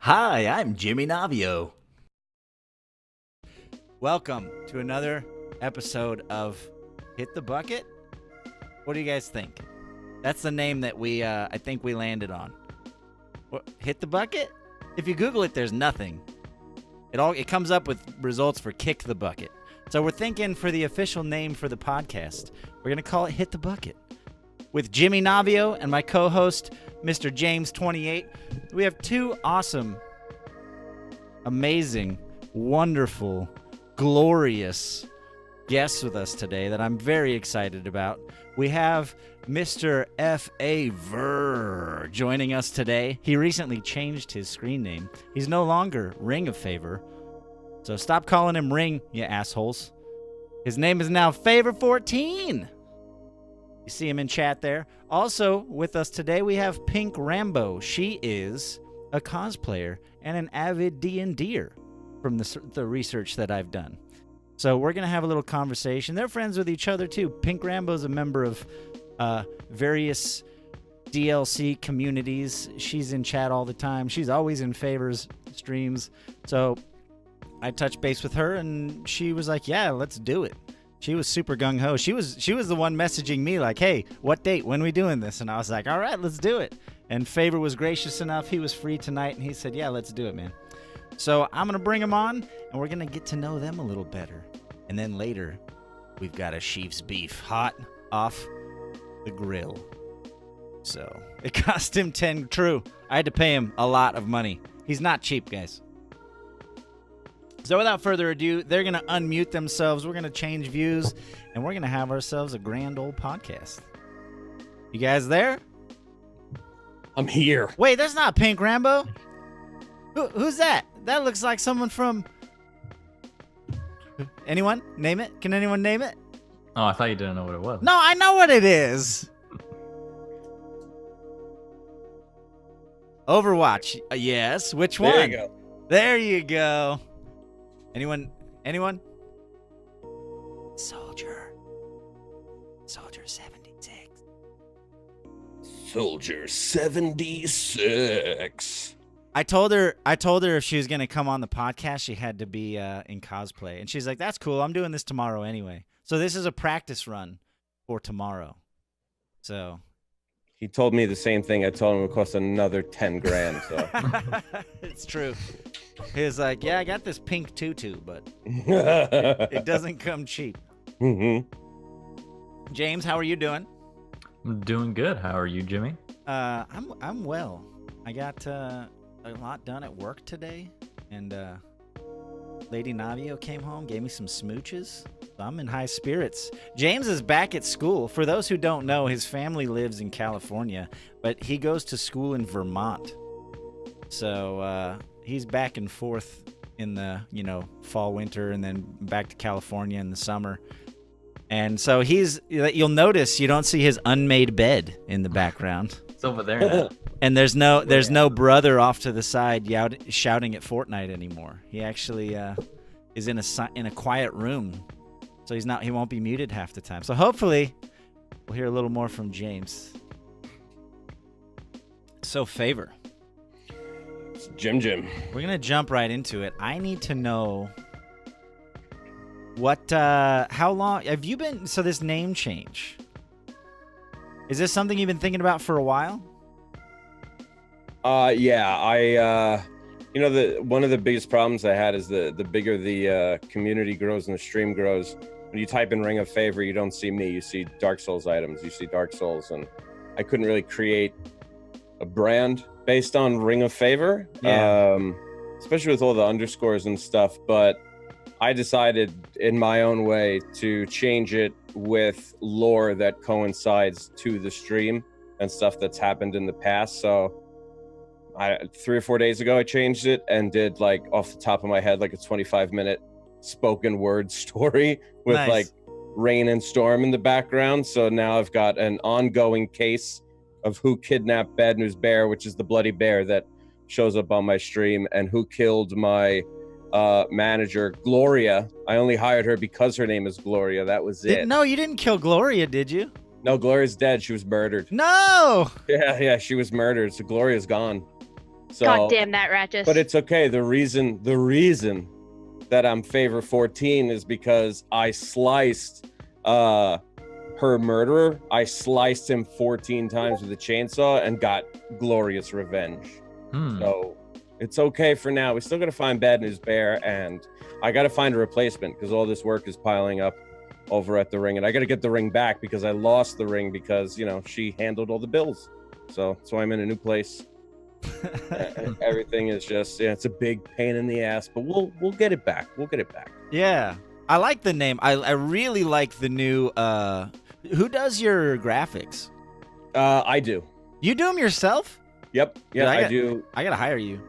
Hi, I'm JimmyNavio. Welcome to another episode of Hit the Bucket. What do you guys think? That's the name that I think we landed on. What, Hit the Bucket? If you Google it, there's nothing. It comes up with results for Kick the Bucket. So we're thinking for the official name for the podcast, we're gonna call it Hit the Bucket. With JimmyNavio and my co-host, Mr. James28, we have two awesome, amazing, wonderful, glorious guests with us today that I'm very excited about. We have Mr. Favor joining us today. He recently changed his screen name. He's no longer Ring of Favor, so stop calling him Ring, you assholes. His name is now Favor14. You see him in chat there. Also with us today, we have PinkRambo. She is a cosplayer and an avid D&Der from the research that I've done. So we're going to have a little conversation. They're friends with each other, too. PinkRambo is a member of various DLC communities. She's in chat all the time. She's always in Favor's streams. So I touched base with her, and she was like, yeah, let's do it. She was super gung-ho. She was the one messaging me like, hey, what date? When are we doing this? And I was like, all right, let's do it. And Favor was gracious enough. He was free tonight, and he said, yeah, let's do it, man. So I'm going to bring them on, and we're going to get to know them a little better. And then later, we've got a Sheef's beef hot off the grill. So it cost him 10 true. I had to pay him a lot of money. He's not cheap, guys. So without further ado, they're going to unmute themselves. We're going to change views, and we're going to have ourselves a grand old podcast. You guys there? I'm here. Wait, that's not PinkRambo. Who's that? That looks like someone from... Anyone? Name it? Can anyone name it? Oh, I thought you didn't know what it was. No, I know what it is. Overwatch. Yes. Which one? There you go. There you go. Anyone? Soldier 76. Soldier 76. I told her if she was going to come on the podcast, she had to be in cosplay. And she's like, that's cool. I'm doing this tomorrow anyway. So this is a practice run for tomorrow. So He told me the same thing. I told him it would cost another 10 grand. So it's true. He was like, yeah, I got this pink tutu, but it doesn't come cheap. James, how are you doing? I'm doing good. How are you, Jimmy? I'm well. I got a lot done at work today, and Lady Navio came home, gave me some smooches. So I'm in high spirits. James is back at school. For those who don't know, his family lives in California, but he goes to school in Vermont. So he's back and forth in the fall, winter, and then back to California in the summer. And so you'll notice you don't see his unmade bed in the background. It's over there now. And there's no brother off to the side shouting at Fortnite anymore. He actually is in a quiet room, so he won't be muted half the time. So hopefully we'll hear a little more from James. So Favor, Jim. we're gonna jump right into it. I need to know how long have you been? So this name change, is this something you've been thinking about for a while? Yeah, I one of the biggest problems I had is the bigger the community grows and the stream grows. When you type in Ring of Favor, you don't see me. You see Dark Souls items. You see Dark Souls, and I couldn't really create a brand based on Ring of Favor, especially with all the underscores and stuff. But I decided in my own way to change it with lore that coincides to the stream and stuff that's happened in the past. So 3 or 4 days ago, I changed it and did, like, off the top of my head, like a 25-minute spoken word story with Nice. like rain and storm in the background. So now I've got an ongoing case of who kidnapped Bad News Bear, which is the bloody bear that shows up on my stream, and who killed my manager, Gloria. I only hired her because her name is Gloria. That was it. No, you didn't kill Gloria, did you? No, Gloria's dead. She was murdered. No! Yeah, she was murdered. So Gloria's gone. So, God damn that Ratchus. but it's okay. The reason that I'm favor 14 is because I sliced her murderer. I sliced him 14 times with a chainsaw and got glorious revenge. So it's okay for now. We still got to find Bad News Bear, and I got to find a replacement because all this work is piling up over at the ring, and I got to get the ring back because I lost the ring because, you know, she handled all the bills. So I'm in a new place. Everything is just, it's a big pain in the ass, but we'll get it back. We'll get it back. Yeah. I like the name. I really like the new who does your graphics? I do. You do them yourself? Yep. Yeah, Dude, I do. I gotta hire you.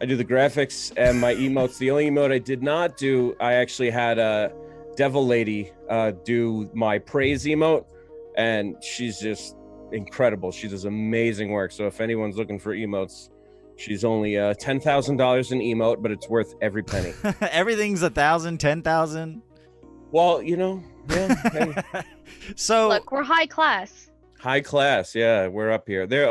I do the graphics and my emotes. The only emote I did not do, I actually had a Devil Lady do my praise emote, and she's just incredible. She does amazing work. So if anyone's looking for emotes, she's only $10,000 an emote, but it's worth every penny. Everything's 1,000, 10,000. Well, you know, yeah. Hey. So Look, we're high class. High class, yeah, we're up here. There,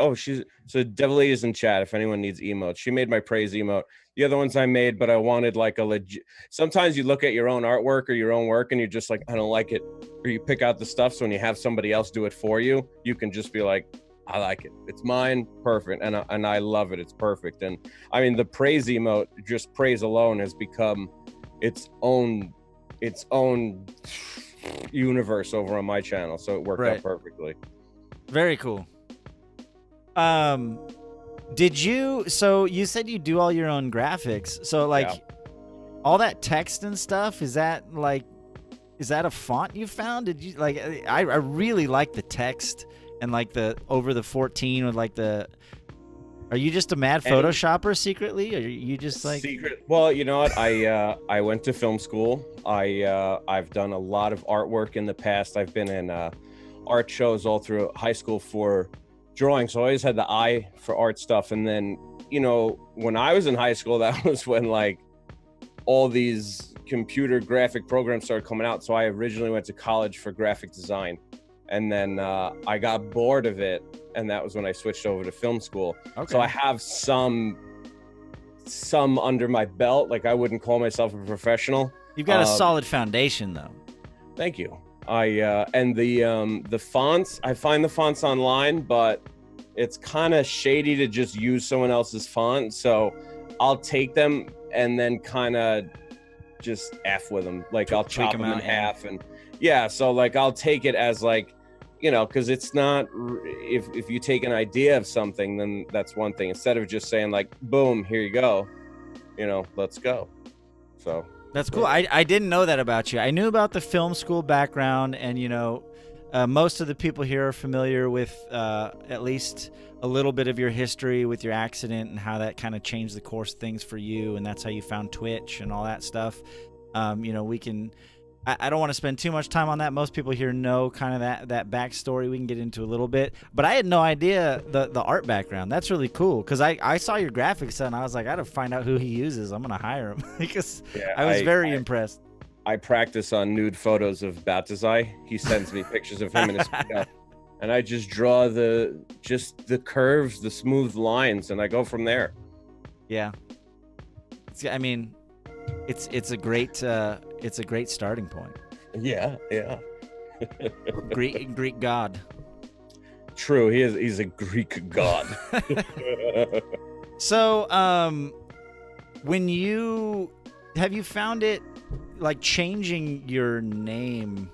so Devil Lady is in chat if anyone needs emotes. She made my praise emote. The other ones I made, but I wanted like a legit. Sometimes you look at your own artwork or your own work and you're just like, I don't like it. Or you pick out the stuff, so when you have somebody else do it for you, you can just be like, I like it. It's mine, perfect, and I love it. It's perfect. And I mean, the praise emote, just praise alone, has become its own universe over on my channel. So it worked out perfectly. very cool. So you said you do all your own graphics. So like all that text and stuff, is that a font you found? Did you like, I really like the text and like the over the 14 with like the, are you just a mad Photoshopper secretly? Or are you just like secret? Well, you know what? I went to film school. I've done a lot of artwork in the past. I've been in art shows all through high school for drawing, so I always had the eye for art stuff. And then, you know, when I was in high school, that was when like all these computer graphic programs started coming out. So I originally went to college for graphic design, and then I got bored of it, and that was when I switched over to film school. Okay. So I have some under my belt. Like, I wouldn't call myself a professional. You've got a solid foundation, though. Thank you. And the fonts, I find the fonts online, but it's kind of shady to just use someone else's font. So I'll take them and then kind of just F with them. Like, I'll chop them in half, and so like I'll take it as like, you know, because it's not, if you take an idea of something, then that's one thing. Instead of just saying like, boom, here you go, you know, let's go. So that's cool. I didn't know that about you. I knew about the film school background, and you know, most of the people here are familiar with at least a little bit of your history with your accident and how that kind of changed the course of things for you, and that's how you found Twitch and all that stuff. You know, we can. I don't want to spend too much time on that. Most people here know kind of that backstory. We can get into a little bit, but I had no idea the art background. That's really cool, because I saw your graphics and I was like, I gotta find out who he uses. I'm gonna hire him because I was very impressed. I practice on nude photos of Batazai. He sends me pictures of him in his pickup, and I just draw the curves, the smooth lines, and I go from there. Yeah, I mean, it's a great starting point. Yeah. Greek god. True, he's a Greek god. So, have you found it like changing your name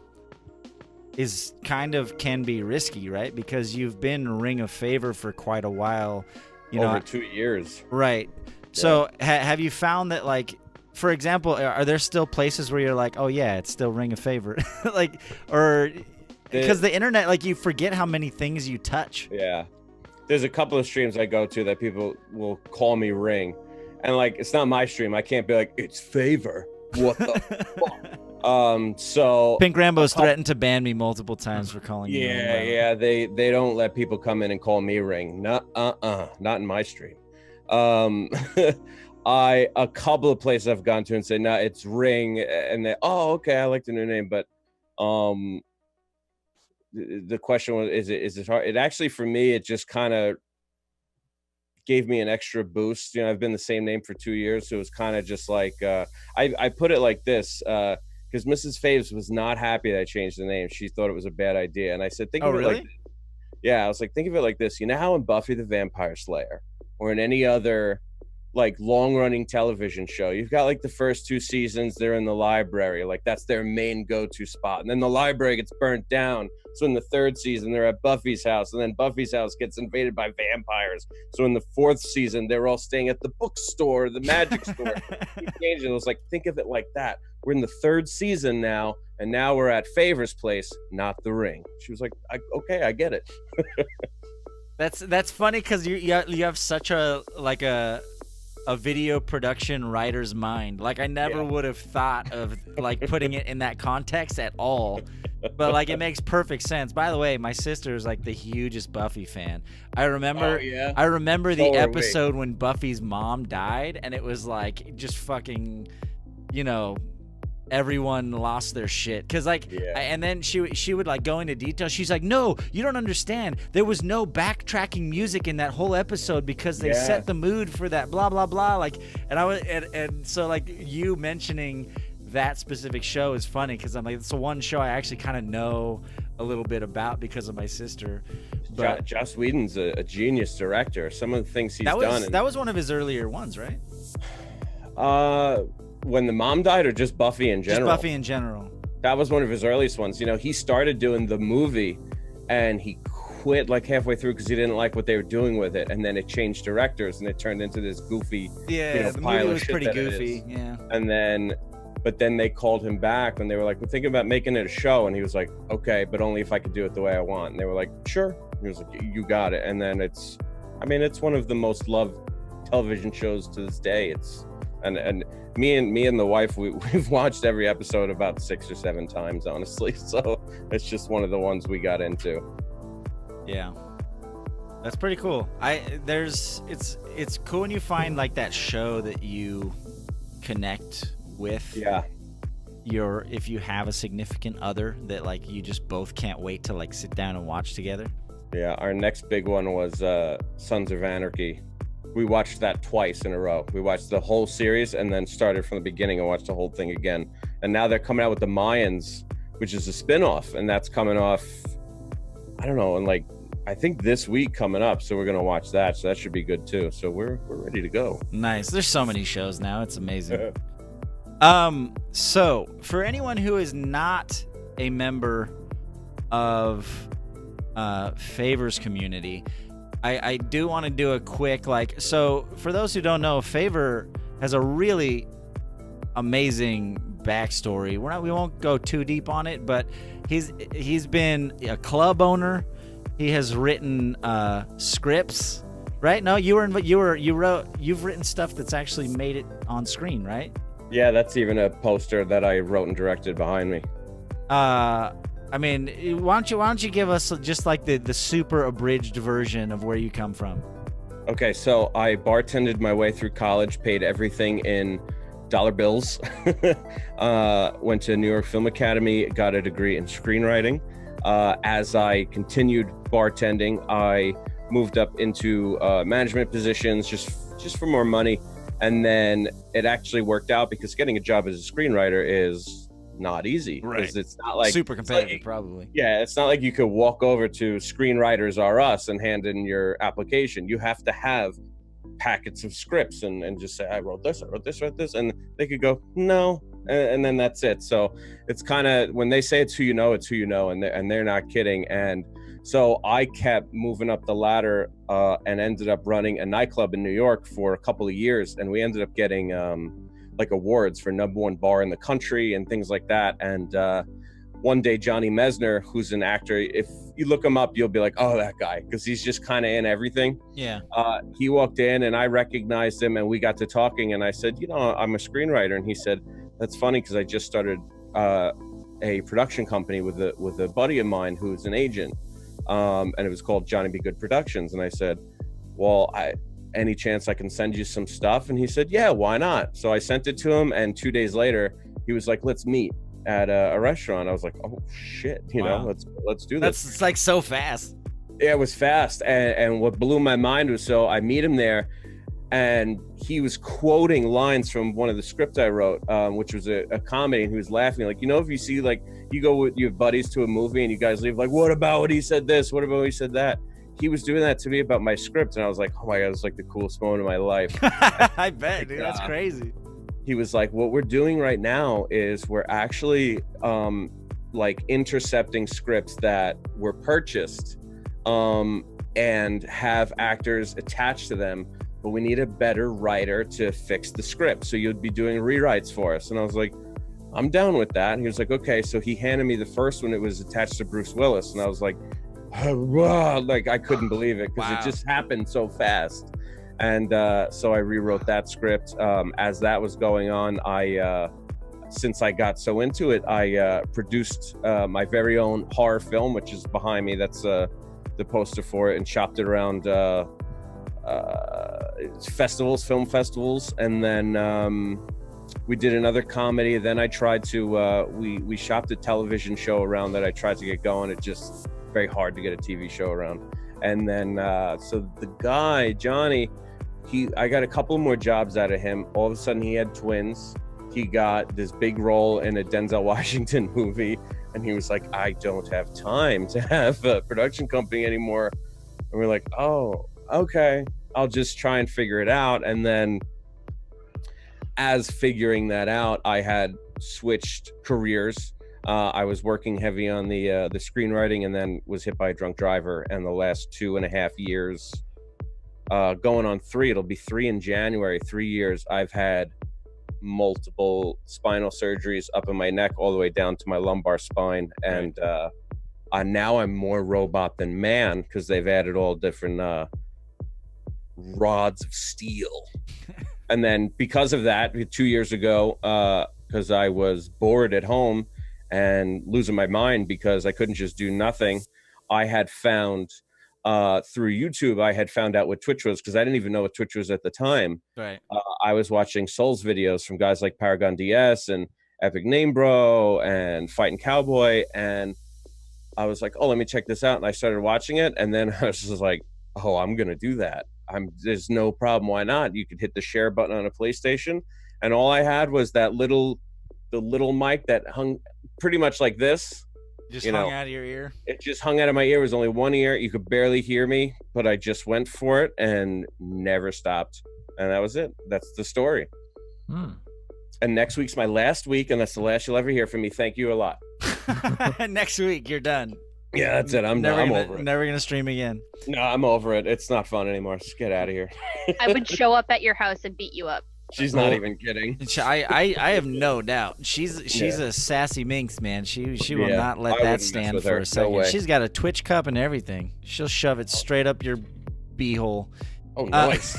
is can be risky, right? Because you've been Ring of Favor for quite a while, over 2 years. Right. Yeah. So have you found that, like, for example, are there still places where you're like, oh yeah, it's still Ring of Favor, like, or because the internet, like, you forget how many things you touch. Yeah, there's a couple of streams I go to that people will call me Ring, and like, it's not my stream. I can't be like, it's Favor. What the fuck? So PinkRambo's threatened to ban me multiple times for calling me Ring. Yeah, they don't let people come in and call me Ring. Not in my stream. A couple of places I've gone to and said, no, it's Ring, and they, oh, okay, I like the new name, but the question was, is it hard? It actually, for me, it just kind of gave me an extra boost. You know, I've been the same name for 2 years, so it was kind of just like I put it like this, because Mrs. Faves was not happy that I changed the name. She thought it was a bad idea, and I said, think of it like, yeah, I was like, think of it like this. You know how in Buffy the Vampire Slayer or in any other like long-running television show, you've got like the first 2 seasons, they're in the library, like that's their main go-to spot, and then the library gets burnt down, so in the 3rd season they're at Buffy's house, and then Buffy's house gets invaded by vampires, so in the 4th season they're all staying at the bookstore, the magic store. It was like, think of it like that. We're in the 3rd season now, and now we're at Favor's place, not the Ring. She was like, okay, I get it. That's funny because you have such a video production writer's mind. Like I never would have thought of like putting it in that context at all, but like it makes perfect sense. By the way, my sister is like the hugest Buffy fan. I remember the episode when Buffy's mom died, and it was like just fucking, you know, everyone lost their shit because like and then she would like go into detail. She's like, no, you don't understand, there was no backtracking music in that whole episode because they set the mood for that blah blah blah, like, and I was and so like you mentioning that specific show is funny because I'm like, it's the one show I actually kind of know a little bit about because of my sister. But Joss Whedon's a genius director. Some of the things he's done, that was one of his earlier ones, right? When the mom died, or just Buffy in general? Just Buffy in general. That was one of his earliest ones. You know, he started doing the movie and he quit like halfway through because he didn't like what they were doing with it, and then it changed directors and it turned into this goofy the movie was pretty goofy. And then they called him back and they were like, we're thinking about making it a show, and he was like, okay, but only if I could do it the way I want. And they were like, sure. He was like, you got it. And then it's one of the most loved television shows to this day. And me and the wife, we've watched every episode about 6 or 7 times, honestly. So it's just one of the ones we got into. Yeah, that's pretty cool. It's cool when you find like that show that you connect with. Yeah. If you have a significant other that like you just both can't wait to like sit down and watch together. Yeah, our next big one was Sons of Anarchy. We watched that twice in a row. We watched the whole series and then started from the beginning and watched the whole thing again. And now they're coming out with the Mayans, which is a spin-off, and that's coming off, I don't know, and like I think this week coming up. So we're gonna watch that. So that should be good too. So we're ready to go. Nice. There's so many shows now. It's amazing. So for anyone who is not a member of Favor's community, I do want to do a quick so for those who don't know, Favor has a really amazing backstory. We won't go too deep on it, but he's been a club owner. He has written scripts, right? No, you've written stuff that's actually made it on screen, right? Yeah, that's even a poster that I wrote and directed behind me. I mean, why don't you give us just like the super abridged version of where you come from? Okay, so I bartended my way through college, paid everything in dollar bills, went to New York Film Academy, got a degree in screenwriting. As I continued bartending, I moved up into management positions just for more money. And then it actually worked out because getting a job as a screenwriter is not easy. Right. It's not like super competitive, probably. Yeah, it's not like you could walk over to Screenwriters R Us and hand in your application. You have to have packets of scripts and just say, I wrote this, and they could go, no, and then that's it. So it's kind of, when they say it's who you know, and they're not kidding. And so I kept moving up the ladder and ended up running a nightclub in New York for a couple of years, and we ended up getting like awards for #1 bar in the country and things like that. And one day Johnny Mesner, who's an actor, if you look him up, you'll be like, oh, that guy, because he's just kind of in everything. Yeah. He walked in and I recognized him and we got to talking, and I said, you know, I'm a screenwriter. And he said, that's funny because I just started a production company with a buddy of mine who's an agent, and it was called Johnny Be Good Productions. And I said, well, any chance I can send you some stuff? And he said, yeah, why not? So I sent it to him, and 2 days later he was like, let's meet at a restaurant. I was like, oh shit, you know, let's do this. It's like so fast. Yeah, it was fast. And what blew my mind was, so I meet him there, and he was quoting lines from one of the scripts I wrote, which was a comedy, and he was laughing. Like, if you see, like, you go with your buddies to a movie and you guys leave, like, what about when he said this? What about when he said that? He was doing that to me about my script, and I was like, oh my God, it's like the coolest moment of my life. I bet, dude. That's crazy. He was like, what we're doing right now is we're actually like intercepting scripts that were purchased and have actors attached to them, but we need a better writer to fix the script. So you'd be doing rewrites for us. And I was like, I'm down with that. And he was like, okay. So he handed me the first one. It was attached to Bruce Willis. And I was like, like, I couldn't believe it, because It just happened so fast. And so I rewrote that script. As that was going on, since I got so into it, I produced my very own horror film, which is behind me. That's the poster for it, and shopped it around film festivals. And then we did another comedy. Then I tried to, we shopped a television show around that I tried to get going. It just very hard to get a TV show around. And then, so the guy, Johnny, I got a couple more jobs out of him. All of a sudden he had twins. He got this big role in a Denzel Washington movie. And he was like, I don't have time to have a production company anymore. And we're like, oh, okay, I'll just try and figure it out. And then as figuring that out, I had switched careers. I was working heavy on the screenwriting, and then was hit by a drunk driver. And the last 2.5 years, going on 3, it'll be 3 in January, 3 years, I've had multiple spinal surgeries up in my neck all the way down to my lumbar spine. And now I'm more robot than man, because they've added all different rods of steel. And then because of that, 2 years ago, because I was bored at home and losing my mind because I couldn't just do nothing, I had found through YouTube, I had found out what Twitch was, because I didn't even know what Twitch was at the time. Right. I was watching Souls videos from guys like Paragon DS and Epic Name Bro and Fighting Cowboy, and I was like, oh, let me check this out. And I started watching it, and then I was just like, oh, I'm gonna do that. There's no problem. Why not? You could hit the share button on a PlayStation, and all I had was the little mic that hung pretty much like this. Just hung out of your ear? It just hung out of my ear. It was only one ear. You could barely hear me, but I just went for it and never stopped. And that was it. That's the story. And next week's my last week, and that's the last you'll ever hear from me. Thank you a lot. Next week, you're done. Yeah, that's it. I'm over it. Never gonna stream again. No, I'm over it. It's not fun anymore. Just get out of here. I would show up at your house and beat you up. She's not even kidding. I have no doubt. She's a sassy minx, man. She will not let that stand for a second. No, she's got a Twitch cup and everything. She'll shove it straight up your beehole. Oh, nice.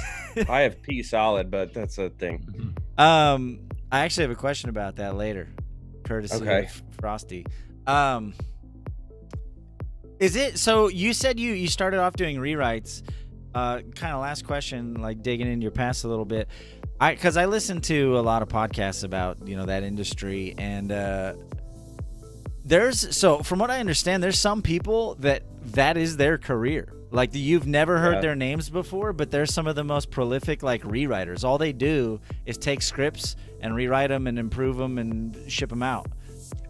I have pee solid, but that's a thing. I actually have a question about that later, courtesy of Frosty. Is it so? You said you started off doing rewrites. Kind of last question, like digging into your past a little bit. Because I listen to a lot of podcasts about that industry, and from what I understand, there's some people that is their career. Like you've never heard their names before, but they're some of the most prolific like rewriters. All they do is take scripts and rewrite them and improve them and ship them out.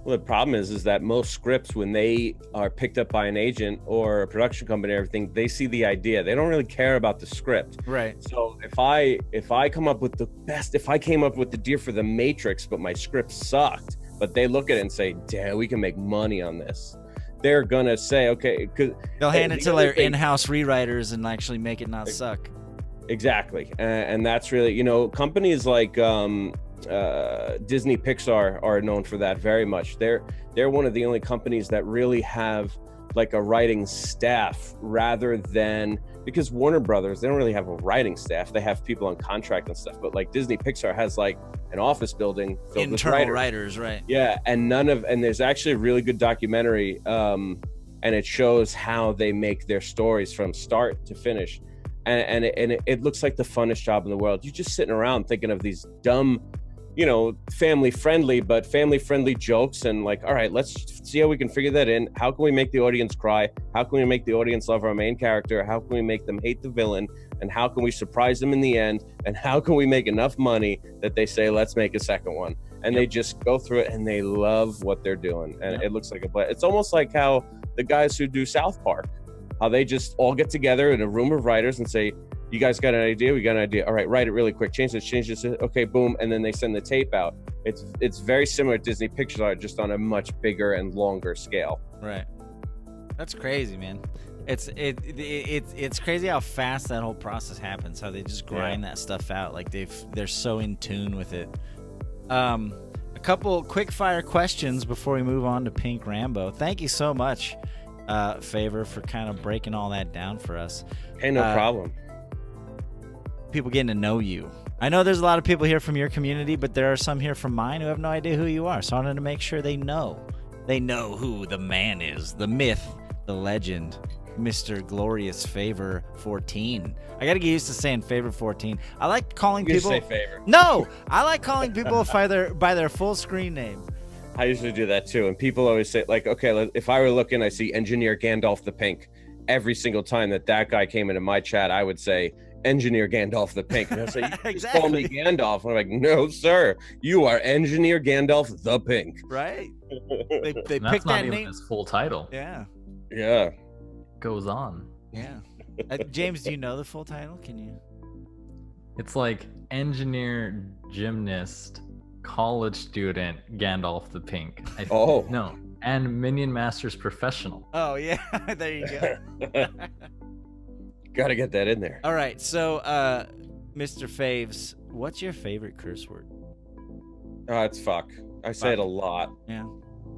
Well, the problem is that most scripts, when they are picked up by an agent or a production company, everything, they see the idea. They don't really care about the script. Right. So if I come up with if I came up with the Deer for the Matrix, but my script sucked, but they look at it and say, damn, we can make money on this, they're gonna say, okay, they'll hand it to their in-house rewriters and actually make it not suck. Exactly. And that's really, companies like Disney Pixar are known for that very much. They're one of the only companies that really have like a writing staff, rather than, because Warner Brothers, they don't really have a writing staff. They have people on contract and stuff, but like Disney Pixar has like an office building filled internal with writers, right? Yeah, and there's actually a really good documentary, and it shows how they make their stories from start to finish, and it looks like the funnest job in the world. You're just sitting around thinking of these dumb family friendly, but family friendly jokes, and like, all right, let's see how we can figure that in. How can we make the audience cry? How can we make the audience love our main character? How can we make them hate the villain? And how can we surprise them in the end? And how can we make enough money that they say, let's make a second one? And they just go through it, and they love what they're doing. And it looks like it's almost like how the guys who do South Park, how they just all get together in a room of writers and say, you guys got an idea? We got an idea. All right, write it really quick. Change this. Okay, boom. And then they send the tape out. It's very similar to Disney Pictures Art, just on a much bigger and longer scale. Right. That's crazy, man. It's crazy how fast that whole process happens. How they just grind that stuff out. Like they're so in tune with it. A couple quick fire questions before we move on to PinkRambo. Thank you so much, Favor, for kind of breaking all that down for us. Hey, no problem. People getting to know you. I know there's a lot of people here from your community, but there are some here from mine who have no idea who you are. So I wanted to make sure they know who the man is, the myth, the legend, Mr. Glorious Favor 14. I gotta get used to saying Favor 14. I like calling You people. say Favor. No, I like calling people by their full screen name. I usually do that too, and people always say, like, okay, if I were looking, I see Engineer Gandalf the Pink. Every single time that guy came into my chat, I would say Engineer Gandalf the Pink. And I say, you just call me Gandalf. And I'm like, no, sir, you are Engineer Gandalf the Pink. Right? They That's picked not that even name. his full title. Yeah. Yeah. Goes on. Yeah. James, do you know the full title? Can you? It's like engineer, gymnast, college student, Gandalf the Pink. No, and Minion Masters professional. Oh yeah, there you go. Gotta get that in there. All right, so Mr. Faves, what's your favorite curse word? It's fuck. I say it a lot. Yeah.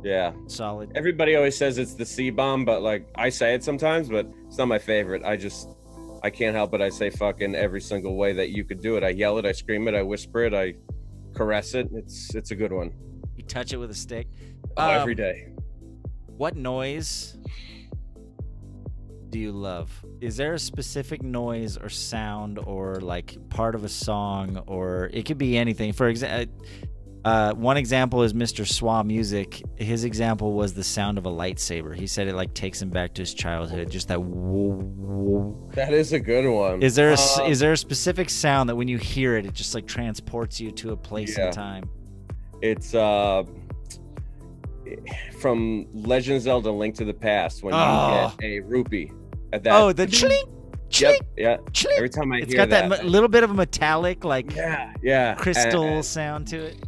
Yeah. Solid. Everybody always says it's the C-bomb, but like I say it sometimes, but it's not my favorite. I can't help it. I say fuck in every single way that you could do it. I yell it, I scream it, I whisper it, I caress it. It's a good one. You touch it with a stick. Every day. What noise do you love? Is there a specific noise or sound or like part of a song, or it could be anything? For example, one example is Mr. Swa Music. His example was the sound of a lightsaber. He said it like takes him back to his childhood. Just that. That is a good one. Is there a specific sound that when you hear it, it just like transports you to a place and time? It's from Legend of Zelda: Link to the Past when you get a rupee. At that. The chling, chling, yeah. chling. Every time I it's hear got that little bit of a metallic like crystal sound to it.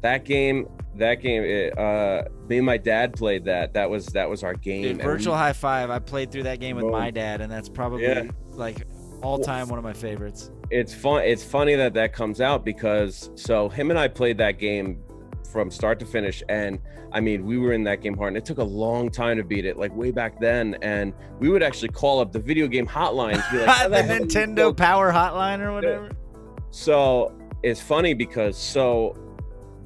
That game, me and my dad played that. That was our game. Dude, Virtual High Five. I played through that game with my dad, and that's probably like all time one of my favorites. It's fun. It's funny that comes out because him and I played that game from start to finish, and I mean we were in that game hard, and it took a long time to beat it, like way back then. And we would actually call up the video game hotlines, be like, the Nintendo Power Hotline or whatever. So it's funny because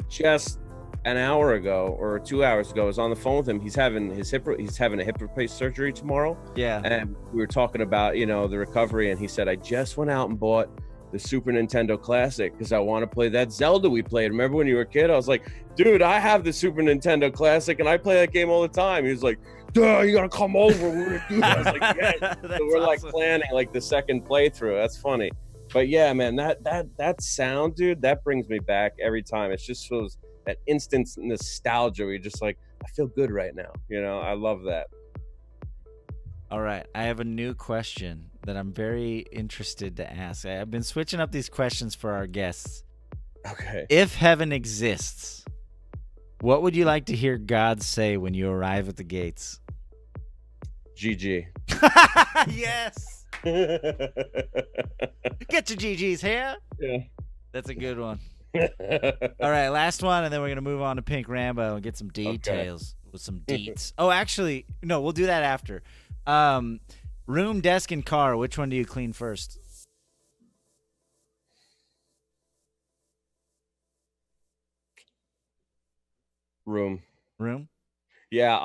just an hour ago or 2 hours ago, I was on the phone with him. He's having a hip replacement surgery tomorrow. Yeah. And we were talking about, the recovery, and he said, I just went out and bought the Super Nintendo Classic because I want to play that Zelda we played. Remember when you were a kid? I was like, dude, I have the Super Nintendo Classic and I play that game all the time. He was like, duh, you gotta come over. We're gonna do that. I was like, yeah. So we're like planning like the second playthrough. That's funny. But yeah, man, that sound, dude, that brings me back every time. It's just that instant nostalgia where you're just like, I feel good right now. I love that. All right, I have a new question that I'm very interested to ask. I've been switching up these questions for our guests. Okay. If heaven exists, what would you like to hear God say when you arrive at the gates? GG. Yes. Get your GGs here. Yeah. That's a good one. All right, last one, and then we're going to move on to PinkRambo and get some details with some deets. Oh, actually, no, we'll do that after. Room, desk, and car, which one do you clean first? Room. Yeah,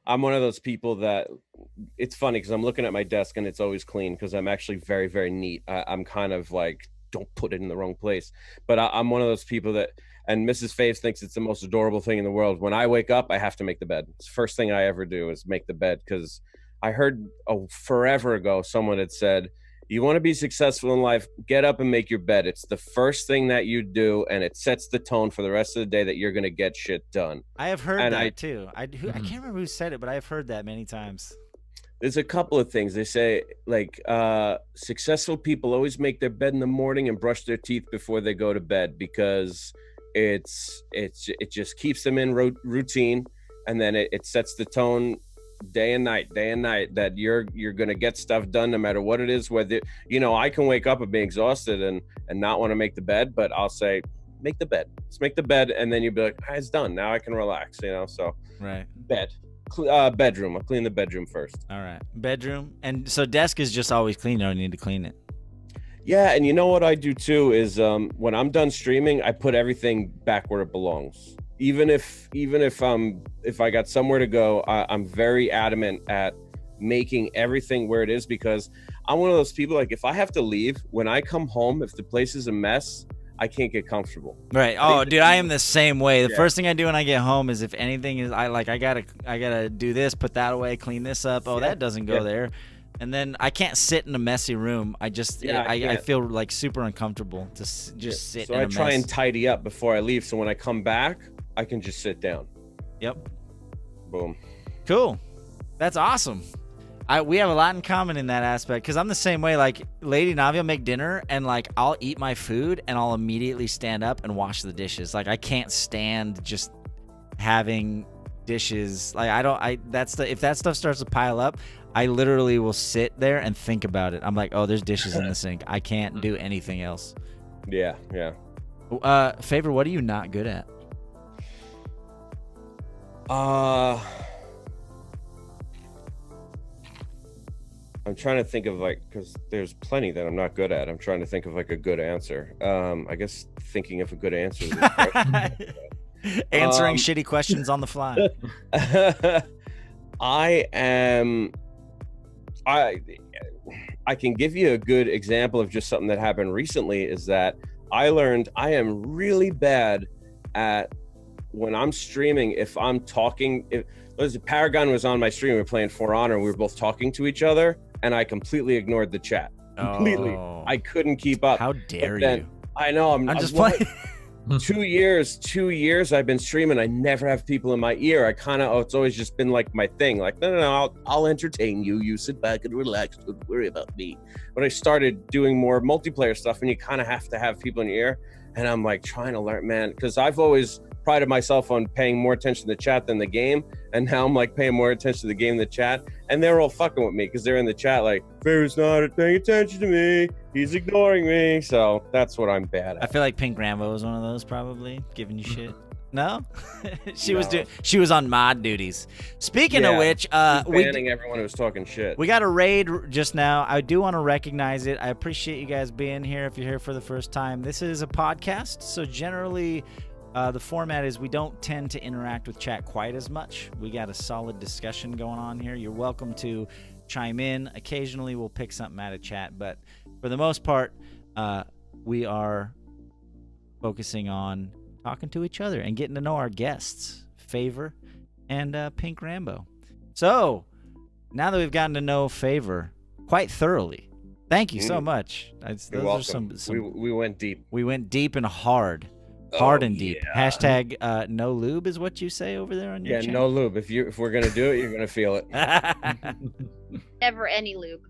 I'm one of those people that it's funny because I'm looking at my desk and it's always clean because I'm actually very, very neat. I'm kind of like don't put it in the wrong place. But I'm one of those people that, and Mrs. Faves thinks it's the most adorable thing in the world. When I wake up, I have to make the bed. It's the first thing I ever do is make the bed, because I heard forever ago someone had said, you want to be successful in life, get up and make your bed. It's the first thing that you do, and it sets the tone for the rest of the day that you're going to get shit done. I have heard that too. I can't remember who said it, but I've heard that many times. There's a couple of things. They say, like, successful people always make their bed in the morning and brush their teeth before they go to bed, because it just keeps them in routine, and then it sets the tone day and night that you're gonna get stuff done no matter what it is. Whether, you know, I can wake up and be exhausted and not want to make the bed, but I'll say, make the bed. Let's make the bed, and then you'll be like, it's done. Now I can relax, you know. So right. Bedroom. I'll clean the bedroom first. All right. Bedroom. And so desk is just always clean. You don't need to clean it. Yeah, and you know what I do too is when I'm done streaming, I put everything back where it belongs. Even if I got somewhere to go, I'm very adamant at making everything where it is, because I'm one of those people, like, if I have to leave, when I come home, if the place is a mess, I can't get comfortable. Right. Oh, dude, I am the same way. The first thing I do when I get home is, if anything is, I gotta do this, put that away, clean this up. Oh, that doesn't go there. And then I can't sit in a messy room. I feel like super uncomfortable to just sit in a mess. So I try and tidy up before I leave, so when I come back, I can just sit down. Yep. Boom. Cool. That's awesome. We have a lot in common in that aspect, because I'm the same way. Like, Lady Navi will make dinner, and like, I'll eat my food and I'll immediately stand up and wash the dishes. Like, I can't stand just having dishes. Like, if that stuff starts to pile up, I literally will sit there and think about it. I'm like, oh, there's dishes in the sink. I can't do anything else. Yeah. Favor, what are you not good at? I'm trying to think of, like, because there's plenty that I'm not good at. I'm trying to think of like a good answer. I guess thinking of a good answer is answering shitty questions on the fly. I can give you a good example of just something that happened recently, is that I learned I am really bad at, when I'm streaming, if I'm talking, if Paragon was on my stream, we were playing For Honor, and we were both talking to each other, and I completely ignored the chat. Completely. I couldn't keep up. How dare you? I know. I'm just playing. 2 years I've been streaming. I never have people in my ear. It's always just been like my thing. Like, no, I'll entertain you. You sit back and relax. Don't worry about me. But I started doing more multiplayer stuff, and you kind of have to have people in your ear. And I'm like trying to learn, man, because I've always prided myself on paying more attention to the chat than the game, and now I'm like paying more attention to the game than the chat, and they're all fucking with me because they're in the chat like, Favor's not paying attention to me, he's ignoring me. So that's what I'm bad at. I feel like PinkRambo was one of those, probably giving you shit. No? She was on mod duties. Speaking of which, banning everyone who was talking shit. We got a raid just now. I do want to recognize it. I appreciate you guys being here. If you're here for the first time, this is a podcast, so generally the format is we don't tend to interact with chat quite as much. We got a solid discussion going on here. You're welcome to chime in. Occasionally we'll pick something out of chat, but for the most part, we are focusing on talking to each other and getting to know our guests, Favor and PinkRambo. So now that we've gotten to know Favor quite thoroughly, thank you so much. You're welcome. We went deep. We went deep and hard. Hard and deep. Yeah. Hashtag no lube is what you say over there on your channel? Yeah, no lube. If we're gonna do it, you're gonna feel it. Never any lube.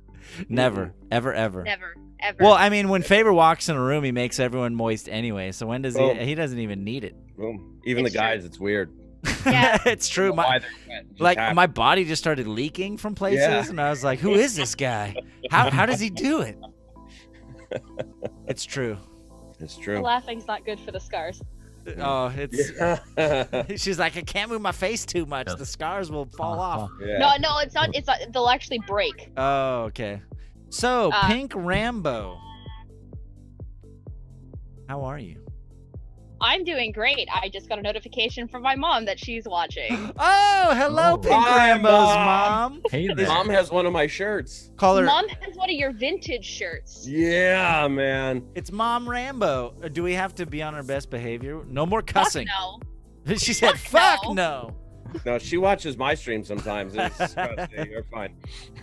Never. Ever. Never. Ever. Well, I mean, when Favor walks in a room, he makes everyone moist anyway. So when does he doesn't even need it. Boom. Even the guys, it's weird. Yeah. It's true. My body just started leaking from places, and I was like, who is this guy? How does he do it? It's true. It's true. The laughing's not good for the scars. Oh, it's. She's like, I can't move my face too much. The scars will fall off. Yeah. No, it's not. They'll actually break. Oh, okay. So, PinkRambo, how are you? I'm doing great. I just got a notification from my mom that she's watching. Oh, hello, Oh. PinkRambo's mom. Hey there. Mom has one of my shirts. Call her. Mom has one of your vintage shirts. Yeah, man. It's Mom Rambo. Do we have to be on our best behavior? No more Fuck cussing. no. She said, Fuck "Fuck no." No, she watches my stream sometimes. It's disgusting. You're fine.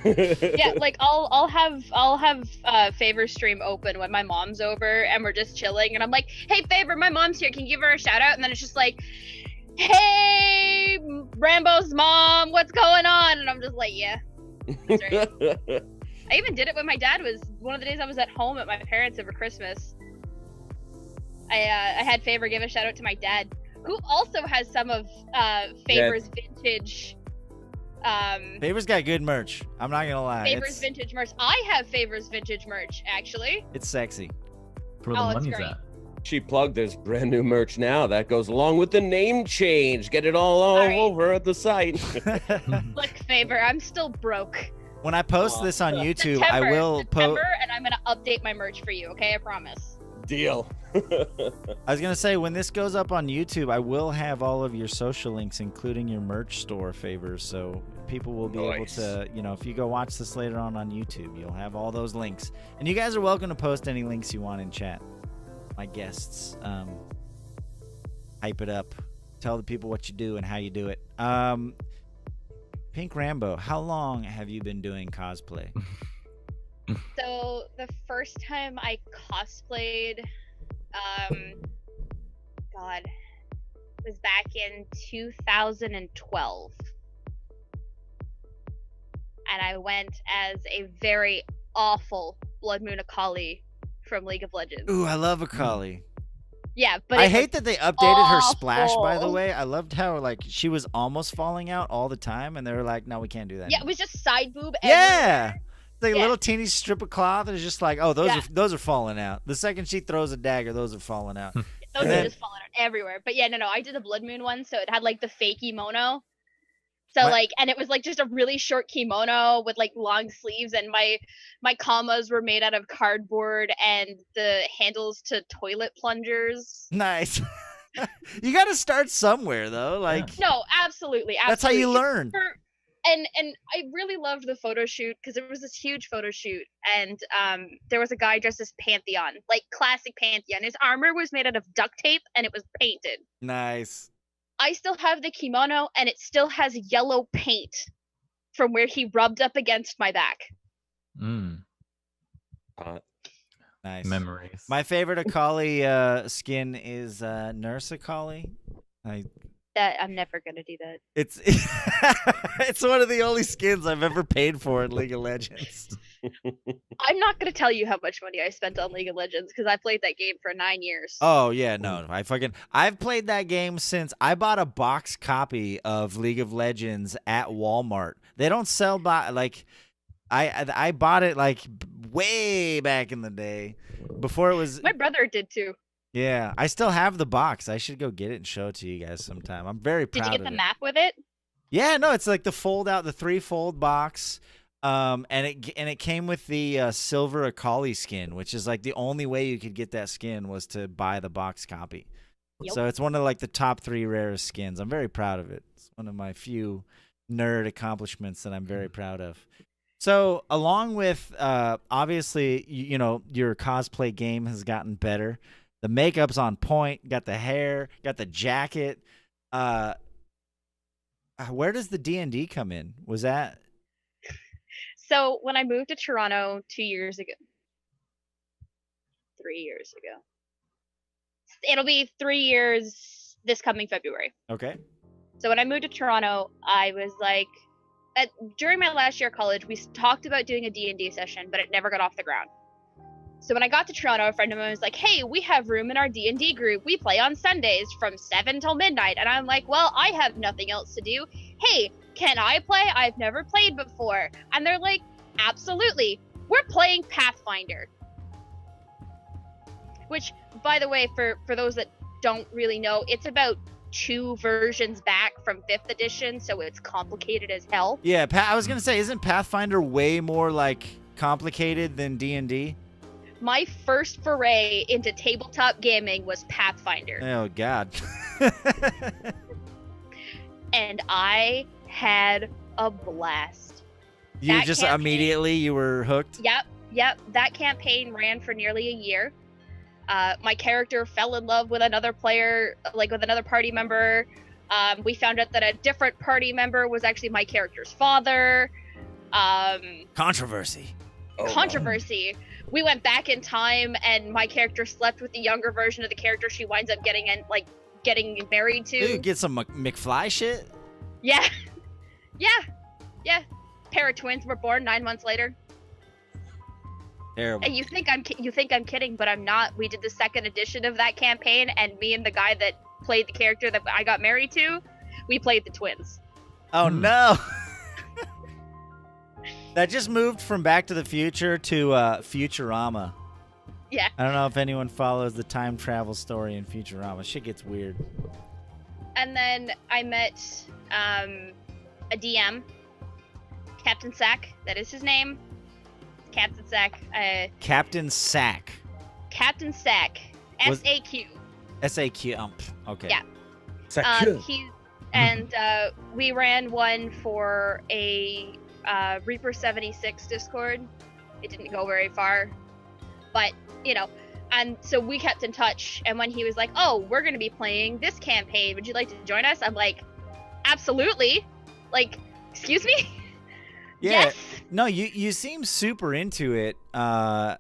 Yeah, like I'll have Favor stream open when my mom's over and we're just chilling and I'm like, hey Favor, my mom's here, can you give her a shout out? And then it's just like, hey Rambo's mom, what's going on? And I'm just like, yeah, that's right. I even did it when my dad was one of the days I was at home at my parents over Christmas. I had Favor give a shout out to my dad, who also has some of Favor's vintage. Favor's got good merch. I'm not gonna lie. Favor's vintage merch. I have Favor's vintage merch, actually. It's sexy. That's where the Oh, it's money's great. at. She plugged there's brand new merch now that goes along with the name change. Get it all right. over at the site. Look, Favor, I'm still broke. When I post this on YouTube, I September, will post. September, and I'm gonna update my merch for you. Okay, I promise. Deal. I was gonna say when this goes up on YouTube, I will have all of your social links, including your merch store, Favors, so people will be able Nice. to, if you go watch this later on YouTube, you'll have all those links. And you guys are welcome to post any links you want in chat. My guests, hype it up, tell the people what you do and how you do it. PinkRambo, how long have you been doing cosplay? So the first time I cosplayed, God, was back in 2012, and I went as a very awful Blood Moon Akali from League of Legends. Ooh, I love Akali. Yeah, but I it hate was that they updated her splash, by the awful. way. I loved how she was almost falling out all the time, and they were like, "No, we can't do that." Yeah, it was just side boob. Yeah. everywhere. It's like a Yeah. little teeny strip of cloth, and it's just like, "Oh, Yeah. those are falling out." The second she throws a dagger, those are falling out. Those And are then- just falling out everywhere. But yeah, no, I did the Blood Moon one, so it had like the fake kimono. So My- and it was like just a really short kimono with like long sleeves, and my commas were made out of cardboard, and the handles to toilet plungers. Nice. You got to start somewhere, though. Like No, absolutely, absolutely. that's how you learn. And I really loved the photo shoot because it was this huge photo shoot, and there was a guy dressed as Pantheon, like classic Pantheon. His armor was made out of duct tape and it was painted. Nice. I still have the kimono and it still has yellow paint from where he rubbed up against my back. Nice. Memories. My favorite Akali skin is Nurse Akali. That I'm never gonna do that. It's it's one of the only skins I've ever paid for in League of Legends. I'm not gonna tell you how much money I spent on League of Legends because I played that game for 9 years. Oh yeah, no, I've played that game since I bought a box copy of League of Legends at Walmart. They don't sell I bought it like way back in the day before it was. My brother did too. Yeah, I still have the box. I should go get it and show it to you guys sometime. I'm very proud Did you get of the it. map with it? Yeah, no, it's like the 3-fold box. And it came with the silver Akali skin, which is like the only way you could get that skin was to buy the box copy. Yep. So it's one of like the top 3 rarest skins. I'm very proud of it. It's one of my few nerd accomplishments that I'm very proud of. So along with obviously your cosplay game has gotten better. The makeup's on point. Got the hair. Got the jacket. Where does the D&D come in? Was that? So when I moved to Toronto 3 years ago, it'll be 3 years this coming February. Okay. So when I moved to Toronto, I was like, during my last year of college, we talked about doing a D&D session, but it never got off the ground. So when I got to Toronto, a friend of mine was like, hey, we have room in our D&D group. We play on Sundays from 7 till midnight. And I'm like, well, I have nothing else to do. Hey, can I play? I've never played before. And they're like, absolutely. We're playing Pathfinder. Which, by the way, for those that don't really know, it's about 2 versions back from 5th edition, so it's complicated as hell. Yeah, I was gonna say, isn't Pathfinder way more like complicated than D&D? my first foray into tabletop gaming was Pathfinder. Oh God. And I had a blast. You That just campaign- immediately you were hooked. Yep. That campaign ran for nearly a year. My character fell in love with another player, like with another party member. We found out that a different party member was actually my character's father. Controversy. Controversy. We went back in time, and my character slept with the younger version of the character she winds up getting married to. Dude, get some McFly shit. Yeah. Pair of twins were born 9 months later. Terrible. And you think I'm kidding, but I'm not. We did the second edition of that campaign, and me and the guy that played the character that I got married to, we played the twins. Oh no. That just moved from Back to the Future to Futurama. Yeah. I don't know if anyone follows the time travel story in Futurama. Shit gets weird. And then I met a DM, Captain Sack. That is his name. Captain Sack. Captain Sack. Captain Sack. Was- SAQ. SAQ. Okay. Yeah. We ran one for a Reaper 76 Discord. It didn't go very far, but and so we kept in touch. And when he was like, "Oh, we're gonna be playing this campaign. Would you like to join us?" I'm like, "Absolutely!" Like, excuse me? Yeah. Yes. No, you seem super into it. I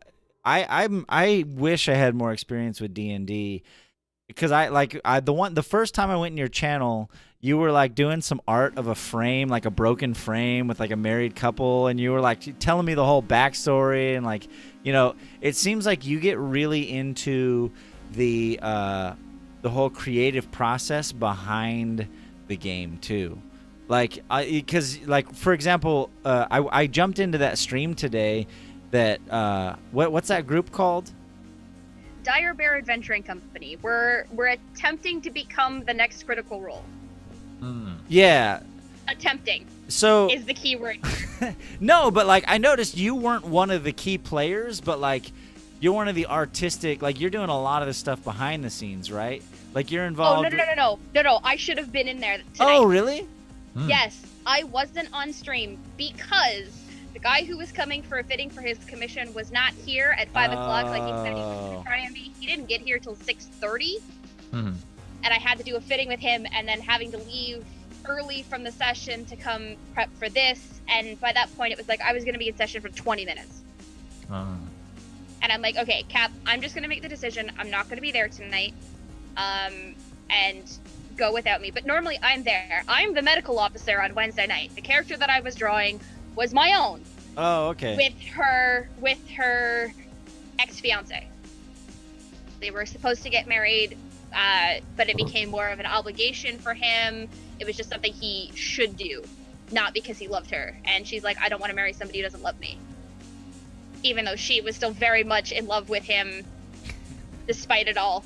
wish I had more experience with D&D because the first time I went in your channel, you were like doing some art of a frame, like a broken frame with like a married couple, and you were like telling me the whole backstory, and like, it seems like you get really into the whole creative process behind the game too. Like, because for example, I jumped into that stream today. That what's that group called? Dire Bear Adventuring Company. We're attempting to become the next Critical Role. Yeah. Attempting. So is the key word. No, but like I noticed you weren't one of the key players, but like you're one of the artistic. Like you're doing a lot of the stuff behind the scenes, right? Like you're involved. Oh no! I should have been in there tonight. Oh really? Yes, I wasn't on stream because the guy who was coming for a fitting for his commission was not here at 5 o'clock like he said he was going to try and be. He didn't get here till 6:30, and I had to do a fitting with him, and then having to leave early from the session to come prep for this. And by that point, it was like I was going to be in session for 20 minutes. And I'm like, okay, Cap, I'm just going to make the decision. I'm not going to be there tonight, and go without me. But normally I'm there. I'm the medical officer on Wednesday night. The character that I was drawing was my own. Oh, okay. With her ex-fiance. They were supposed to get married, but it became more of an obligation for him. It was just something he should do, not because he loved her. And she's like, I don't want to marry somebody who doesn't love me. Even though she was still very much in love with him, despite it all.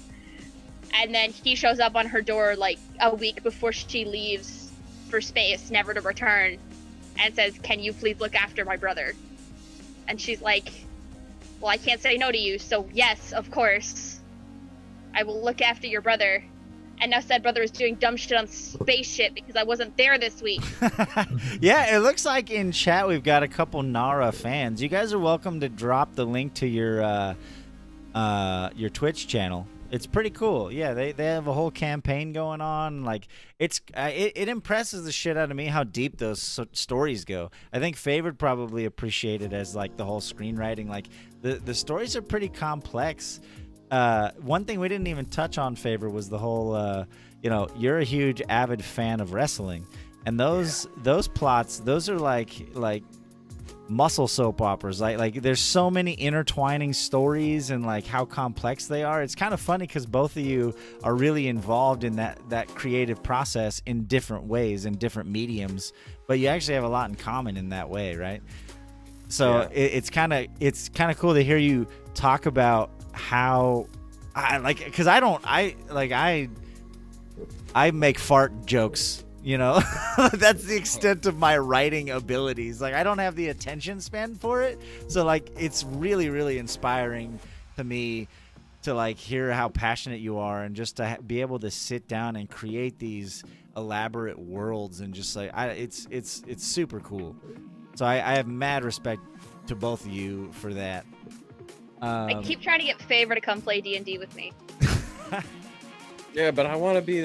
And then he shows up on her door like a week before she leaves for space, never to return, and says, can you please look after my brother? And she's like, well, I can't say no to you, so yes, of course. I will look after your brother. And now said brother is doing dumb shit on spaceship because I wasn't there this week. Yeah, it looks like in chat we've got a couple Nara fans. You guys are welcome to drop the link to your Twitch channel. It's pretty cool. Yeah, they have a whole campaign going on. Like it impresses the shit out of me how deep those stories go. I think Favored probably appreciate it as like the whole screenwriting. Like the stories are pretty complex. One thing we didn't even touch on, Favor, was the whole you're a huge avid fan of wrestling, and those plots, those are like muscle soap operas. Like there's so many intertwining stories and like how complex they are. It's kind of funny because both of you are really involved in that creative process in different ways, in different mediums, but you actually have a lot in common in that way, right? So yeah. It's kind of cool to hear you talk about how I make fart jokes You know, that's the extent of my writing abilities. Like, I don't have the attention span for it. So, like, it's really, really inspiring to me to, like, hear how passionate you are and just to be able to sit down and create these elaborate worlds and just, like, it's super cool. So I have mad respect to both of you for that. I keep trying to get Favor to come play D&D with me. Yeah, but I want to be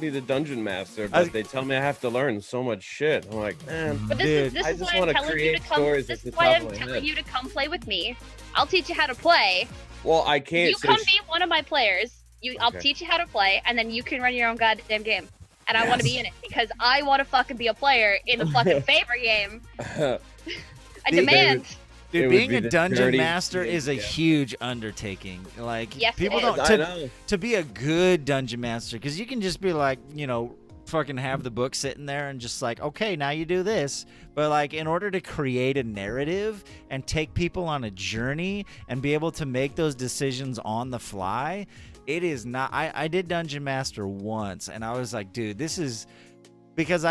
the dungeon master, but they tell me I have to learn so much shit. I'm like, man. But this is why I'm telling you to come. This is why I'm telling you to come play with me. I'll teach you how to play. Well, I can't. You come be one of my players. I'll teach you how to play, and then you can run your own goddamn game. And I want to be in it because I want to fucking be a player in the fucking Favor game. I demand. Dude, being a dungeon master is a huge undertaking. Like, yes, people don't to be a good dungeon master, because you can just be like, you know, fucking have the book sitting there and just like, okay, now you do this. But like, in order to create a narrative and take people on a journey and be able to make those decisions on the fly, it is not. I did dungeon master once, and I was like, dude, this is. Because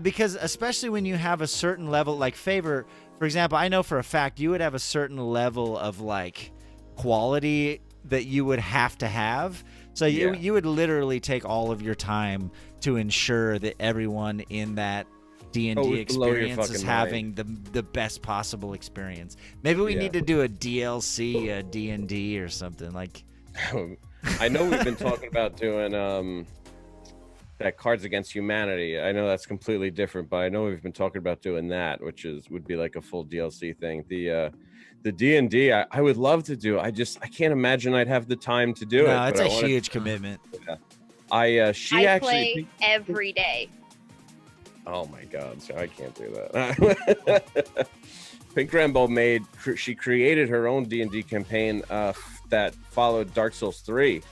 because especially when you have a certain level, like Favor, for example, I know for a fact you would have a certain level of like quality that you would have to have. So you would literally take all of your time to ensure that everyone in that D&D experience is having the best possible experience. Maybe we need to do a DLC, a D&D or something like. I know we've been talking about doing that Cards Against Humanity. I know that's completely different, but I know we've been talking about doing that, which would be like a full DLC thing. The D&D, I would love to do. I can't imagine I'd have the time to do it. No, it's a huge commitment. Yeah. I play every day. Oh my god, so I can't do that. PinkRambo she created her own D&D campaign that followed Dark Souls 3.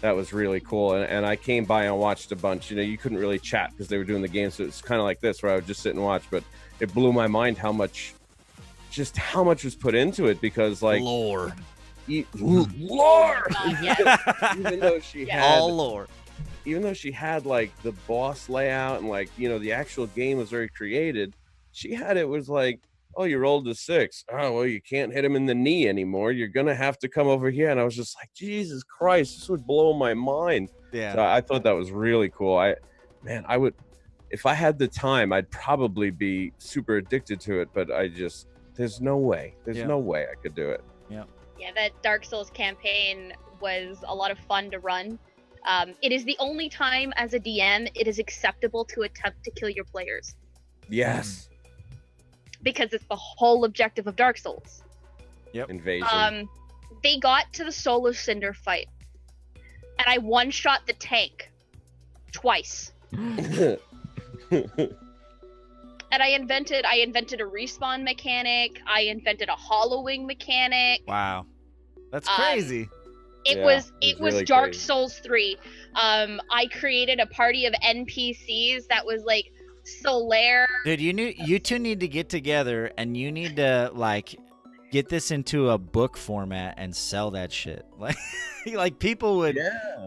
That was really cool, and I came by and watched a bunch. You know, you couldn't really chat because they were doing the game, so it's kind of like this, where I would just sit and watch. But it blew my mind how much was put into it, because like lore. Lore. Even though she had all lore, even though she had like the boss layout and like, you know, the actual game was very created, she had it was like, oh, you rolled a 6. Oh, well, you can't hit him in the knee anymore. You're going to have to come over here. And I was just like, Jesus Christ, this would blow my mind. Yeah. So I thought that was really cool. I would, if I had the time, I'd probably be super addicted to it. But there's no way. There's no way I could do it. Yeah. Yeah, that Dark Souls campaign was a lot of fun to run. It is the only time as a DM it is acceptable to attempt to kill your players. Yes. Because it's the whole objective of Dark Souls. Yep. Invasion. They got to the Soul of Cinder fight, and I one-shot the tank twice. And I invented a respawn mechanic. I invented a hollowing mechanic. Wow, that's crazy. It was really Dark crazy. Souls 3. I created a party of NPCs that was like Solaire. Dude, you two need to get together and you need to like get this into a book format and sell that shit. Like people would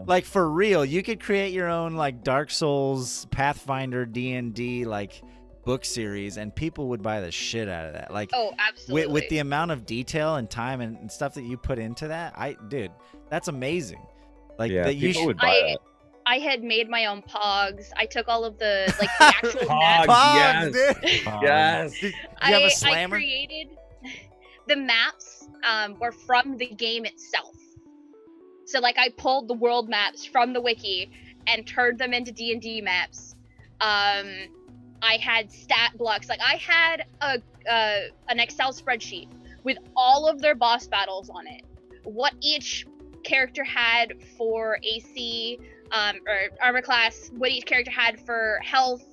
like for real. You could create your own like Dark Souls, Pathfinder, D&D like book series, and people would buy the shit out of that. Like, oh, absolutely. With the amount of detail and time and stuff that you put into that, dude, that's amazing. Like that people would buy that. I had made my own pogs. I took all of the like the actual maps. Pogs, yes. dude. Yes. Did you have a slammer? I created the maps were from the game itself. So like I pulled the world maps from the wiki and turned them into D&D maps. I had stat blocks. Like I had an Excel spreadsheet with all of their boss battles on it. What each character had for AC or armor class, what each character had for health,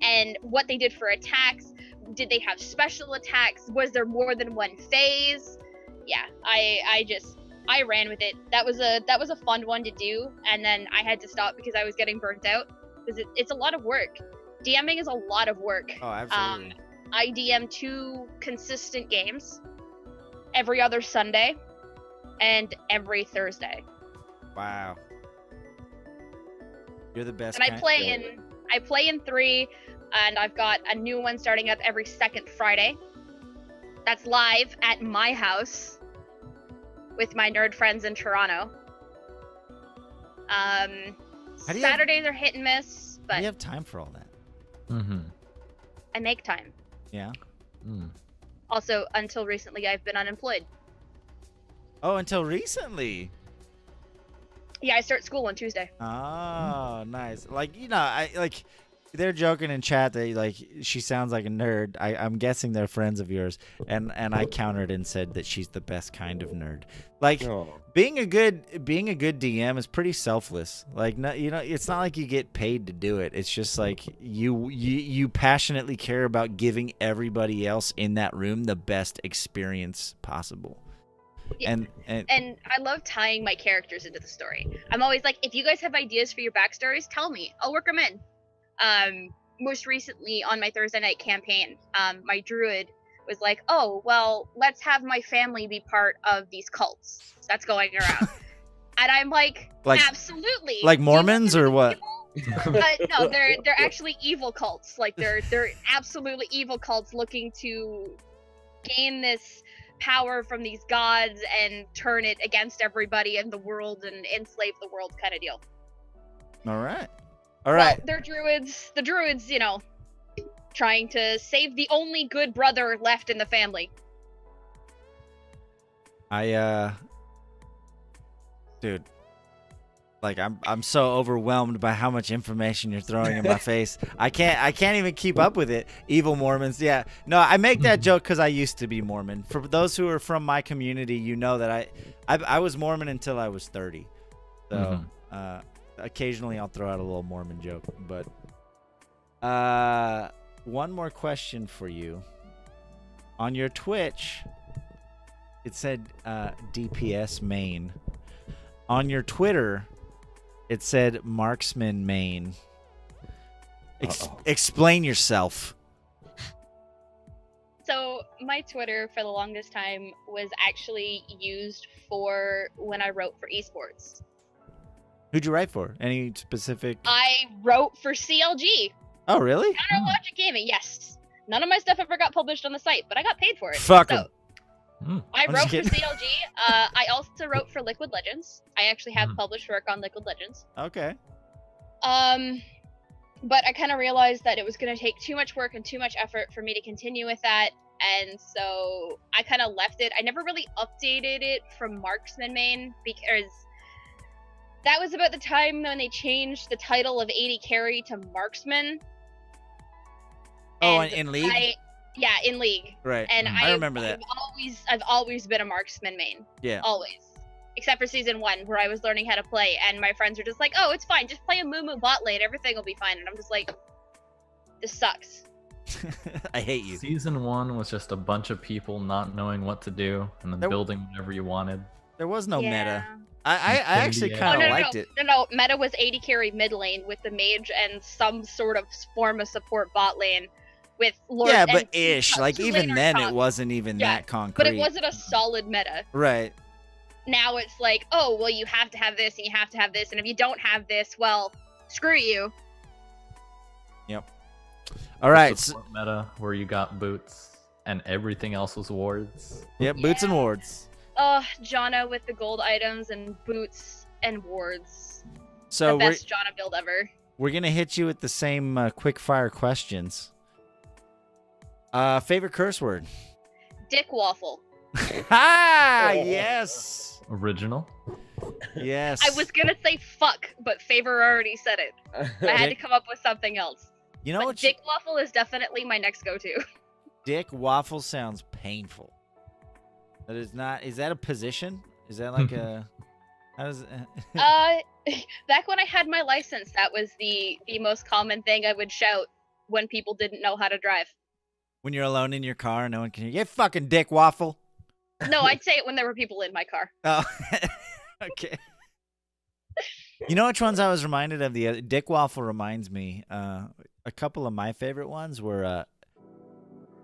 and what they did for attacks. Did they have special attacks? Was there more than one phase? Yeah, I ran with it. That was a fun one to do, and then I had to stop because I was getting burnt out because it's a lot of work. DMing is a lot of work. Oh, absolutely. I DM 2 consistent games every other Sunday and every Thursday. Wow. You're the best. And I play in I play in 3, and I've got a new one starting up every second Friday. That's live at my house with my nerd friends in Toronto. Saturdays are hit and miss, How but do you have time for all that? Mm-hmm. I make time. Yeah. Mm. Also, until recently, I've been unemployed. Oh, until recently. Yeah, I start school on Tuesday. Oh, nice. Like, you know, I like they're joking in chat that like she sounds like a nerd. I'm guessing they're friends of yours, and I countered and said that she's the best kind of nerd. Like being a good DM is pretty selfless. Like, no, you know, it's not like you get paid to do it. It's just like you passionately care about giving everybody else in that room the best experience possible. Yeah. And I love tying my characters into the story. I'm always like, if you guys have ideas for your backstories, tell me. I'll work them in. Most recently on my Thursday night campaign, my druid was like, oh, well, let's have my family be part of these cults that's going around. And I'm like absolutely. Like Mormons or what? No, they're actually evil cults. Like they're absolutely evil cults looking to gain this power from these gods and turn it against everybody in the world and enslave the world kind of deal. All right. Well, they're druids. The druids, you know, trying to save the only good brother left in the family. Dude, like I'm so overwhelmed by how much information you're throwing in my face. I can't even keep up with it. Evil Mormons, yeah. No, I make that joke because I used to be Mormon. For those who are from my community, you know that I was Mormon until I was 30. So occasionally I'll throw out a little Mormon joke. But one more question for you. On your Twitch, it said DPS main. On your Twitter, it said Marksman main. Explain yourself. So my Twitter for the longest time was actually used for when I wrote for esports. Who'd you write for? Any specific? I wrote for CLG. Oh, really? Counter Logic Gaming, yes. None of my stuff ever got published on the site, but I got paid for it. Fuck 'em. I wrote for CLG. I also wrote for Liquid Legends. I actually have published work on Liquid Legends. Okay. But I kind of realized that it was going to take too much work and too much effort for me to continue with that, and so I kind of left it. I never really updated it from Marksman main because that was about the time when they changed the title of AD carry to Marksman. Oh, in League? Yeah, in League. Right. And I remember that. I've always been a Marksman main. Yeah. Always. Except for season 1, where I was learning how to play, and my friends were just like, oh, it's fine, just play a Moo bot lane, everything will be fine. And I'm just like, this sucks. I hate you. Season 1 was just a bunch of people not knowing what to do, and then building whatever you wanted. There was no meta. I actually kind of liked it. No, meta was AD carry mid lane with the mage and some sort of form of support bot lane. With Lord but ish. Like, even then, it wasn't even that concrete. But it wasn't a solid meta. Right. Now it's like, oh, well, you have to have this, and you have to have this, and if you don't have this, well, screw you. Yep. All right. Support meta where you got boots, and everything else was wards. Yep, boots and wards. Janna with the gold items and boots and wards. So the best Janna build ever. We're going to hit you with the same quick fire questions. Favorite curse word? Dick waffle. Yes. Original. Yes. I was gonna say fuck, but Favor already said it. I had to come up with something else. You know what? Dick waffle is definitely my next go-to. Dick waffle sounds painful. That is not. Is that a position? Is that like a? How does? Back when I had my license, that was the most common thing I would shout when people didn't know how to drive. When you're alone in your car and no one can hear you, fucking dick waffle. No, I'd say it when there were people in my car. Oh, okay. You know which ones I was reminded of? The dick waffle reminds me. A couple of my favorite ones were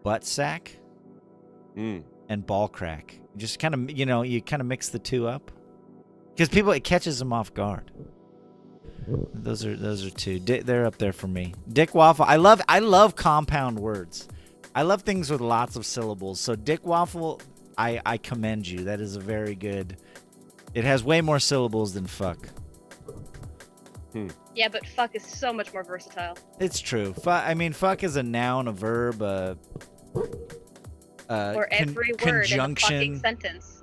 butt sack and ball crack. Just kind of, you kind of mix the two up because it catches them off guard. Those are two. They're up there for me. Dick waffle. I love compound words. I love things with lots of syllables. So dick waffle, I commend you. That is a very good. It has way more syllables than fuck. Yeah, but fuck is so much more versatile. It's true. I mean, fuck is a noun, a verb, Or every word in a fucking conjunction. sentence.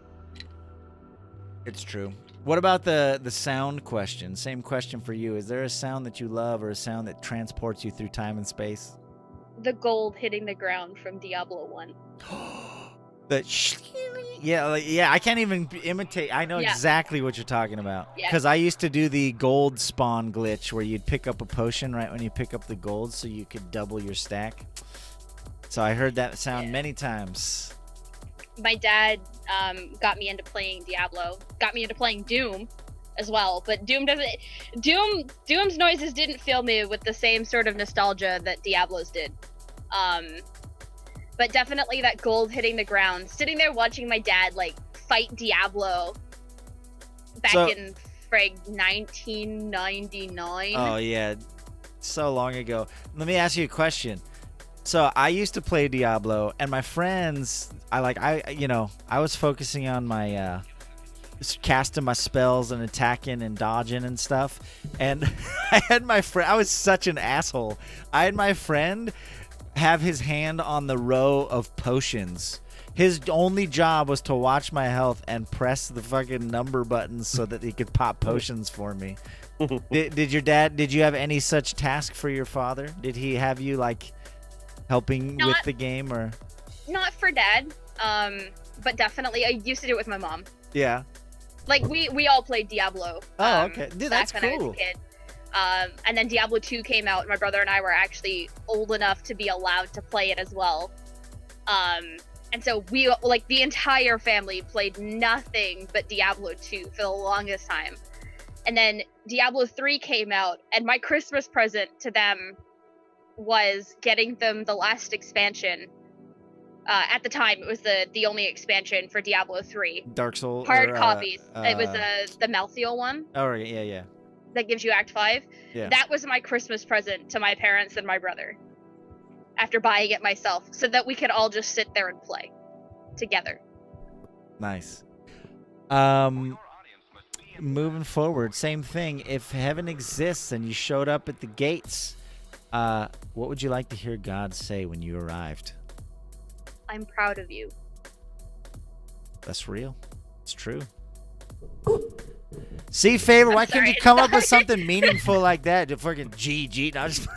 It's true. What about the sound question? Same question for you. Is there a sound that you love or a sound that transports you through time and space? The gold hitting the ground from Diablo 1. Yeah, I can't even imitate. I know Yeah. exactly what you're talking about. Yeah. Because I used to do the gold spawn glitch where you'd pick up a potion right when you pick up the gold so you could double your stack. So I heard that sound many times. My dad got me into playing Diablo, got me into playing Doom as well, but Doom's noises didn't fill me with the same sort of nostalgia that Diablo's did. But definitely that gold hitting the ground, sitting there watching my dad like fight Diablo back in 1999. Oh yeah, so long ago. Let me ask you a question. So I used to play Diablo, and my friends, I was focusing on my casting my spells and attacking and dodging and stuff. And I had my friend. I was such an asshole. I had my friend have his hand on the row of potions. His only job was to watch my health and press the fucking number buttons so that he could pop potions for me. Did you have any such task for your father? Did he have you like helping with the game or? Not for dad, but definitely I used to do it with my mom. Yeah. Like we all played Diablo. Oh, okay. Dude, that's back when I was cool. a kid. And then Diablo 2 came out, and my brother and I were actually old enough to be allowed to play it as well. And so we, like, the entire family played nothing but Diablo 2 for the longest time. And then Diablo 3 came out, and my Christmas present to them was getting them the last expansion. At the time, it was the only expansion for Diablo 3. Dark Soul. Hard copies. It was the Malthael one. Oh, yeah. That gives you Act 5. Yeah. That was my Christmas present to my parents and my brother. After buying it myself, so that we could all just sit there and play together. Nice. Moving forward, same thing. If heaven exists and you showed up at the gates, what would you like to hear God say when you arrived? I'm proud of you. That's real. It's true. See, Favor, why can't you sorry, come up with sorry. something meaningful like that? Fucking GG. No, just...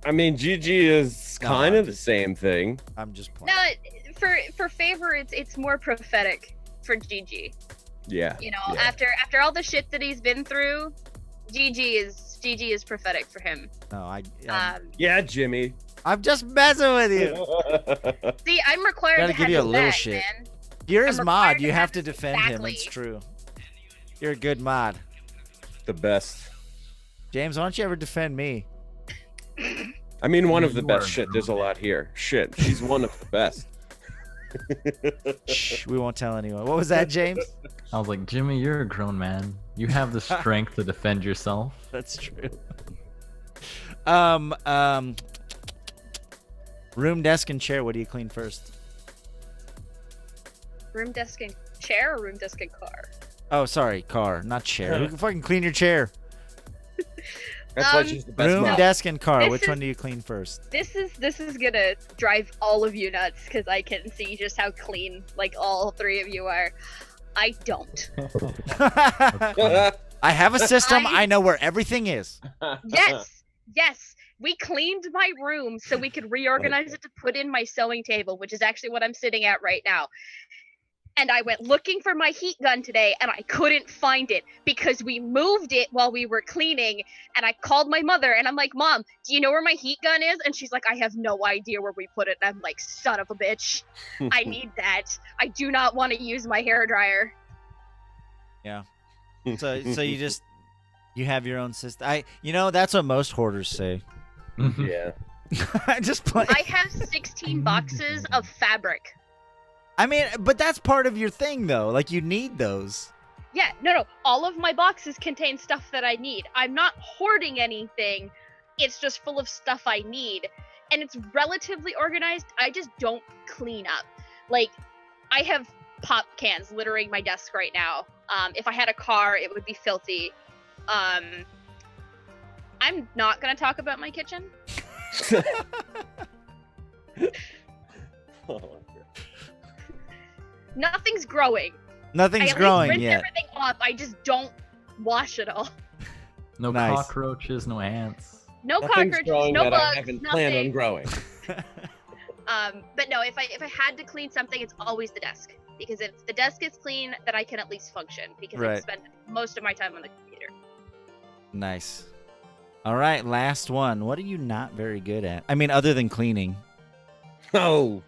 I mean, GG is kind of the same thing. I'm just playing. No, for Favor, it's more prophetic for GG. Yeah. You know, yeah. after all the shit that he's been through, GG is prophetic for him. No, Yeah, Jimmy. I'm just messing with you. See, I'm required Gotta to give have you a his little back, shit. man. You're I'm his required mod. to You have have to his defend him. exactly. It's true. You're a good mod. The best. James, why don't you ever defend me? I mean, one of the You best. are Shit, a there's a lot here. Shit, she's one of the best. Shh, we won't tell anyone. What was that, James? I was like, Jimmy, you're a grown man. You have the strength to defend yourself. That's true. Room, desk, and chair. What do you clean first? Room, desk, and chair, or room, desk, and car? Oh, sorry, car, not chair. Who can fucking clean your chair? That's why she's the best. Room, mom. desk, and car. This Which is- one do you clean first? This is gonna drive all of you nuts because I can see just how clean like all three of you are. I don't. I have a system. I know where everything is. Yes. We cleaned my room so we could reorganize it to put in my sewing table, which is actually what I'm sitting at right now. And I went looking for my heat gun today and I couldn't find it because we moved it while we were cleaning. And I called my mother and I'm like, Mom, do you know where my heat gun is? And she's like, I have no idea where we put it. And I'm like, son of a bitch. I need that. I do not want to use my hairdryer. Yeah. So you have your own system. That's what most hoarders say. Yeah. I just play. I have 16 boxes of fabric. I mean, but that's part of your thing, though. Like, you need those. Yeah, no. All of my boxes contain stuff that I need. I'm not hoarding anything. It's just full of stuff I need. And it's relatively organized. I just don't clean up. Like, I have pop cans littering my desk right now. If I had a car, it would be filthy. I'm not going to talk about my kitchen. Oh, Nothing's growing. Nothing's I growing rinse yet. everything off. I just don't wash it all. No Nice. cockroaches, no ants. No Nothing's cockroaches, growing no that bugs, I haven't planned on nothing. growing. But no, if I had to clean something, it's always the desk. Because if the desk is clean, then I can at least function. Because I Right. spend most of my time on the computer. Nice. All right, last one. What are you not very good at? I mean, other than cleaning. Oh,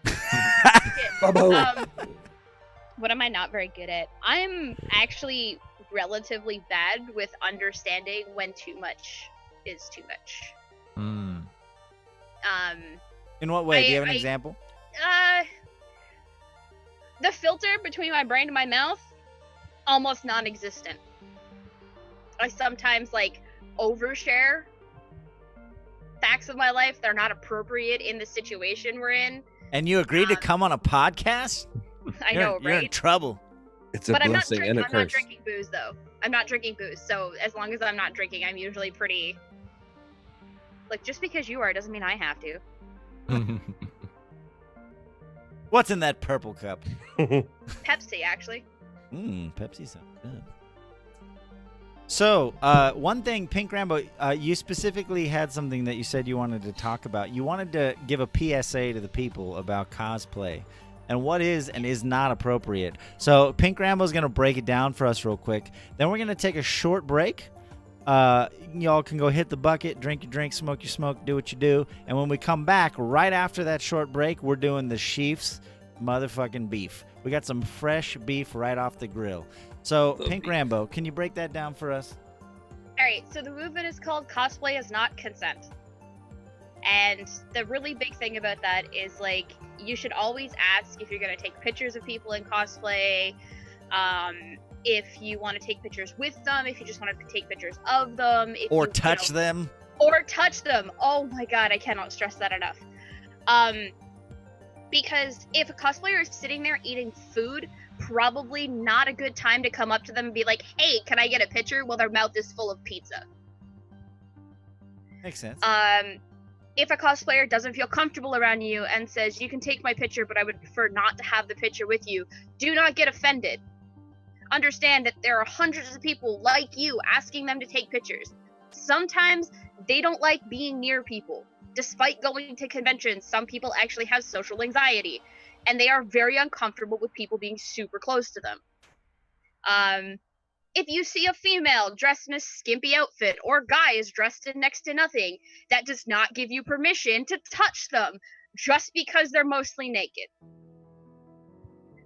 What am I not very good at? I'm actually relatively bad with understanding when too much is too much. Hmm. In what way? Do you have an I- example? The filter between my brain and my mouth, almost non-existent. I sometimes overshare facts of my life that are not appropriate in the situation we're in. And you agreed to come on a podcast? I know, You're in right? trouble. it's a But I'm not blessing and a I'm not curse. drinking booze though. I'm not drinking booze, so as long as I'm not drinking, I'm usually pretty. Just because you are doesn't mean I have to. What's in that purple cup? Pepsi, actually. Pepsi sounds good. So, one thing, PinkRambo, you specifically had something that you said you wanted to talk about. You wanted to give a PSA to the people about cosplay and what is and is not appropriate. So, PinkRambo's going to break it down for us real quick. Then we're going to take a short break. Y'all can go hit the bucket, drink your drink, smoke your smoke, do what you do. And when we come back, right after that short break, we're doing the Sheef's motherfucking beef. We got some fresh beef right off the grill. So, Love PinkRambo, can you break that down for us? Alright, so the movement is called Cosplay is Not Consent. And the really big thing about that is, you should always ask if you're going to take pictures of people in cosplay, if you want to take pictures with them, if you just want to take pictures of them. If Or you, touch them? Or touch them. Oh my god, I cannot stress that enough. Because if a cosplayer is sitting there eating food, probably not a good time to come up to them and be like, hey, can I get a picture while their mouth is full of pizza? Makes sense. If a cosplayer doesn't feel comfortable around you and says, you can take my picture, but I would prefer not to have the picture with you, do not get offended. Understand that there are hundreds of people like you asking them to take pictures. Sometimes they don't like being near people. Despite going to conventions, some people actually have social anxiety, and they are very uncomfortable with people being super close to them. If you see a female dressed in a skimpy outfit, or guy is dressed in next to nothing, that does not give you permission to touch them, just because they're mostly naked.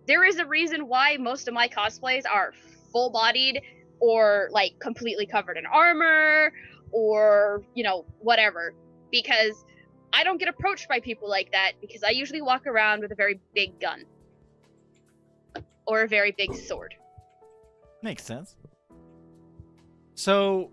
There is a reason why most of my cosplays are full-bodied, or completely covered in armor, or whatever, because I don't get approached by people like that, because I usually walk around with a very big gun or a very big sword. Makes sense. So,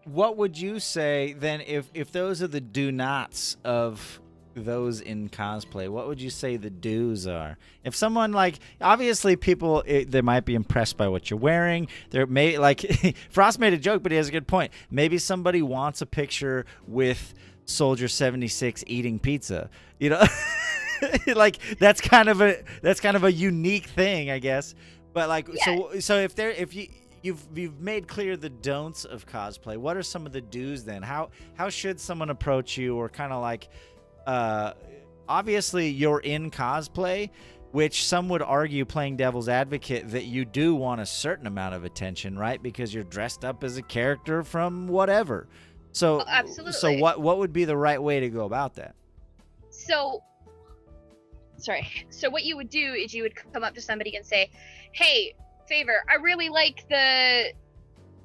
what would you say then if those are the do-nots of those in cosplay? What would you say the do's are? If someone obviously people they might be impressed by what you're wearing. There may Frost made a joke, but he has a good point. Maybe somebody wants a picture with Soldier 76 eating pizza. That's kind of a unique thing, I guess. But Yeah. so if you've made clear the don'ts of cosplay, what are some of the do's then? How should someone approach you, or kind of obviously you're in cosplay, which some would argue, playing devil's advocate, that you do want a certain amount of attention, right? Because you're dressed up as a character from whatever. So, Absolutely. So what would be the right way to go about that? So what you would do is you would come up to somebody and say, hey, Favor, I really like the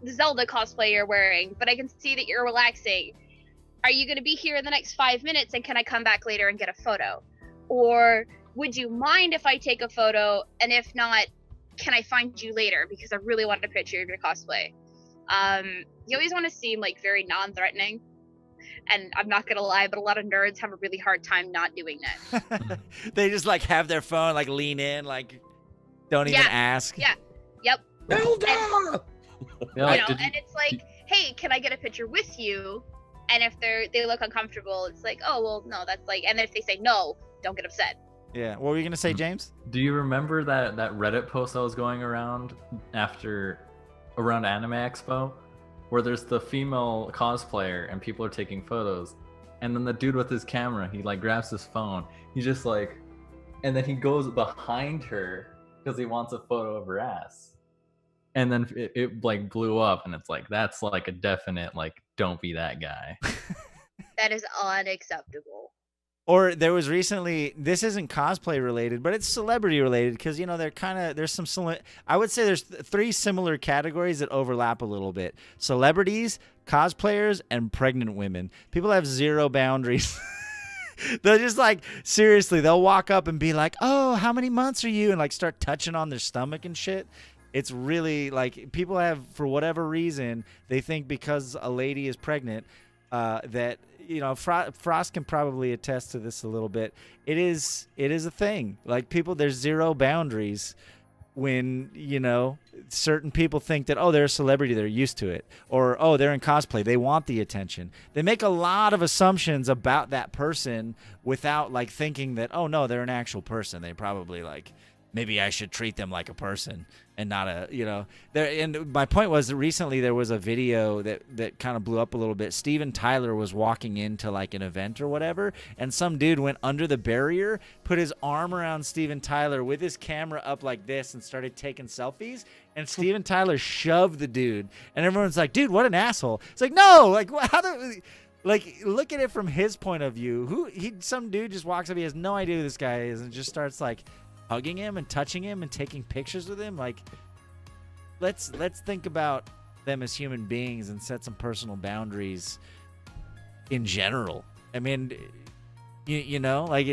Zelda cosplay you're wearing, but I can see that you're relaxing. Are you going to be here in the next 5 minutes, and can I come back later and get a photo? Or would you mind if I take a photo, and if not, can I find you later because I really want a picture of your cosplay. You always want to seem like very non-threatening, and I'm not gonna lie, but a lot of nerds have a really hard time not doing that. They just like have their phone, like lean in, like don't even ask. Yeah. Yep. Zelda! Yeah, You know, and it's like, hey, can I get a picture with you? And if they look uncomfortable, it's like, oh well, no, that's like. And if they say no, don't get upset. Yeah. What were you gonna say, James? Do you remember that Reddit post that was going around around Anime Expo, where there's the female cosplayer and people are taking photos, and then the dude with his camera, he like grabs his phone, he's just like, and then he goes behind her because he wants a photo of her ass, and then it like blew up, and it's like that's like a definite like don't be that guy. That is unacceptable. Or there was recently, this isn't cosplay related, but it's celebrity related because, you know, there's some, I would say there's three similar categories that overlap a little bit. Celebrities, cosplayers, and pregnant women. People have zero boundaries. They'll just like, seriously, they'll walk up and be like, oh, how many months are you? And like start touching on their stomach and shit. It's really like people have, for whatever reason, they think because a lady is pregnant, that, you know, Frost can probably attest to this a little bit. It is a thing. Like people, there's zero boundaries when, you know, certain people think that, oh, they're a celebrity, they're used to it. Or, oh, they're in cosplay, they want the attention. They make a lot of assumptions about that person without like thinking that, oh no, they're an actual person. They probably like, maybe I should treat them like a person and not a, you know. And my point was that recently there was a video that kind of blew up a little bit. Steven Tyler was walking into like an event or whatever, and some dude went under the barrier, put his arm around Steven Tyler with his camera up like this and started taking selfies. And Steven Tyler shoved the dude. And everyone's like, dude, what an asshole. It's like, no, like, how the... Like, look at it from his point of view. Some dude just walks up, he has no idea who this guy is, and just starts like hugging him and touching him and taking pictures with him. Like, let's think about them as human beings and set some personal boundaries in general. I mean, you know, like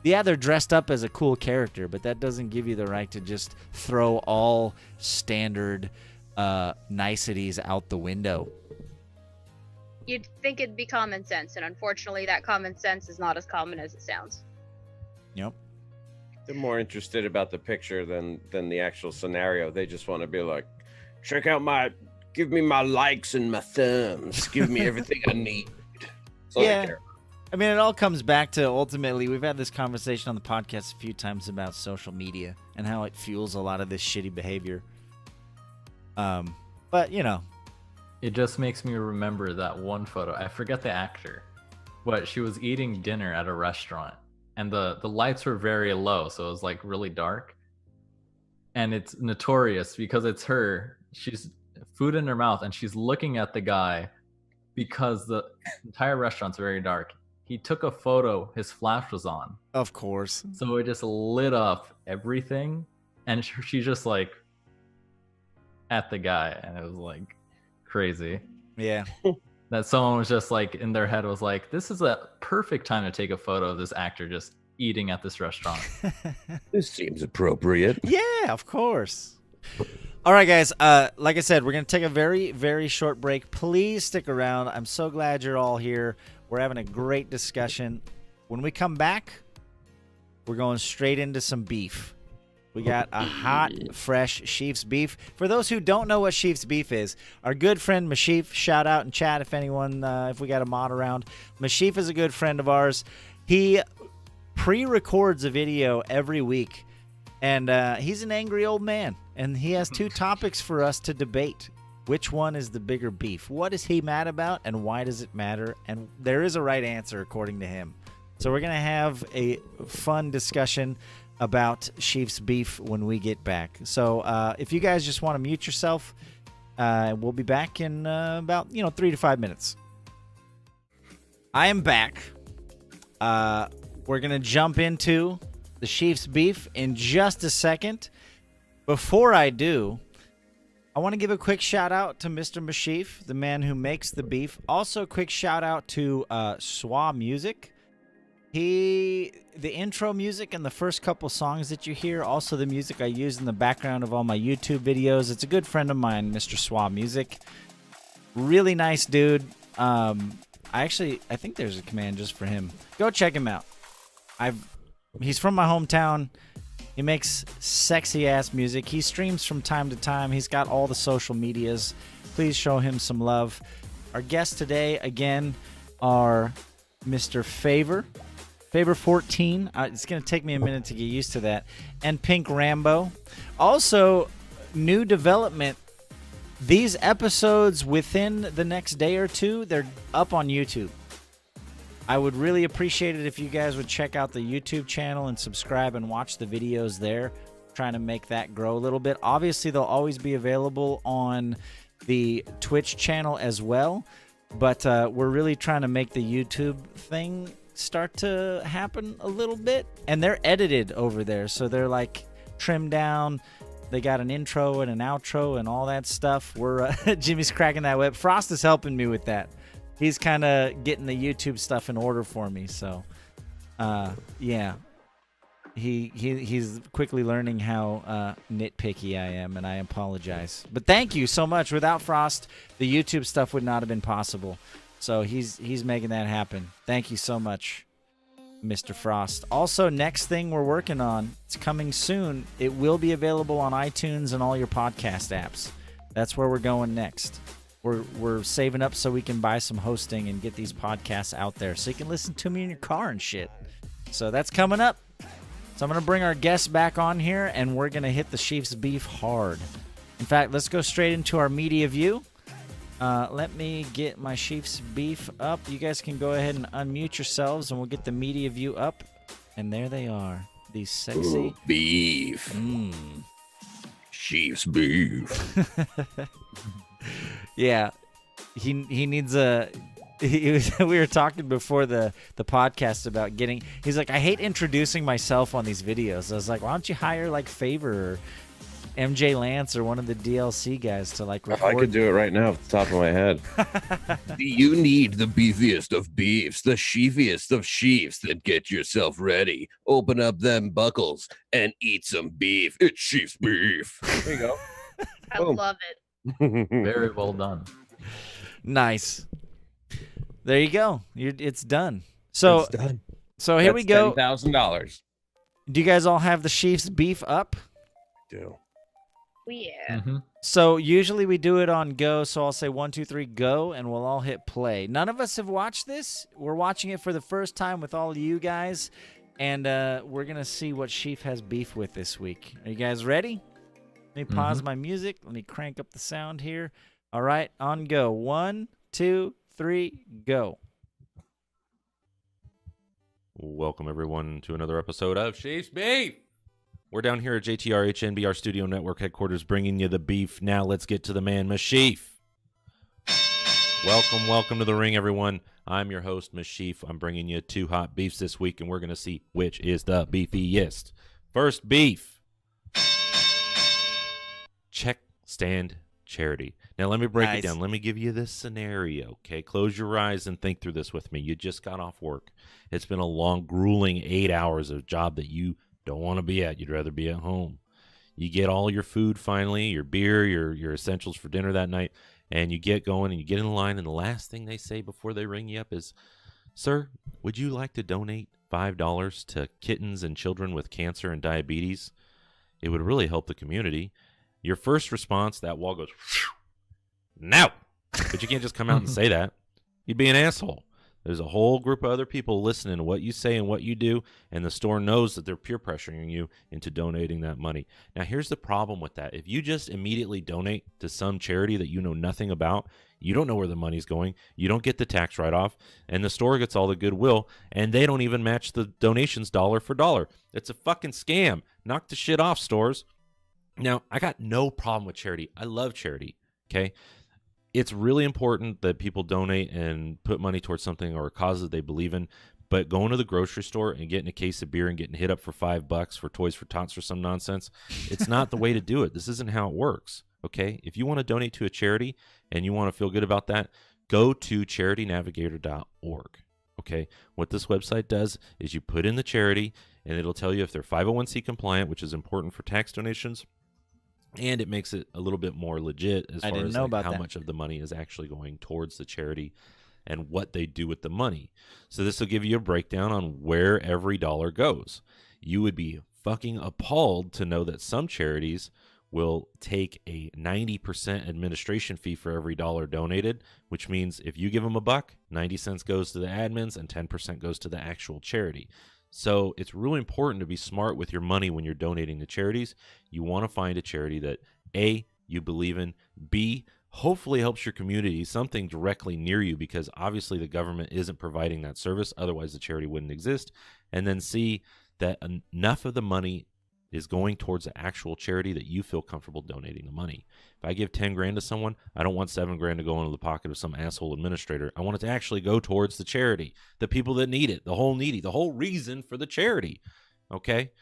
yeah, they're dressed up as a cool character, but that doesn't give you the right to just throw all standard niceties out the window. You'd think it'd be common sense, and unfortunately that common sense is not as common as it sounds. Yep. They're more interested about the picture than the actual scenario. They just want to be like, check out give me my likes and my thumbs. Give me everything I need. That's all they Yeah. care. I mean, it all comes back to ultimately, we've had this conversation on the podcast a few times about social media and how it fuels a lot of this shitty behavior. But, you know. It just makes me remember that one photo. I forget the actor, but she was eating dinner at a restaurant, and the lights were very low, so it was like really dark. And it's notorious because it's her. She's food in her mouth, and she's looking at the guy because the entire restaurant's very dark. He took a photo, his flash was on. Of course. So it just lit up everything, and she's just like at the guy, and it was like crazy. Yeah. That someone was just like in their head was like, this is a perfect time to take a photo of this actor just eating at this restaurant. This seems appropriate. Yeah, of course. All right, guys. Like I said, we're going to take a very, very short break. Please stick around. I'm so glad you're all here. We're having a great discussion. When we come back, we're going straight into some beef. We got a hot, fresh Sheef's beef. For those who don't know what Sheef's beef is, our good friend Meshyf, shout out in chat if anyone, if we got a mod around. Meshyf is a good friend of ours. He pre-records a video every week, and he's an angry old man, and he has two topics for us to debate. Which one is the bigger beef? What is he mad about, and why does it matter? And there is a right answer according to him. So we're going to have a fun discussion about Sheef's beef when we get back. So if you guys just want to mute yourself, we'll be back in about 3 to 5 minutes. I am back. We're going to jump into the Sheef's beef in just a second. Before I do, I want to give a quick shout out to Mr. Meshyf, the man who makes the beef. Also, a quick shout out to Swa Music. The intro music and the first couple songs that you hear, also the music I use in the background of all my YouTube videos. It's a good friend of mine, Mr. Swa Music. Really nice dude. I think there's a command just for him. Go check him out. He's from my hometown. He makes sexy ass music. He streams from time to time. He's got all the social medias. Please show him some love. Our guests today again are Mr. Favor 14. It's going to take me a minute to get used to that. And PinkRambo. Also, new development. These episodes within the next day or two, they're up on YouTube. I would really appreciate it if you guys would check out the YouTube channel and subscribe and watch the videos there. Trying to make that grow a little bit. Obviously, they'll always be available on the Twitch channel as well. But we're really trying to make the YouTube thing start to happen a little bit. And they're edited over there, so they're like trimmed down. They got an intro and an outro and all that stuff. Jimmy's cracking that whip. Frost is helping me with that. He's kind of getting the YouTube stuff in order for me. So, yeah. He's quickly learning how nitpicky I am, and I apologize. But thank you so much. Without Frost, the YouTube stuff would not have been possible. So he's making that happen. Thank you so much, Mr. Frost. Also, next thing we're working on, it's coming soon. It will be available on iTunes and all your podcast apps. That's where we're going next. We're saving up so we can buy some hosting and get these podcasts out there so you can listen to me in your car and shit. So that's coming up. So I'm going to bring our guests back on here, and we're going to hit the Sheef's beef hard. In fact, let's go straight into our media view. Let me get my Sheef's beef up. You guys can go ahead and unmute yourselves, and we'll get the media view up. And there they are. These sexy... Ooh, beef. Sheef's beef. Yeah. He needs a... we were talking before the podcast about getting... He's like, I hate introducing myself on these videos. I was like, why don't you hire, like, Favor or MJ Lance or one of the DLC guys to, like, record? I could do it right now off the top of my head. Do you need the beefiest of beefs, the sheefiest of sheefs? Then get yourself ready. Open up them buckles and eat some beef. It's Sheef's beef. There you go. I Boom. love it. Very well done. Nice. There you go. It's done. So, It's done. So here we go. $10,000. Do you guys all have the Sheef's beef up? Do. Yeah. Mm-hmm. So usually we do it on go, so I'll say 1, 2, 3, go, and we'll all hit play. None of us have watched this. We're watching it for the first time with all of you guys, and we're going to see what Sheef has beef with this week. Are you guys ready? Let me pause my music. Let me crank up the sound here. All right, on go. 1, 2, 3, go. Welcome, everyone, to another episode of Sheef's Beef. We're down here at JTR HNBR Studio Network headquarters bringing you the beef. Now let's get to the man, Meshyf. Welcome to the ring, everyone. I'm your host, Meshyf. I'm bringing you 2 hot beefs this week, and we're going to see which is the beefiest. First beef. Check, stand, charity. Now let me break it down. Let me give you this scenario, okay? Close your eyes and think through this with me. You just got off work. It's been a long, grueling 8 hours of a job that you don't want to be at. You'd rather be at home. You get all your food finally, your beer, your essentials for dinner that night, and you get going and you get in line, and the last thing they say before they ring you up is, "Sir, would you like to donate $5 to kittens and children with cancer and diabetes? It would really help the community." Your first response, that wall goes, "No." But you can't just come out and say that. You'd be an asshole. There's a whole group of other people listening to what you say and what you do, and the store knows that they're peer pressuring you into donating that money. Now, here's the problem with that. If you just immediately donate to some charity that you know nothing about, you don't know where the money's going, you don't get the tax write-off, and the store gets all the goodwill, and they don't even match the donations dollar for dollar. It's a fucking scam. Knock the shit off, stores. Now, I got no problem with charity. I love charity, okay? It's really important that people donate and put money towards something or a cause that they believe in, but going to the grocery store and getting a case of beer and getting hit up for $5 for Toys for Tots or some nonsense, it's not the way to do it. This isn't how it works, okay? If you want to donate to a charity and you want to feel good about that, go to charitynavigator.org, Okay, what this website does is you put in the charity, and it'll tell you if they're 501c compliant, which is important for tax donations, and it makes it a little bit more legit as far as like how much of the money is actually going towards the charity and what they do with the money. So this will give you a breakdown on where every dollar goes. You would be fucking appalled to know that some charities will take a 90% administration fee for every dollar donated, which means if you give them $1, 90 cents goes to the admins and 10% goes to the actual charity. So it's really important to be smart with your money when you're donating to charities. You want to find a charity that A, you believe in, B, hopefully helps your community, something directly near you, because obviously the government isn't providing that service, otherwise the charity wouldn't exist, and then C, that enough of the money is going towards the actual charity that you feel comfortable donating the money. If I give 10 grand to someone, I don't want 7 grand to go into the pocket of some asshole administrator. I want it to actually go towards the charity, the people that need it, the whole reason for the charity. Okay?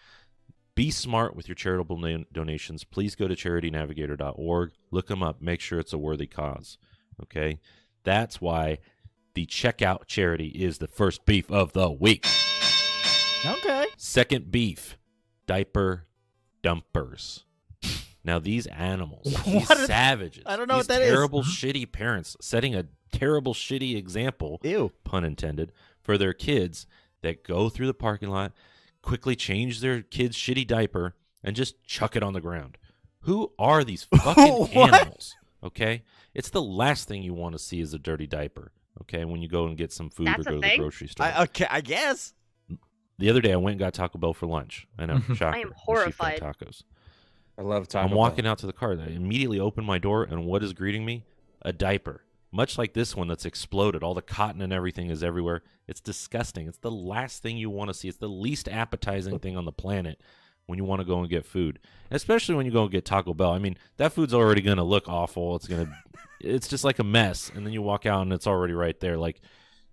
Be smart with your charitable donations. Please go to charitynavigator.org. Look them up. Make sure it's a worthy cause. Okay? That's why the checkout charity is the first beef of the week. Okay. Second beef, Diaper Dumpsters. Now these animals, these savages, I don't know these what that is. terrible, shitty parents setting a terrible, shitty example, Ew. pun intended, for their kids that go through the parking lot, quickly change their kid's shitty diaper, and just chuck it on the ground. Who are these fucking animals? Okay? It's the last thing you want to see is a dirty diaper. Okay? When you go and get some food That's or go a to the thing? grocery store. Okay, I guess. The other day, I went and got Taco Bell for lunch. I know, shocker. I am Meshyf got horrified. Tacos. I love Taco I'm Bell. walking out to the car. I immediately open my door, and what is greeting me? A diaper. Much like this one that's exploded. All the cotton and everything is everywhere. It's disgusting. It's the last thing you want to see. It's the least appetizing thing on the planet when you want to go and get food. Especially when you go and get Taco Bell. I mean, that food's already going to look awful. It's just like a mess. And then you walk out, and it's already right there. Like,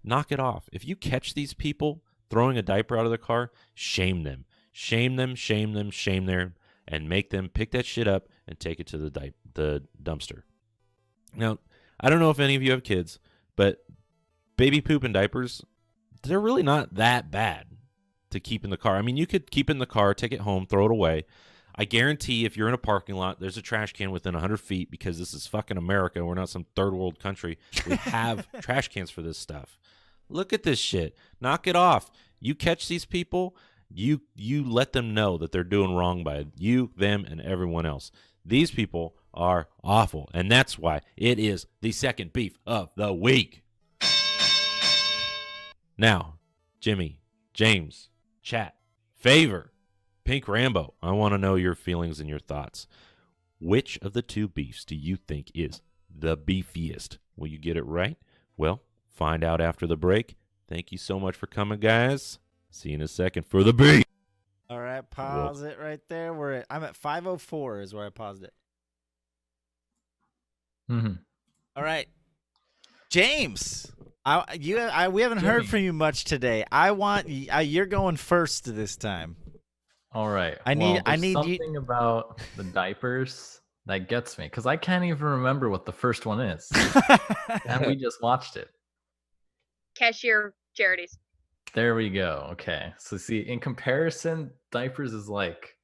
knock it off. If you catch these people throwing a diaper out of the car, shame them. Shame them, shame them, shame them, and make them pick that shit up and take it to the dumpster. Now, I don't know if any of you have kids, but baby poop and diapers, they're really not that bad to keep in the car. I mean, you could keep in the car, take it home, throw it away. I guarantee if you're in a parking lot, there's a trash can within 100 feet, because this is fucking America. We're not some third world country. We have trash cans for this stuff. Look at this shit. Knock it off. You catch these people, you let them know that they're doing wrong by you, them, and everyone else. These people are awful, and that's why it is the second beef of the week. Now, Jimmy, James, chat, Favor, PinkRambo, I want to know your feelings and your thoughts. Which of the two beefs do you think is the beefiest? Will you get it right? Well, find out after the break. Thank you so much for coming, guys. See you in a second for the beef. All right, pause it right there. I'm at 5:04 is where I paused it. Mm-hmm. All right, James. We haven't heard from you much today. You're going first this time. All right. I need something about the diapers that gets me, because I can't even remember what the first one is, and we just watched it. Cashier charities. There we go. Okay. So see, in comparison, diapers is like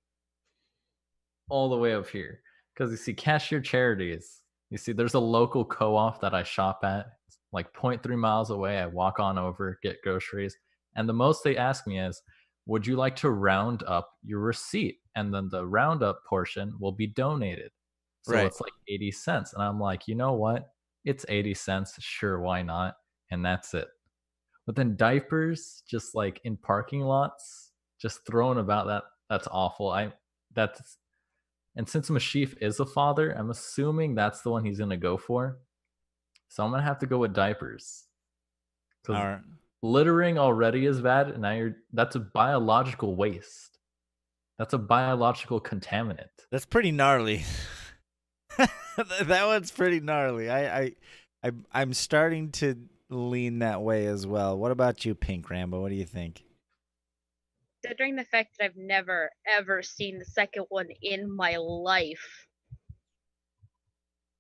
all the way up here, because you see cashier charities. You see, there's a local co-op that I shop at. It's like 0.3 miles away. I walk on over, get groceries. And the most they ask me is, would you like to round up your receipt? And then the roundup portion will be donated. So Right. It's like 80 cents. And I'm like, you know what? It's 80 cents. Sure, why not? And that's it. But then diapers, just like in parking lots, just thrown about, that's awful. And since Meshyf is a father, I'm assuming that's the one he's gonna go for. So I'm gonna have to go with diapers. Because All right. littering already is bad, and now that's a biological waste. That's a biological contaminant. That's pretty gnarly. That one's pretty gnarly. I'm starting to lean that way as well. What about you, PinkRambo? What do you think? Considering the fact that I've never ever seen the second one in my life,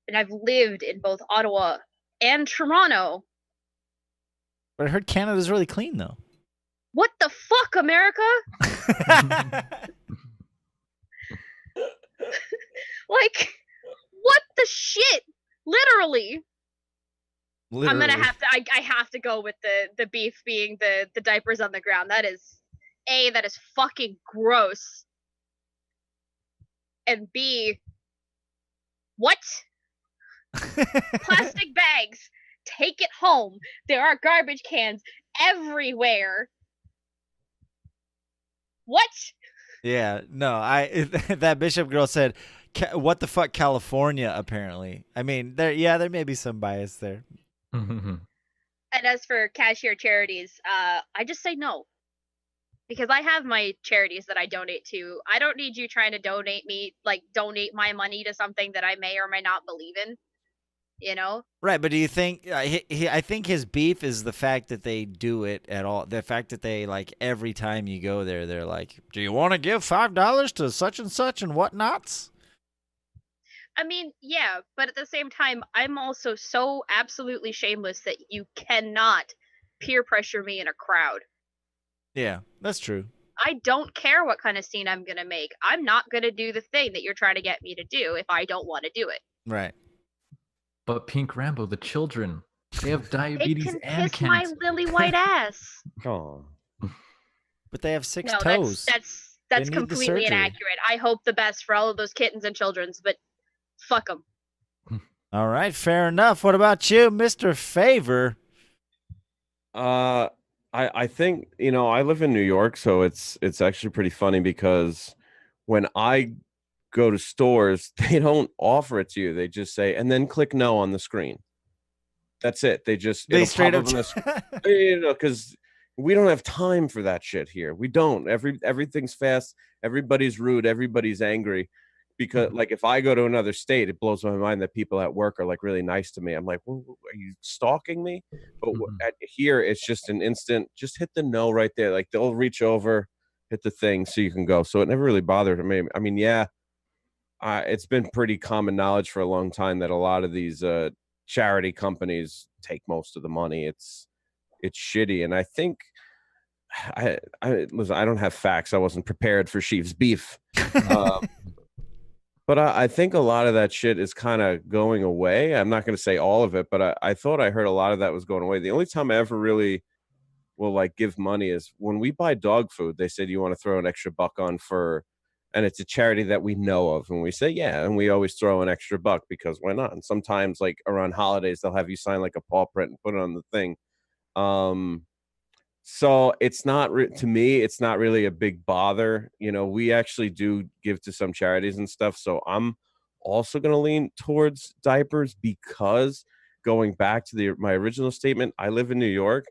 and I've lived in both Ottawa and Toronto, But I heard Canada's really clean though. What the fuck, America? Like, what the shit? Literally. I'm gonna have to. I have to go with the beef being the diapers on the ground. That is fucking gross. And B, what? Plastic bags. Take it home. There are garbage cans everywhere. What? Yeah, no, that Bishop girl said, "What the fuck, California?" Apparently, I mean, there may be some bias there. And as for cashier charities, I just say no, because I have my charities that I donate to. I don't need you trying to donate my money to something that I may or may not believe in. You know? Right, but do you think I think his beef is the fact that they do it at all. The fact that they, like, every time you go there, they're like, "Do you want to give $5 to such and such and whatnots?" I mean, yeah, but at the same time, I'm also so absolutely shameless that you cannot peer pressure me in a crowd. Yeah, that's true. I don't care what kind of scene I'm gonna make. I'm not gonna do the thing that you're trying to get me to do if I don't want to do it. Right. But PinkRambo, the children, they have They diabetes can and kiss my cancer. lily white ass. Oh. But they have 6 No, toes. that's They need the completely surgery. inaccurate. I hope the best for all of those kittens and children's, but fuck them. All right, fair enough. What about you, Mr. Favor? I think, I live in New York, so it's actually pretty funny because when I go to stores, they don't offer it to you. They just say, and then click no on the screen. That's it. They They straight up because we don't have time for that shit here. We don't. Everything's fast. Everybody's rude. Everybody's angry. Because like if I go to another state, it blows my mind that people at work are like really nice to me. I'm like, well, are you stalking me? But here, it's just an instant. Just hit the no right there. Like they'll reach over, hit the thing so you can go. So it never really bothered me. I mean, yeah, it's been pretty common knowledge for a long time that a lot of these charity companies take most of the money. It's shitty, and I think listen, I don't have facts. I wasn't prepared for Sheef's beef. But I think a lot of that shit is kind of going away. I'm not going to say all of it, but I thought I heard a lot of that was going away. The only time I ever really will like give money is when we buy dog food. They said, you want to throw an extra buck on and it's a charity that we know of. And we say, yeah. And we always throw an extra buck because why not? And sometimes like around holidays, they'll have you sign like a paw print and put it on the thing. So it's not to me, it's not really a big bother. We actually do give to some charities and stuff. So I'm also going to lean towards diapers because going back to my original statement, I live in New York.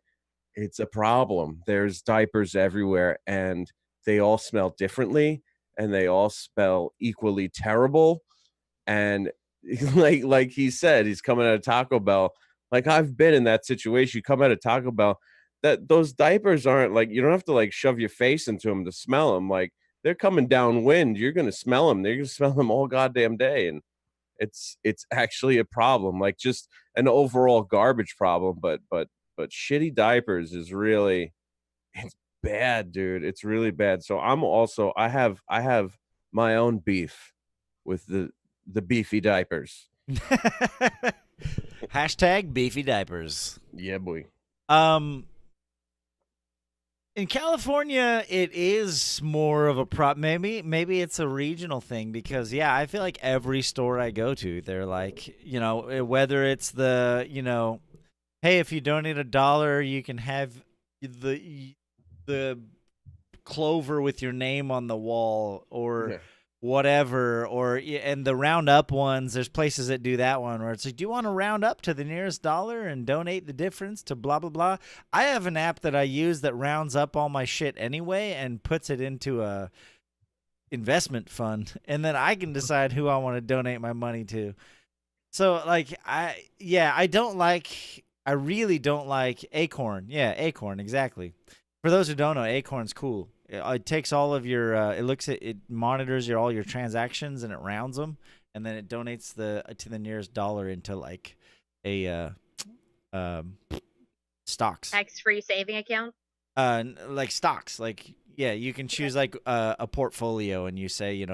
It's a problem. There's diapers everywhere and they all smell differently and they all smell equally terrible. And like he said, he's coming out of Taco Bell. Like I've been in that situation. You come out of Taco Bell, that those diapers aren't like, you don't have to like shove your face into them to smell them. Like they're coming downwind. You're going to smell them. They're going to smell them all goddamn day. And it's actually a problem, like just an overall garbage problem. But shitty diapers is really, it's bad, dude. It's really bad. So I have my own beef with the beefy diapers. Hashtag beefy diapers. Yeah, boy. In California, it is more of a maybe it's a regional thing because, yeah, I feel like every store I go to, they're like, whether it's the, hey, if you donate $1, you can have the clover with your name on the wall or whatever, and the round up ones, there's places that do that one where it's like, do you want to round up to the nearest dollar and donate the difference to blah blah blah? I have an app that I use that rounds up all my shit anyway and puts it into a investment fund, and then I can decide who I want to donate my money to. So like I really don't like Acorn. Yeah, Acorn, exactly. For those who don't know, Acorn's cool. It takes all of your it monitors all your transactions and it rounds them, and then it donates to the nearest dollar into like a stocks. Tax-free saving account. Like stocks. Like, yeah, you can choose like a portfolio, and you say,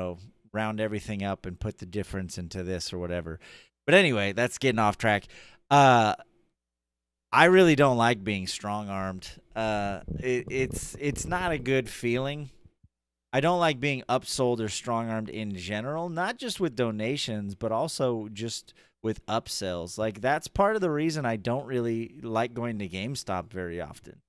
round everything up and put the difference into this or whatever. But anyway, that's getting off track. I really don't like being strong-armed. It's not a good feeling. I don't like being upsold or strong-armed in general, not just with donations, but also just with upsells. Like, that's part of the reason I don't really like going to GameStop very often.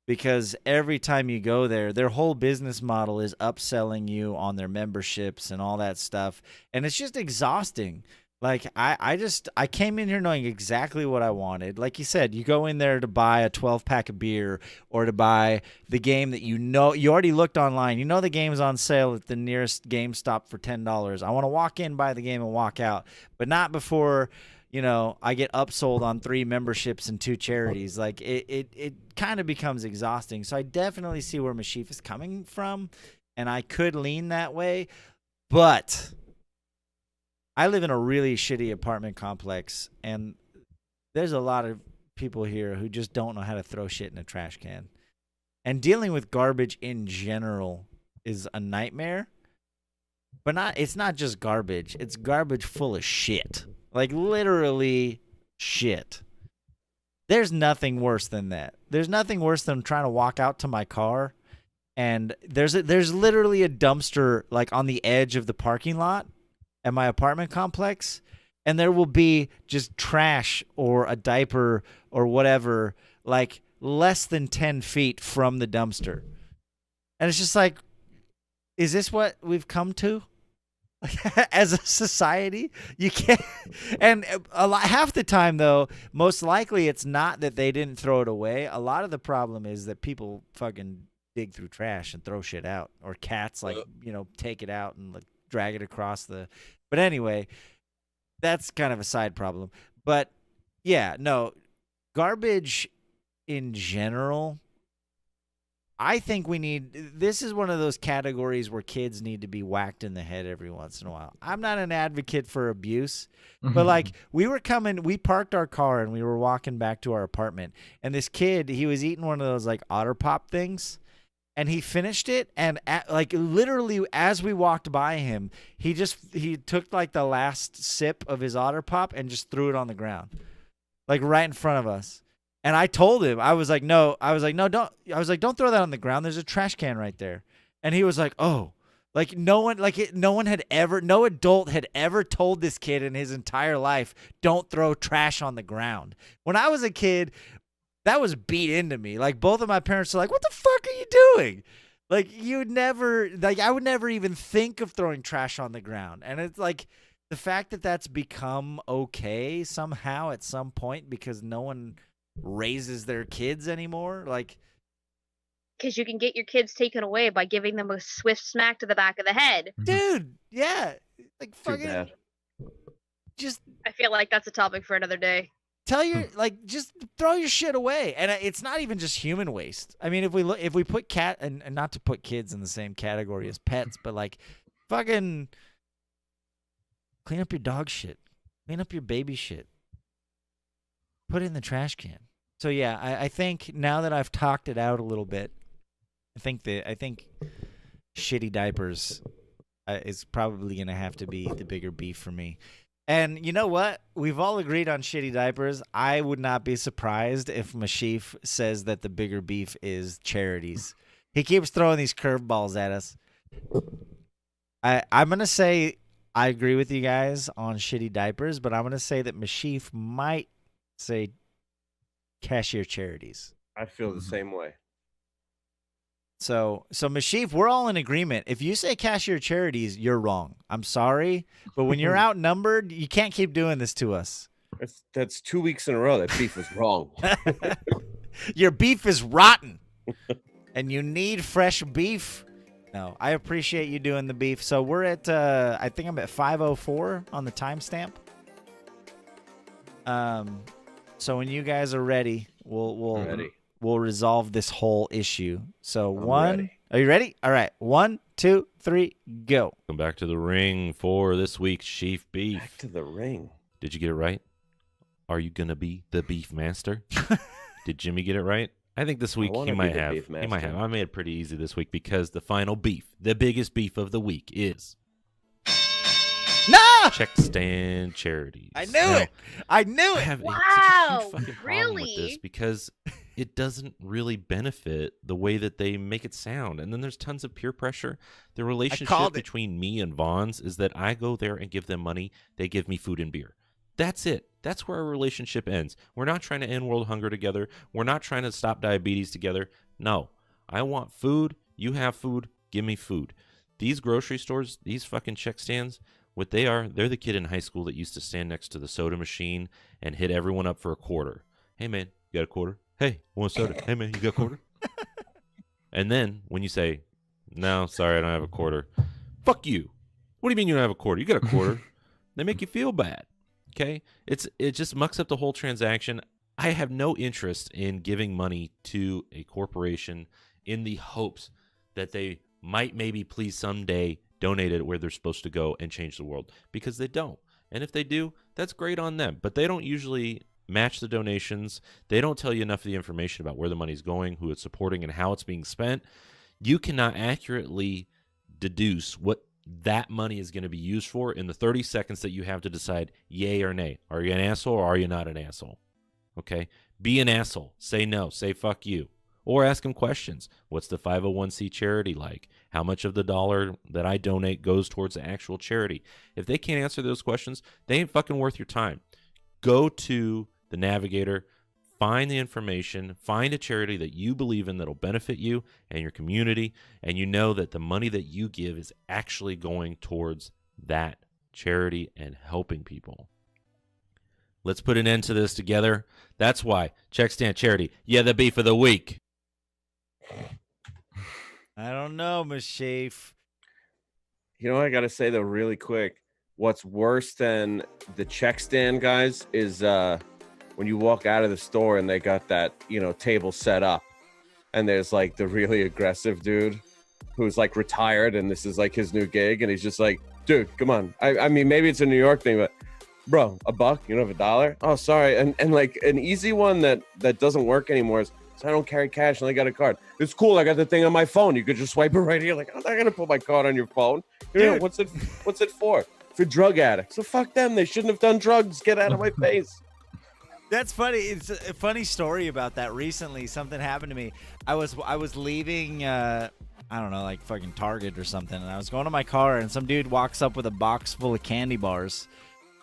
Because every time you go there, their whole business model is upselling you on their memberships and all that stuff. And it's just exhausting. Like, I came in here knowing exactly what I wanted. Like you said, you go in there to buy a 12-pack of beer or to buy the game that you already looked online. You know the game's on sale at the nearest GameStop for $10. I want to walk in, buy the game, and walk out. But not before, I get upsold on 3 memberships and 2 charities. Like, it kind of becomes exhausting. So I definitely see where Meshyf is coming from, and I could lean that way. But I live in a really shitty apartment complex, and there's a lot of people here who just don't know how to throw shit in a trash can. And dealing with garbage in general is a nightmare. But it's not just garbage. It's garbage full of shit. Like, literally shit. There's nothing worse than that. There's nothing worse than trying to walk out to my car, and there's literally a dumpster, like, on the edge of the parking lot at my apartment complex, and there will be just trash or a diaper or whatever, like, less than 10 feet from the dumpster. And it's just like, is this what we've come to? As a society? You can't. And half the time, though, most likely it's not that they didn't throw it away. A lot of the problem is that people fucking dig through trash and throw shit out, or cats, like, take it out and, like, drag it across the. But anyway, that's kind of a side problem. But yeah, no, garbage in general, I think this is one of those categories where kids need to be whacked in the head every once in a while. I'm not an advocate for abuse, but like, we parked our car and we were walking back to our apartment, and this kid, he was eating one of those, like, Otter Pop things. And he finished it, and like, literally as we walked by him, he took, like, the last sip of his Otter Pop and just threw it on the ground, like, right in front of us. And I told him, I was like, don't throw that on the ground. There's a trash can right there. And he was like, oh, like, no adult had ever told this kid in his entire life, don't throw trash on the ground. When I was a kid, that was beat into me. Like, both of my parents are like, what the fuck are you doing? Like, I would never even think of throwing trash on the ground. And it's like, the fact that that's become okay somehow at some point because no one raises their kids anymore. Like, Because you can get your kids taken away by giving them a swift smack to the back of the head. dude, yeah. Like, Too fucking, bad. just I feel like that's a topic for another day. tell your, like, just throw your shit away. And it's not even just human waste. I mean, if we put cat, and not to put kids in the same category as pets, but, like, fucking clean up your dog shit, clean up your baby shit, put it in the trash can. So yeah, I think now that I've talked it out a little bit, I think shitty diapers is probably gonna have to be the bigger beef for me. And you know what? We've all agreed on shitty diapers. I would not be surprised if Meshyf says that the bigger beef is charities. He keeps throwing these curveballs at us. I'm going to say I agree with you guys on shitty diapers, but I'm going to say that Meshyf might say cashier charities. I feel the same way. So Meshyf, we're all in agreement. If you say cashier charities, you're wrong. I'm sorry, but when you're outnumbered, you can't keep doing this to us. That's 2 weeks in a row that beef was wrong. Your beef is rotten, and you need fresh beef. No, I appreciate you doing the beef. So we're at, I think I'm at 5:04 on the timestamp. So when you guys are ready, we'll resolve this whole issue. So ready. Are you ready? All right. 1, 2, 3, go. Come back to the ring for this week's Sheef beef. Back to the ring. Did you get it right? Are you gonna be the beef master? Did Jimmy get it right? I think this week he wanna might be the have. beef He might master. have. I made it pretty easy this week because the final beef, the biggest beef of the week, is No! check stand charities. I knew Now, it. I knew I it. have such a Wow, huge fucking problem with this really? because it doesn't really benefit the way that they make it sound. And then there's tons of peer pressure. The relationship called it. between me and Vaughn's is that I go there and give them money. They give me food and beer. That's it. That's where our relationship ends. We're not trying to end world hunger together. We're not trying to stop diabetes together. No. I want food. You have food. Give me food. These grocery stores, these fucking check stands, what they are, they're the kid in high school that used to stand next to the soda machine and hit everyone up for a quarter. Hey, man, you got a quarter? Hey, want a soda? Hey, man, you got a quarter? And then when you say, no, sorry, I don't have a quarter. Fuck you. What do you mean you don't have a quarter? You got a quarter. They make you feel bad. Okay? It just mucks up the whole transaction. I have no interest in giving money to a corporation in the hopes that they might maybe please someday donate it where they're supposed to go and change the world, because they don't. And if they do, that's great on them. But they don't usually match the donations. They don't tell you enough of the information about where the money's going, who it's supporting, and how it's being spent. You cannot accurately deduce what that money is going to be used for in the 30 seconds that you have to decide yay or nay. Are you an asshole or are you not an asshole? Okay? Be an asshole. Say no. Say fuck you. Or ask them questions. What's the 501c charity like? How much of the dollar that I donate goes towards the actual charity? If they can't answer those questions, they ain't fucking worth your time. Go to the Navigator, find the information, find a charity that you believe in that'll benefit you and your community, and you know that the money that you give is actually going towards that charity and helping people. Let's put an end to this together. That's why. Check stand charity. Yeah, the beef of the week. I don't know, Meshyf. You know what I gotta say though, really quick. What's worse than the check stand guys is when you walk out of the store and they got that, table set up, and there's like the really aggressive dude who's like retired and this is like his new gig, and he's just like, dude, come on. I mean, maybe it's a New York thing, but bro, $1? You don't have $1? Oh, sorry. And like an easy one that doesn't work anymore is, I don't carry cash and I got a card. It's cool. I got the thing on my phone. You could just swipe it right here. Like, I'm not gonna put my card on your phone. What's it for? For drug addicts. So fuck them. They shouldn't have done drugs. Get out of my face. That's funny. It's a funny story about that. Recently, something happened to me. I was leaving, I don't know, like fucking Target or something, and I was going to my car, and some dude walks up with a box full of candy bars.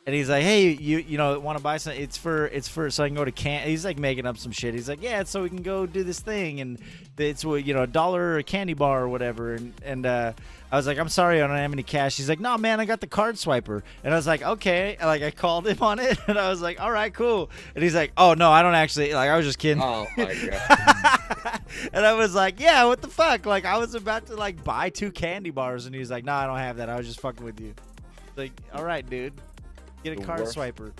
And he's like, hey, you want to buy some? It's for so I can go to He's like making up some shit. He's like, yeah, it's so we can go do this thing, and it's $1 a candy bar or whatever. And I was like, I'm sorry, I don't have any cash. He's like, no, man, I got the card swiper. And I was like, okay. Like I called him on it, and I was like, all right, cool. And he's like, oh no, I don't actually. Like I was just kidding. Oh my god. And I was like, yeah, what the fuck? Like I was about to like buy 2 candy bars, and he's like, no, I don't have that. I was just fucking with you. Like, all right, dude. Get a card swiper.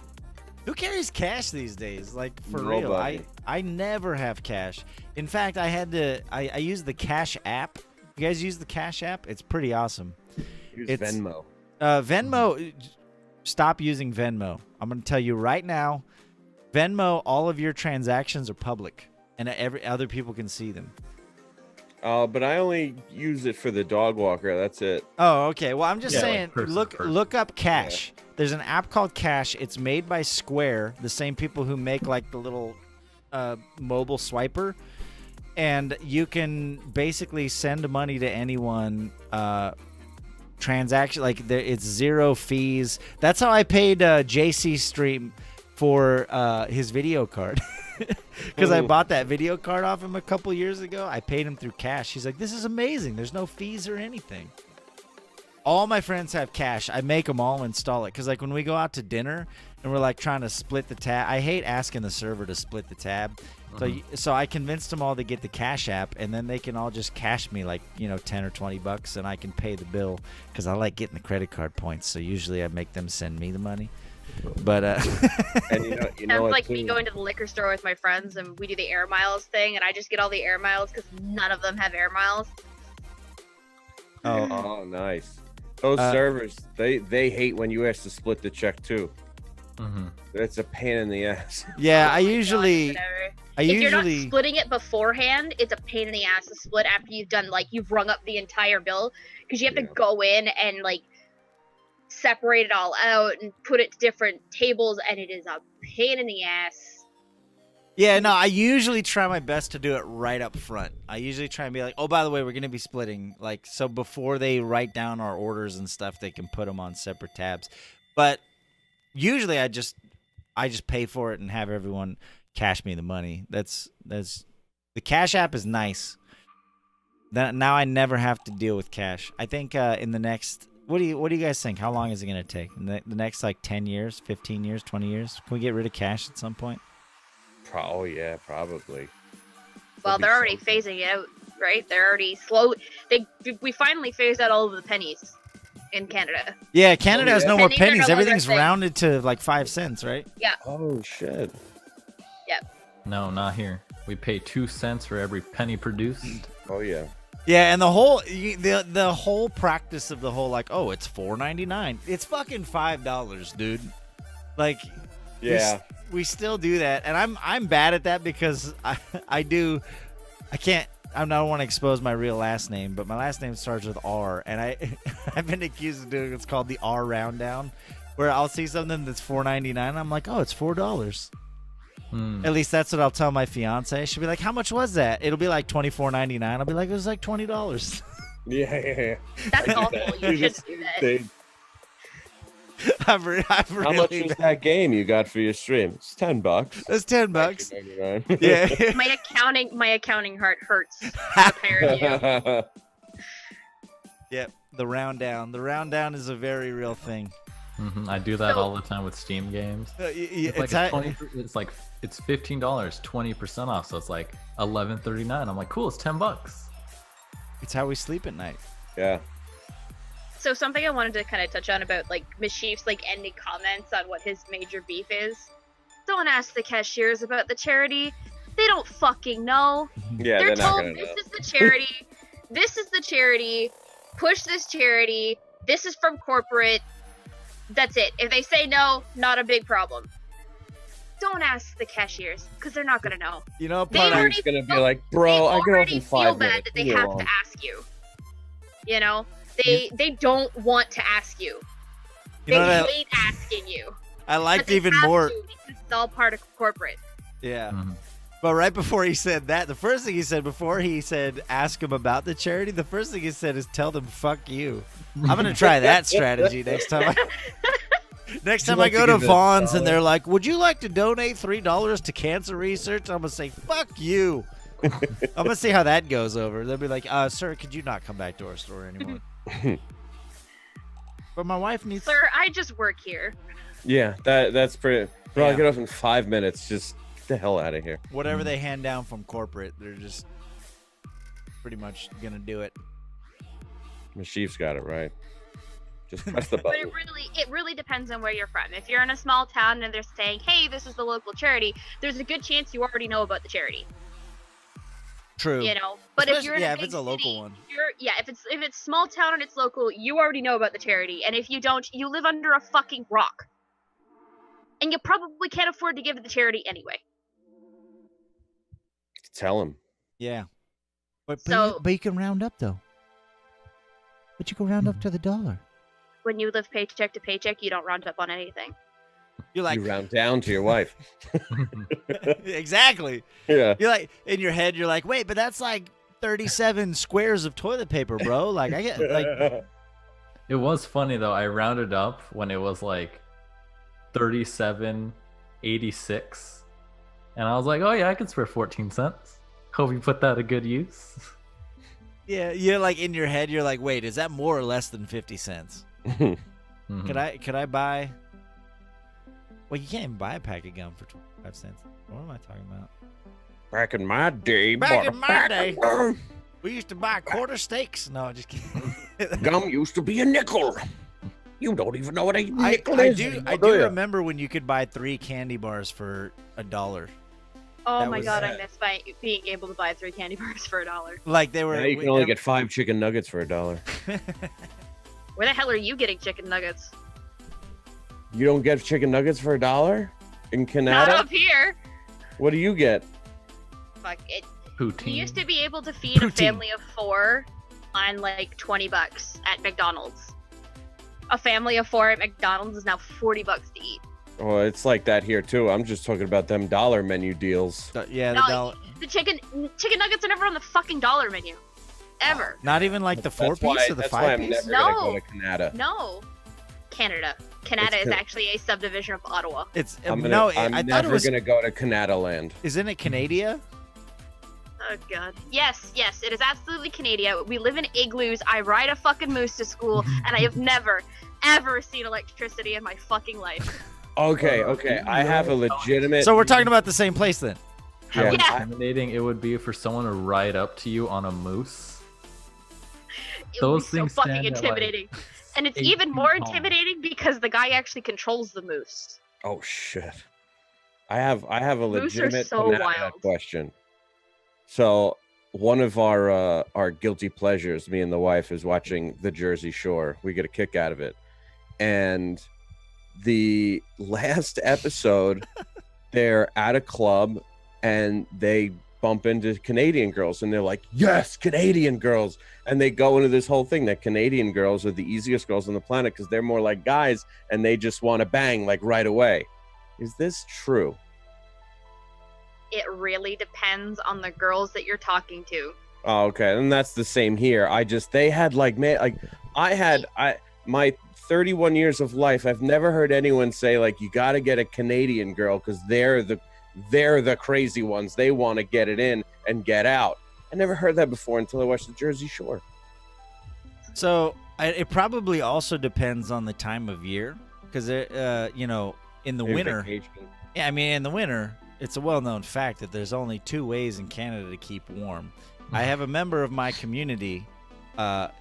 Who carries cash these days? Like for real, I never have cash. In fact, I use the Cash app. You guys use the Cash app? It's pretty awesome. Use Venmo. Venmo. Stop using Venmo. I'm gonna tell you right now. Venmo, all of your transactions are public, and other people can see them. But I only use it for the dog walker. That's it. Oh, okay. Well, I'm just saying, like look up Cash. Yeah. There's an app called Cash. It's made by Square, the same people who make like the little mobile swiper, and you can basically send money to anyone. Transaction it's 0 fees. That's how I paid JC Stream for his video card. Because I bought that video card off him a couple years ago. I paid him through Cash. He's like, this is amazing. There's no fees or anything. All my friends have Cash. I make them all install it. Because like when we go out to dinner and we're like trying to split the tab. I hate asking the server to split the tab. So I convinced them all to get the Cash app, and then they can all just cash me like, $10 or $20, and I can pay the bill. Because I like getting the credit card points. So usually I make them send me the money. But and sounds like me going to the liquor store with my friends and we do the air miles thing, and I just get all the air miles because none of them have air miles. Oh, nice. Those servers, they hate when you ask to split the check too. Mm-hmm. It's a pain in the ass. Yeah, I If you're not splitting it beforehand, it's a pain in the ass to split after you've done, like, you've rung up the entire bill, because you have to go in and, like, separate it all out and put it to different tables, and it is a pain in the ass. Yeah, no, I usually try my best to do it right up front. I usually try and be like, oh, by the way, we're going to be splitting. Like, so before they write down our orders and stuff, they can put them on separate tabs. But usually I just pay for it and have everyone cash me the money. That's the Cash App is nice. Now I never have to deal with cash. I think in the next, what do you guys think? How long is it going to take? In the next like 10 years, 15 years, 20 years? Can we get rid of cash at some point? Oh yeah, probably. Well, they're already phasing it out, right? They're already slow. We finally phased out all of the pennies in Canada. Yeah, Canada has no more Pennies are no pennies. longer Everything's a thing. rounded to like 5 cents, right? Yeah. Oh shit. Yep. No, not here. We pay 2 cents for every penny produced. Oh yeah. Yeah, and the whole practice of the whole like, oh, it's $4.99. It's fucking $5, dude. Like, Yeah. we still do that, and I'm bad at that because I don't want to expose my real last name, but my last name starts with R, and I've been accused of doing what's called the R round down, where I'll see something that's $4.99, I'm like, oh, it's $4. At least that's what I'll tell my fiance. She'll be like, how much was that? It'll be like $24.99. I'll be like, it was like $20. Yeah. That's awful. You should do that. I've really How much was that game you got for your stream? It's $10. That's $10. $19.99. Yeah. My accounting heart hurts. Compared to you. Yep. The round down. The round down is a very real thing. I do that all the time with Steam games. It's $15, 20% off, so it's like $11.39. I'm like, cool, it's $10. It's how we sleep at night. Yeah. So something I wanted to kind of touch on about like Meshyf's like ending comments on what his major beef is. Don't ask the cashiers about the charity. They don't fucking know. Yeah, They're they're not told gonna this know. is the charity. This is the charity. Push this charity. This is from corporate. That's it. If they say no, not a big problem. Don't ask the cashiers because they're not gonna know. You know, They part of already It's gonna be feel- like, bro, I get off already in feel 5 bad minutes. that they Leave me have alone. to ask you. You know, they don't want to ask you. you know They what hate asking you. I But liked they even have more. to because it's all part of corporate. Yeah. Mhm. But right before he said that, the first thing he said before he said ask him about the charity, the first thing he said is tell them fuck you. I'm gonna try that strategy next time. Next time I like to go to give it a Vaughn's and $1? they're like, "Would you like to donate $3 to cancer research?" I'm gonna say, "Fuck you." I'm gonna see how that goes over. They'll be like, "Sir, could you not come back to our store anymore?" But my wife needs. Sir, I just work here. Yeah, that's pretty. Bro, I Yeah. get off in 5 minutes. Just get the hell out of here. Whatever they hand down from corporate, they're just pretty much gonna do it. Meshyf's got it right. Just press the But button. it really depends on where you're from. If you're in a small town and they're saying, "Hey, this is the local charity," there's a good chance you already know about the charity. True. You know, but if you're in yeah, a if big it's a local city, one. if it's small town and it's local, you already know about the charity. And if you don't, you live under a fucking rock, and you probably can't afford to give to the charity anyway. Tell him. Yeah. But So- you can round up though. But you can round up to the dollar. When you live paycheck to paycheck, you don't round up on anything. You're like You round down to your wife. exactly. Yeah. You're like in your head. You're like, wait, but that's like 37 squares of toilet paper, bro. Like I get like. It was funny though. I rounded up when it was like 37.86, and I was like, "Oh yeah, I can spare 14 cents. Hope you put that to good use." Yeah, you're like in your head. You're like, wait, is that more or less than 50 cents? Mhm. Could I buy? Well, you can't even buy a pack of gum for 25 cents. What am I talking about? Back in my day, Back in my day. motherfucker, We used to buy quarter steaks. No, just kidding. gum used to be a nickel. You don't even know what a I nickel is. do anymore, do you? remember when you could buy 3 candy bars for $1. Oh That my was- god, I miss being able to buy 3 candy bars for $1. Like they were. Now you can only get 5 chicken nuggets for $1. Where the hell are you getting chicken nuggets? You don't get chicken nuggets for $1 in Not Canada? up here. What do you get? fuck it. Poutine. You used to be able to feed a Poutine. family of 4 on like $20 at McDonald's. A family of 4 at McDonald's is now $40 to eat. Well, it's like that here too. I'm just talking about them dollar menu deals. Yeah, No, the dollar. The chicken nuggets are never on the fucking dollar menu, ever. Not even like the 4-piece or the That's why I'm 5-piece. never gonna No. go to Canada. No, Canada is good. actually a subdivision of Ottawa. It's I'm no. I I thought it never was. gonna go to Canada land. Isn't it Canada? Oh god. Yes, it is absolutely Canadian. We live in igloos. I ride a fucking moose to school, and I have never, ever seen electricity in my fucking life. Okay. I have a legitimate. So we're talking about the same place then. How Yeah. intimidating it would be for someone to ride up to you on a moose. It Those would be so things fucking stand at, like, intimidating. And it's 8 even more feet tall. intimidating because the guy actually controls the moose. Oh shit. I have a Moose are legitimate so Canada wild. question. So one of our guilty pleasures, me and the wife, is watching the Jersey Shore. We get a kick out of it. And the last episode, they're at a club and they bump into Canadian girls and they're like, yes, Canadian girls. And they go into this whole thing that Canadian girls are the easiest girls on the planet because they're more like guys and they just want to bang like right away. Is this true? It really depends on the girls that you're talking to. Oh, okay. And that's the same here. They had like, man, like my 31 years of life, I've never heard anyone say like, you got to get a Canadian girl because they're the crazy ones. They want to get it in and get out. I never heard that before until I watched the Jersey Shore. So it probably also depends on the time of year, because in the winter. Vacation. Yeah, I mean, in the winter, it's a well-known fact that there's only 2 ways in Canada to keep warm. I have a member of my community.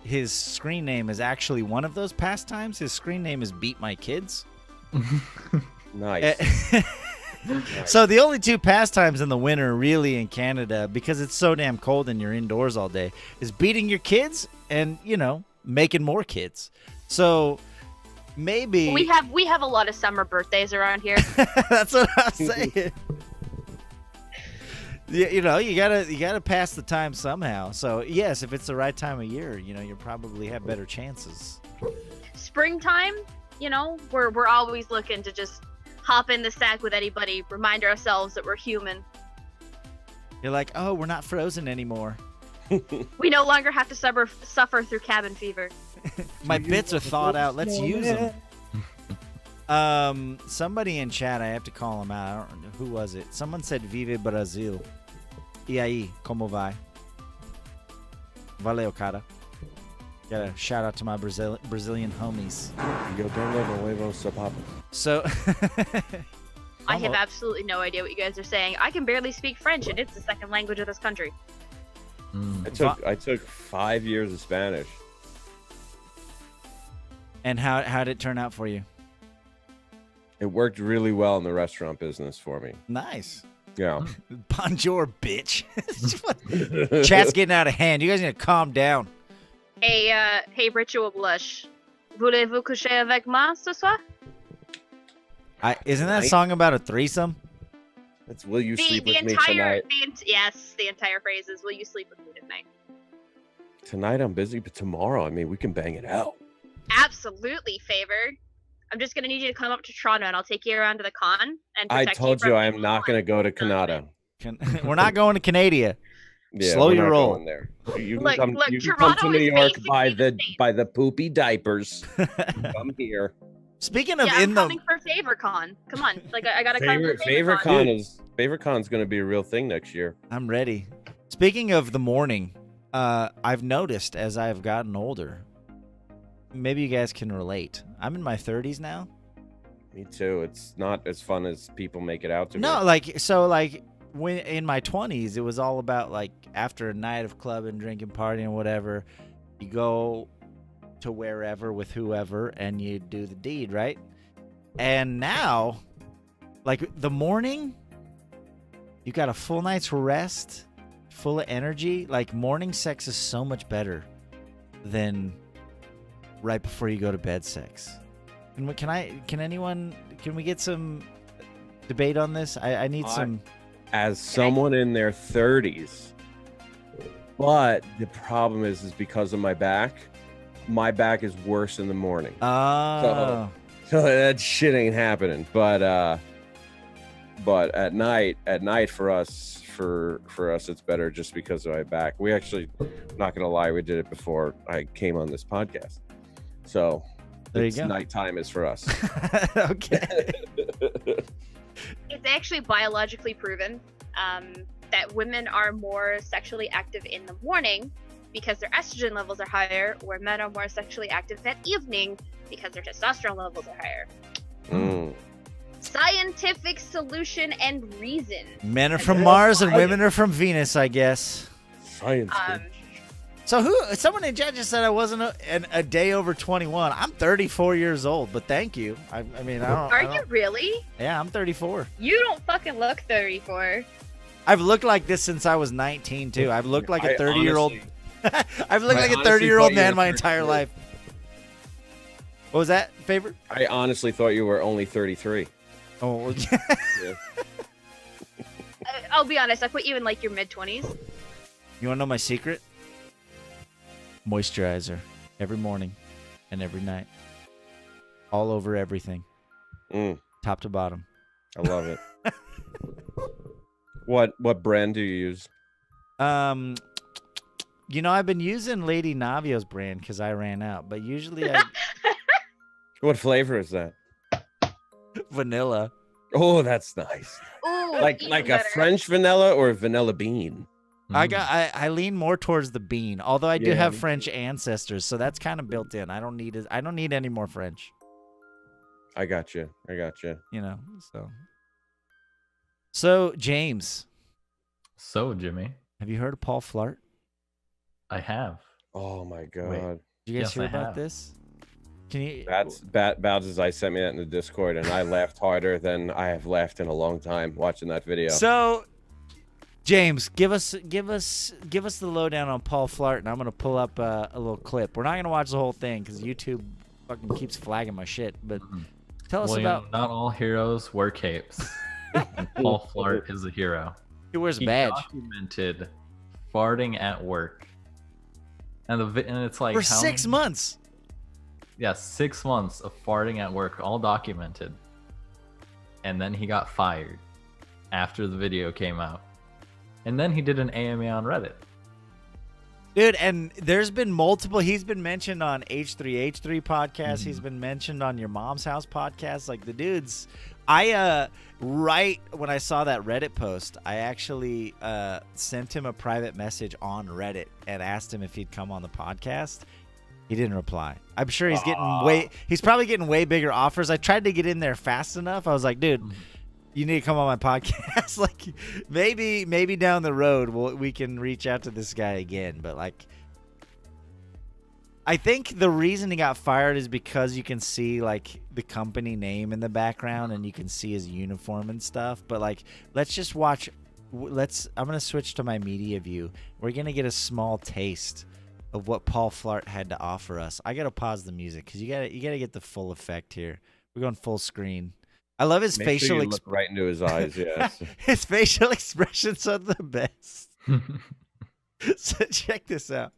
His screen name is actually one of those pastimes. His screen name is Beat My Kids. Nice. So the only 2 pastimes in the winter really in Canada, because it's so damn cold and you're indoors all day, is beating your kids and, making more kids. So maybe We have a lot of summer birthdays around here. that's what I'm saying. You gotta pass the time somehow. So yes, if it's the right time of year, you probably have better chances. Springtime, we're always looking to just hop in the sack with anybody, remind ourselves that we're human. You're like, oh, we're not frozen anymore. We no longer have to suffer through cabin fever. My bits are thawed out. Let's use them. Somebody in chat, I have to call him out. I don't know who was it. Someone said Vive Brasil. E aí, como vai? Valeu, cara. Got a shout out to my Brazilian homies. Yo tengo nuevos zapatos. So I have absolutely no idea what you guys are saying. I can barely speak French, and it's the second language of this country. I took 5 years of Spanish. And how did it turn out for you? It worked really well in the restaurant business for me. Nice. Yeah. Bonjour, bitch. Chat's getting out of hand. You guys need to calm down. Hey, Ritual Blush. Voulez-vous coucher avec moi ce soir? Isn't that a Tonight? song about a threesome? That's will you The sleep with me entire, tonight? yes, the entire phrase is, will you sleep with me tonight? Tonight I'm busy, but tomorrow, I mean, we can bang it out. Absolutely, Favor. I'm just gonna need you to come up to Toronto, and I'll take you around to the con. And I protect told from you I am people not on- going to go to Canada. We're not going to Canada. Yeah, Slow we're your not roll. going there. You can Look, come, look, you can come Toronto to is New York basically by the the States. poopy diapers. Come here. Speaking of Yeah, I'm in the coming for FavorCon. Come on, like I gotta come for FavorCon's going to be a real thing next year. I'm ready. Speaking of the morning, I've noticed as I've gotten older, maybe you guys can relate. I'm in my 30s now. Me too. It's not as fun as people make it out to No, be. when in my 20s, it was all about like after a night of clubbing, drinking, partying, whatever, you go to wherever with whoever and you do the deed, right? And now, like the morning, you got a full night's rest, full of energy. Like morning sex is so much better than right before you go to bed sex. And can we get some debate on this? I need some. as someone in their 30s. But the problem is because of my back is worse in the morning. Oh. So that shit ain't happening. But at night for us it's better just because of my back. We actually, not gonna lie, we did it before I came on this podcast. So there you go. Nighttime is for us. Okay. It's actually biologically proven that women are more sexually active in the morning because their estrogen levels are higher, where men are more sexually active at evening because their testosterone levels are higher. Scientific solution and reason. Men are from Mars and women are from Venus, I guess. Science. So someone in chat just said I wasn't a day over 21. I'm 34 years old, but thank you. I mean, I don't. Are you really? Yeah, I'm 34. You don't fucking look 34. I've looked like this since I was 19 too. I've looked like a 30-year-old. I've looked like a honestly 30-year-old thought you man were my entire 33. life. What was that, favorite? I honestly thought you were only 33. Oh, well, yeah. Yeah. I'll be honest, I put you in like your mid-20s. You want to know my secret? Moisturizer every morning and every night, all over everything, top to bottom. I love it. What brand do you use? You know, I've been using Lady Navio's brand because I ran out, but usually I What flavor is that? vanilla. Oh, that's nice. Ooh, Like even a better. French vanilla or a vanilla bean? I lean more towards the bean, although I do Yeah, have me French ancestors, so that's kind of built in. I don't need any more French. I got you. You know, so James, So, Jimmy, have you heard of Paul Flart? I have. Oh my god. Wait. Did you guys Yes, hear I about have. this? Can you? Bowser's I sent me that in the Discord, and I laughed harder than I have laughed in a long time watching that video. So, James, give us the lowdown on Paul Flart, and I'm gonna pull up a little clip. We're not gonna watch the whole thing because YouTube fucking keeps flagging my shit. But tell us Well, about. you know, not all heroes wear capes. And Paul Flart is a hero. He wears a He badge documented farting at work, and it's like for how 6 many- months. Yeah, 6 months of farting at work, all documented. And then he got fired after the video came out. And then he did an AMA on Reddit. Dude, and there's been multiple. He's been mentioned on H3H3 podcast. He's been mentioned on Your Mom's House podcast. Like the dudes, right when I saw that Reddit post, I actually sent him a private message on Reddit and asked him if he'd come on the podcast. He didn't reply. I'm sure he's probably getting way bigger offers. I tried to get in there fast enough. I was like, dude, you need to come on my podcast. Like maybe down the road we can reach out to this guy again. But like, I think the reason he got fired is because you can see like the company name in the background and you can see his uniform and stuff. But like, let's just watch. I'm gonna switch to my media view. We're gonna get a small taste of what Paul Flart had to offer us. I gotta pause the music because you gotta get the full effect here. We're going full screen. I love his Make facial sure you look right into his eyes. Yes. His facial expressions are the best. So check this out.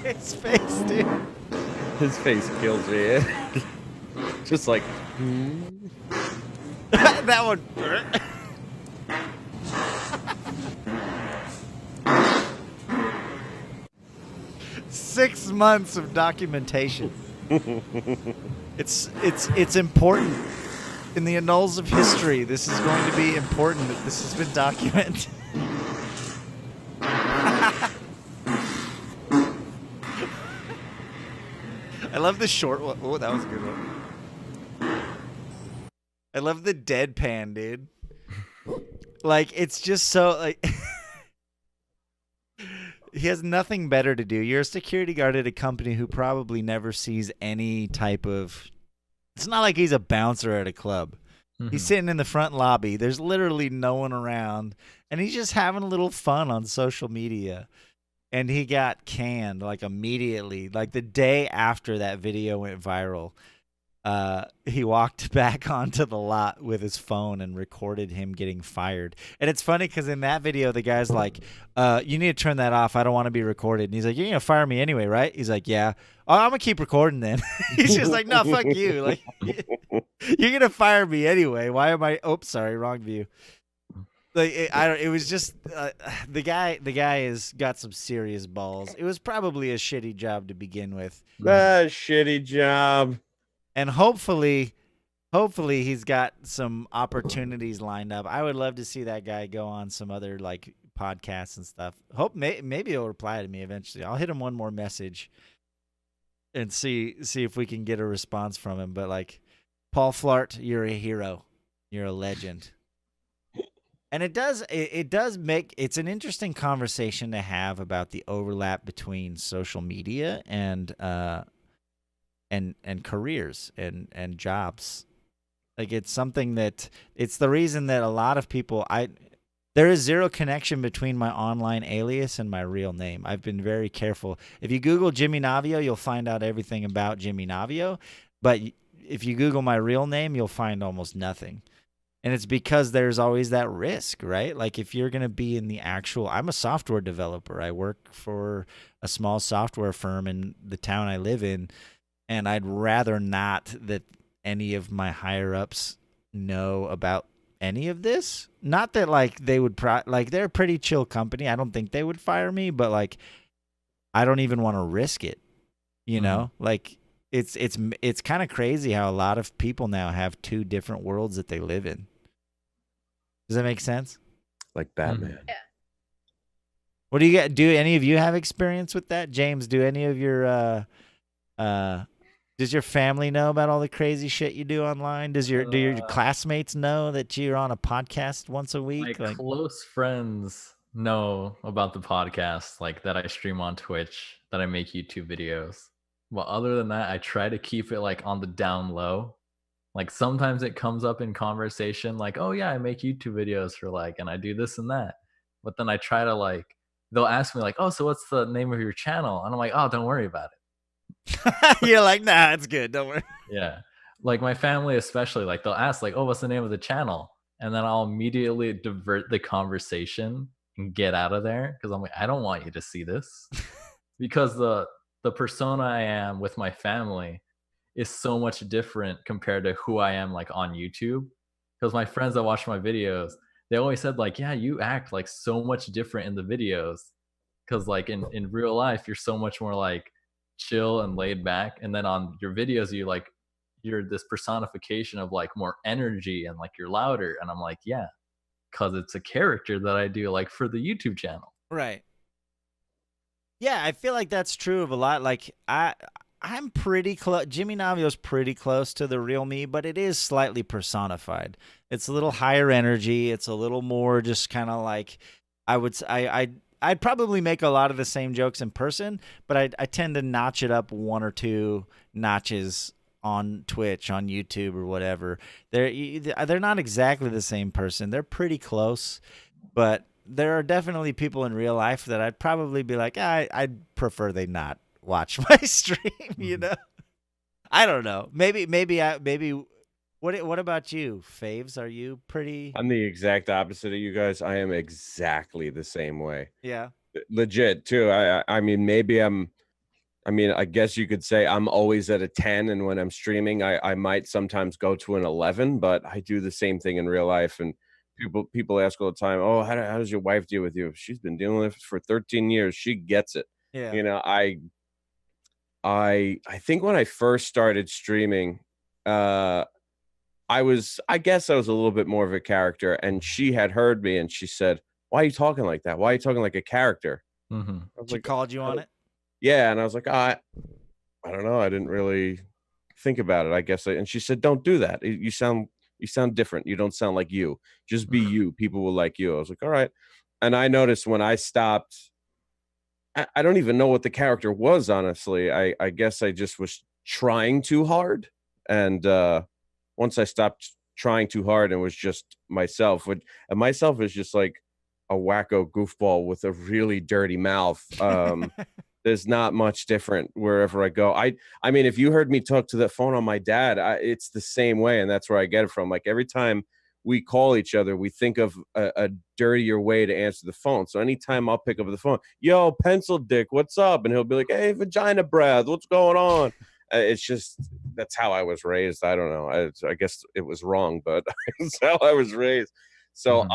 His face, dude. His face kills me. Just like. That one. 6 months of documentation. It's important in the annals of history. This is going to be important that this has been documented. I love the short one. Oh, that was a good one. I love the deadpan, dude. Like, it's just so, like... He has nothing better to do. You're a security guard at a company who probably never sees any type of... It's not like he's a bouncer at a club. He's Mhm. sitting in the front lobby. There's literally no one around, and he's just having a little fun on social media. And he got canned like immediately, like the day after that video went viral. He walked back onto the lot with his phone and recorded him getting fired. And it's funny because in that video, the guy's like, you need to turn that off. I don't want to be recorded. And he's like, you're going to fire me anyway, right? He's like, yeah. Oh, I'm going to keep recording then. He's just like, no, fuck you. Like, you're going to fire me anyway. Why am I? Oh, sorry, wrong view. Like it was just the guy has got some serious balls. It was probably a shitty job to begin with. Shitty job. And hopefully he's got some opportunities lined up. I would love to see that guy go on some other like podcasts and stuff. Maybe he'll reply to me eventually. I'll hit him one more message and see if we can get a response from him. But like, Paul Flart, you're a hero. You're a legend. And it does make it's an interesting conversation to have about the overlap between social media and careers and jobs. Like it's something that it's the reason that a lot of people there is zero connection between my online alias and my real name. I've been very careful. If you Google JimmyNavio, you'll find out everything about JimmyNavio. But if you Google my real name, you'll find almost nothing. And it's because there's always that risk, right? Like if you're going to be in the I'm a software developer. I work for a small software firm in the town I live in. And I'd rather not that any of my higher ups know about any of this. Not that like they would like they're a pretty chill company. I don't think they would fire me, but like I don't even want to risk it. You know? Like it's kind of crazy how a lot of people now have two different worlds that they live in. Does that make sense? Like Batman. Yeah. What do you get? Do any of you have experience with that? James, do any of your does your family know about all the crazy shit you do online? Do your classmates know that you're on a podcast once a week? My close friends know about the podcast, like that I stream on Twitch, that I make YouTube videos. Well, other than that, I try to keep it like on the down low. Like sometimes it comes up in conversation, like, oh yeah, I make YouTube videos for like, and I do this and that. But then I try to like, they'll ask me like, oh, so what's the name of your channel? And I'm like, oh, don't worry about it. You're like, nah, it's good. Don't worry. Yeah. Like my family, especially, like they'll ask like, oh, what's the name of the channel? And then I'll immediately divert the conversation and get out of there. Cause I'm like, I don't want you to see this. Because the persona I am with my family is so much different compared to who I am like on YouTube. Because my friends that watch my videos, they always said like, yeah, you act like so much different in the videos. Because like in real life, you're so much more like chill and laid back. And then on your videos, you're this personification of like more energy and like you're louder. And I'm like, yeah, because it's a character that I do like for the YouTube channel. Right. Yeah, I feel like that's true of a lot. Like I'm pretty close. JimmyNavio's pretty close to the real me, but it is slightly personified. It's a little higher energy. It's a little more just kind of like I'd probably make a lot of the same jokes in person, but I tend to notch it up one or two notches on Twitch, on YouTube, or whatever. They're not exactly the same person. They're pretty close, but there are definitely people in real life that I'd probably be like, I'd prefer they not watch my stream, you know? I don't know. Maybe. What about you, Faves? Are you pretty? I'm the exact opposite of you guys. I am exactly the same way. Yeah. Legit too. I mean, I guess you could say I'm always at a 10, and when I'm streaming, I might sometimes go to an 11, but I do the same thing in real life. And people ask all the time, oh, how does your wife deal with you? She's been dealing with it for 13 years. She gets it. Yeah. You know, I think when I first started streaming, I guess I was a little bit more of a character, and she had heard me and she said, why are you talking like that? Why are you talking like a character? Mm-hmm. She called you on it? Yeah. And I was like, I don't know. I didn't really think about it, I guess. And she said, don't do that. You sound different. You don't sound like you. Just be you. People will like you. I was like, all right. And I noticed when I stopped, I don't even know what the character was, honestly. I guess I just was trying too hard. And once I stopped trying too hard and was just myself. And myself is just like a wacko goofball with a really dirty mouth. There's not much different wherever I go. I mean, if you heard me talk to the phone on my dad, it's the same way, and that's where I get it from. Like every time we call each other, we think of a dirtier way to answer the phone. So anytime I'll pick up the phone, yo, pencil dick, what's up? And he'll be like, hey, vagina breath, what's going on? It's just, that's how I was raised. I don't know. I guess it was wrong, but that's how I was raised. So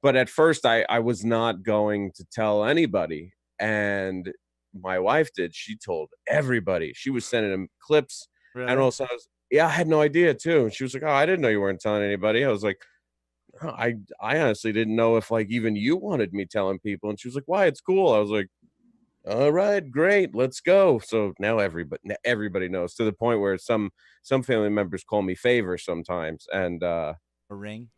but at first I was not going to tell anybody. And my wife did. She told everybody. She was sending them clips. Really? And also, I had no idea too. And she was like, oh, I didn't know you weren't telling anybody. I was like, oh, I honestly didn't know if like even you wanted me telling people. And she was like, why? It's cool. I was like, all right, great, let's go. So now everybody knows, to the point where some family members call me Favor sometimes. And a ring?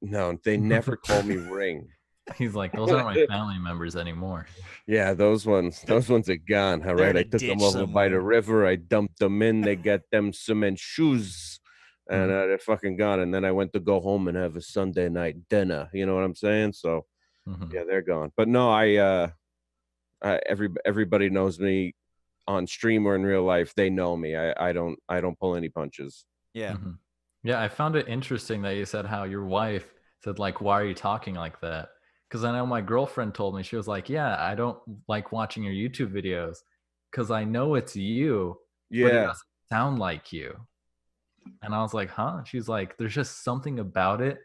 No, they never call me Ring. He's like, those aren't my family members anymore. Yeah, those ones are gone. All right, I took them over by the river. I dumped them in. They got them cement shoes, and they're fucking gone. And then I went to go home and have a Sunday night dinner. You know what I'm saying? So, yeah, they're gone. But no, everybody knows me on stream or in real life. They know me. I don't pull any punches. Yeah. Yeah, I found it interesting that you said how your wife said, like, why are you talking like that? Because I know my girlfriend told me, she was like, yeah, I don't like watching your YouTube videos because I know it's you, but it doesn't sound like you. And I was like, huh? She's like, there's just something about it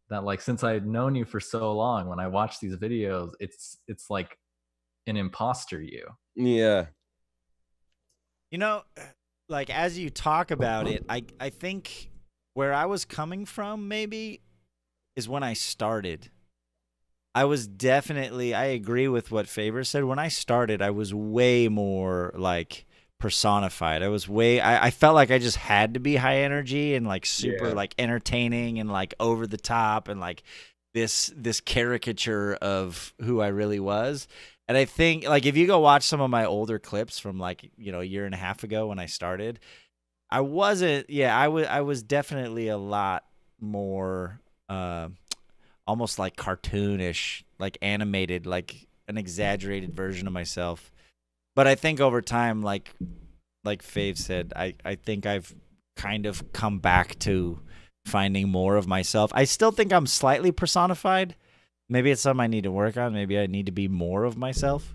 that, like, since I had known you for so long, when I watch these videos, it's like an imposter you. Yeah. You know, like, as you talk about it, I think where I was coming from maybe is when I started. I was definitely, I agree with what Favor said. When I started, I was way more like personified. I felt like I just had to be high energy and like super like entertaining and like over the top and like this caricature of who I really was. And I think like if you go watch some of my older clips from like, you know, a year and a half ago when I started, I was definitely a lot more almost like cartoonish, like animated, like an exaggerated version of myself. But I think over time, like Fave said, I think I've kind of come back to finding more of myself. I still think I'm slightly personified. Maybe it's something I need to work on. Maybe I need to be more of myself.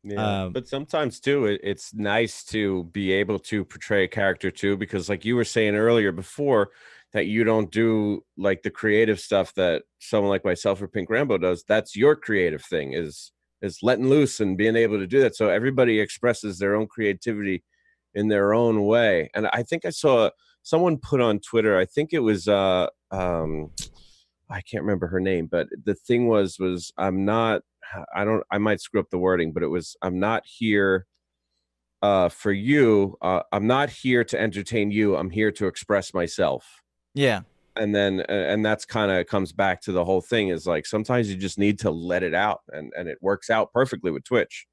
Yeah, but sometimes too, it's nice to be able to portray a character too, because like you were saying earlier before, that you don't do like the creative stuff that someone like myself or PinkRambo does. That's your creative thing, is letting loose and being able to do that. So everybody expresses their own creativity in their own way. And I think I saw someone put on Twitter, I think it was I can't remember her name, but the thing was I might screw up the wording, but it was, I'm not here for you. I'm not here to entertain you. I'm here to express myself. Yeah. And then, and that's kind of comes back to the whole thing is like, sometimes you just need to let it out, and it works out perfectly with Twitch.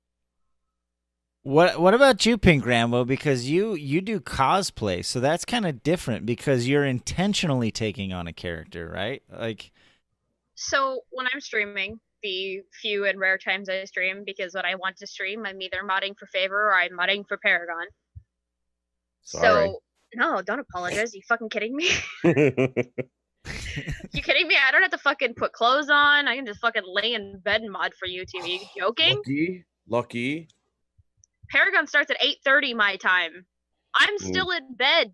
What about you, PinkRambo? Because you do cosplay, so that's kind of different because you're intentionally taking on a character, right? Like, so when I'm streaming, the few and rare times I stream, because when I want to stream, I'm either modding for Favor or I'm modding for Paragon. Sorry. So no, don't apologize. Are you fucking kidding me? You kidding me? I don't have to fucking put clothes on. I can just fucking lay in bed and mod for you two. Are you joking? Lucky. Paragon starts at 8:30 my time. I'm still in bed.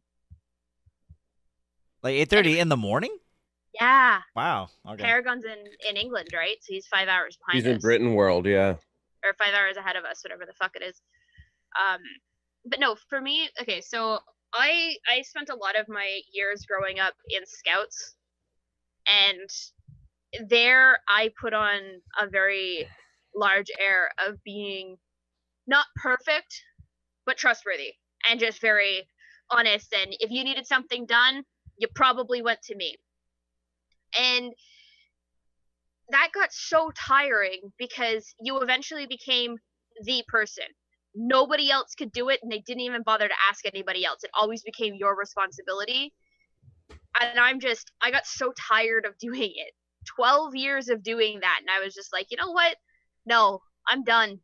Like 8:30 in the morning? Yeah. Wow. Okay. Paragon's in England, right? So he's 5 hours behind us. He's in Britain world, yeah. Or 5 hours ahead of us, whatever the fuck it is. But no, for me, okay, so I spent a lot of my years growing up in Scouts, and there I put on a very large air of being not perfect, but trustworthy and just very honest. And if you needed something done, you probably went to me. And that got so tiring because you eventually became the person. Nobody else could do it, and they didn't even bother to ask anybody else. It always became your responsibility. And I got so tired of doing it. 12 years of doing that, and I was just like, you know what? No, I'm done.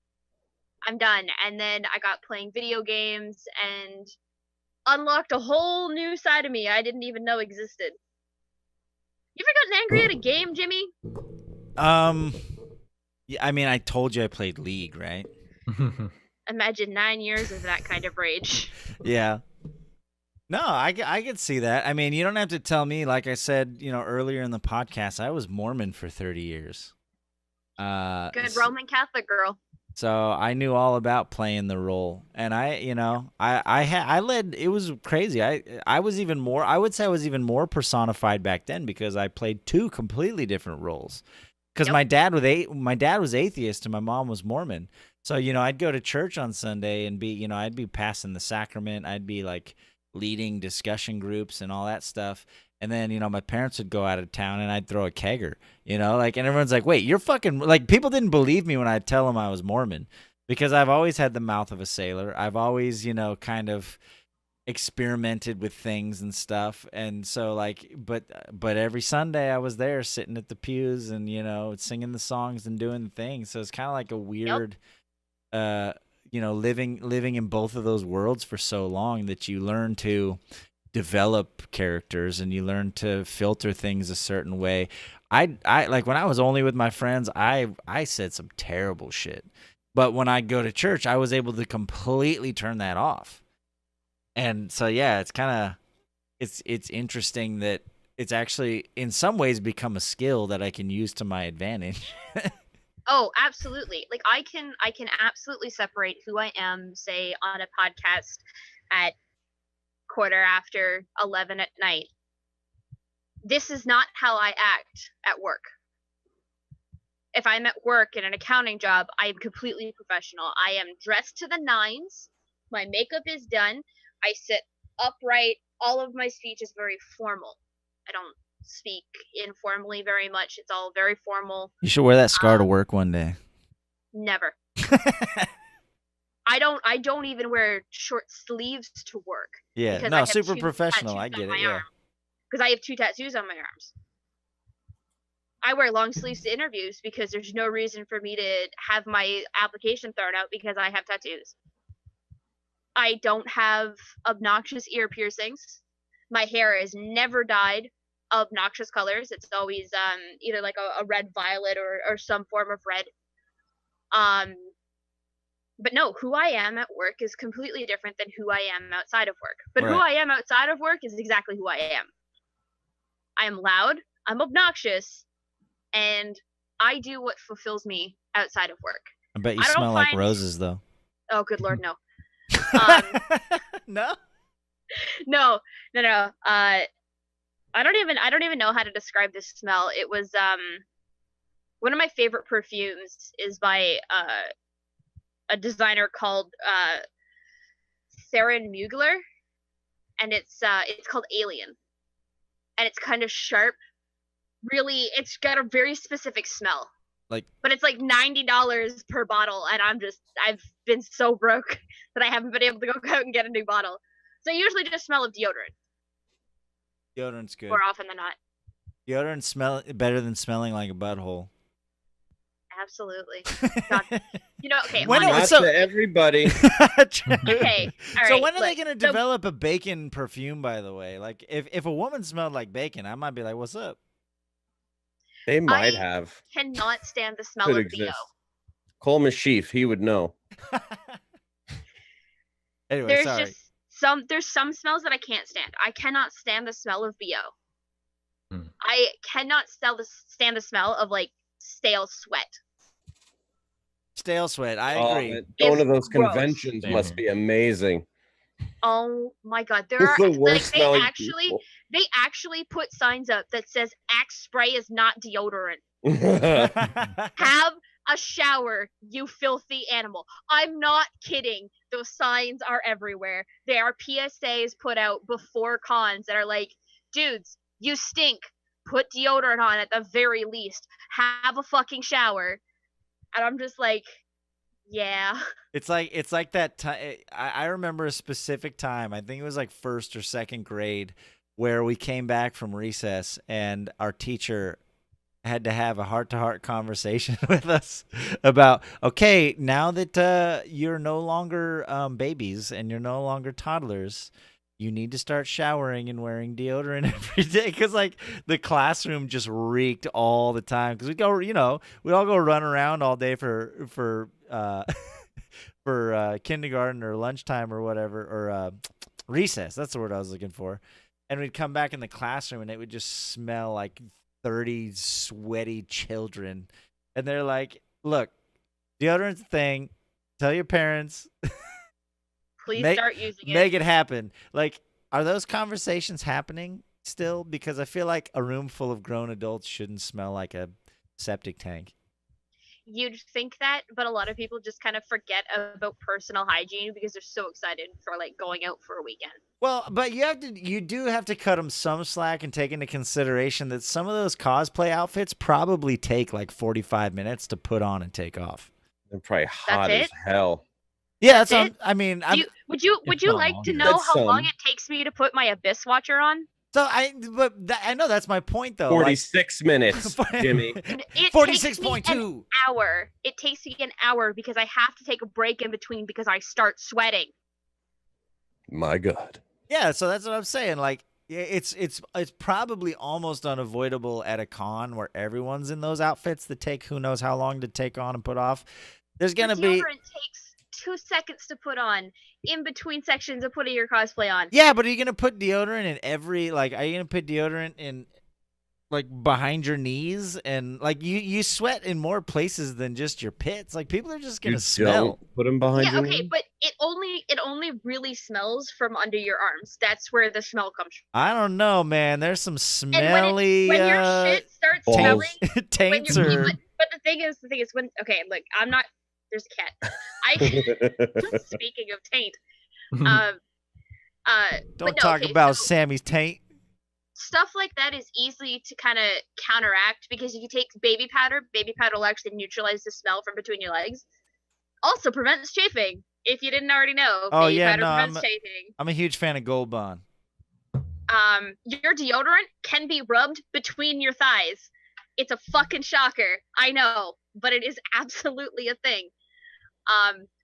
I'm done. And then I got playing video games and unlocked a whole new side of me I didn't even know existed. You ever gotten angry at a game, Jimmy? Yeah, I mean, I told you I played League, right? Imagine 9 years of that kind of rage. Yeah. No, I could see that. I mean, you don't have to tell me. Like I said, earlier in the podcast, I was Mormon for 30 years. Good Roman Catholic girl. So I knew all about playing the role, and I led. It was crazy. I was even more. I would say I was even more personified back then because I played 2 completely different roles. Because Yep. my dad was atheist and my mom was Mormon. So I'd go to church on Sunday and I'd be passing the sacrament. I'd be like leading discussion groups and all that stuff. And then, my parents would go out of town and I'd throw a kegger, and everyone's like, wait, you're fucking, like, people didn't believe me when I'd tell them I was Mormon because I've always had the mouth of a sailor. I've always, kind of experimented with things and stuff. And so but every Sunday I was there sitting at the pews and, singing the songs and doing the things. So it's kind of like a weird, living in both of those worlds for so long that you learn to develop characters and you learn to filter things a certain way. I like when I was only with my friends, I said some terrible shit. But when I go to church, I was able to completely turn that off. And so yeah, it's kind of it's interesting that it's actually in some ways become a skill that I can use to my advantage. Oh, absolutely. Like I can absolutely separate who I am, say, on a podcast at 11:15 at night. This is not how I act at work. If I'm at work in an accounting job, I am completely professional. I am dressed to the nines. My makeup is done. I sit upright. All of my speech is very formal. I don't speak informally very much. It's all very formal. You should wear that scar to work one day. Never. I don't even wear short sleeves to work. Yeah, no, super professional. I get it. Yeah. Because I have 2 tattoos on my arms. I wear long sleeves to interviews because there's no reason for me to have my application thrown out because I have tattoos. I don't have obnoxious ear piercings. My hair is never dyed obnoxious colors. It's always either like a red violet or some form of red. But no, who I am at work is completely different than who I am outside of work. But Right. Who I am outside of work is exactly who I am. I am loud, I'm obnoxious, and I do what fulfills me outside of work. I bet you I don't smell like find- roses, though. Oh, good Lord, no. No. No. I don't even know how to describe this smell. It was one of my favorite perfumes is by a designer called Sarah Mugler, and it's called Alien, and it's kind of sharp. Really, it's got a very specific smell. But it's like $90 per bottle, and I've been so broke that I haven't been able to go out and get a new bottle. So I usually just smell of deodorant. Deodorant's good. More often than not. Deodorant smell better than smelling like a butthole. Absolutely. God. Okay. When Not so- to everybody. Okay. All So right, when are they look, going to develop a bacon perfume, by the way? Like, if a woman smelled like bacon, I might be like, what's up? They might I have. cannot stand the smell Could of exist. BO. Call Meshyf, he would know. Anyway, There's sorry. there's some smells that I can't stand. I cannot stand the smell of BO. Hmm. I cannot stand the smell of like stale sweat. Stale sweat. I Oh, agree. going to It's those gross. conventions Same must here. be amazing. Oh my god, there It's are the worst they smelling actually put signs up that says Axe spray is not deodorant. people. Have a shower, you filthy animal. I'm not kidding. Those signs are everywhere. There are PSAs put out before cons that are like, dudes, you stink. Put deodorant on at the very least. Have a fucking shower. And I'm just like, yeah. It's like that time. I remember a specific time. I think it was like first or second grade, where we came back from recess and our teacher had to have a heart-to-heart conversation with us about, okay, now that you're no longer babies and you're no longer toddlers, you need to start showering and wearing deodorant every day, because like the classroom just reeked all the time, because we go, we all go run around all day for for kindergarten or lunchtime or whatever, or recess. That's the word I was looking for. And we'd come back in the classroom and it would just smell like 30 sweaty children. And they're like, look, deodorant's a thing. Tell your parents. Please start using it. Make it happen. Like, are those conversations happening still? Because I feel like a room full of grown adults shouldn't smell like a septic tank. You'd think that, but a lot of people just kind of forget about personal hygiene because they're so excited for like going out for a weekend. Well, but you do have to cut them some slack and take into consideration that some of those cosplay outfits probably take like 45 minutes to put on and take off. They're probably hot as hell. Yeah, would you like to know how long it takes me to put my Abyss Watcher on? So I know that's my point though. 46 minutes, Jimmy. 46.2 hour. It takes me an hour because I have to take a break in between because I start sweating. My God. Yeah, so that's what I'm saying. Like, it's probably almost unavoidable at a con where everyone's in those outfits that take who knows how long to take on and put off. There's gonna be. Deodorant takes 2 seconds to put on in between sections of putting your cosplay on. Yeah, but are you gonna put deodorant in every, like, are you gonna put deodorant in like behind your knees, and like you sweat in more places than just your pits? Like, people are just gonna smell. Put them behind your okay, knees? but it only really smells from under your arms. That's where the smell comes from. I don't know, man. There's some smelly when your shit starts smelling, taints but the thing is when like I'm not. There's a cat. Speaking of taint, don't talk about Sammy's taint. Stuff like that is easy to kind of counteract because if you take baby powder will actually neutralize the smell from between your legs. Also prevents chafing. If you didn't already know, baby powder prevents chafing. I'm a huge fan of Gold Bond. Your deodorant can be rubbed between your thighs. It's a fucking shocker. I know, but it is absolutely a thing.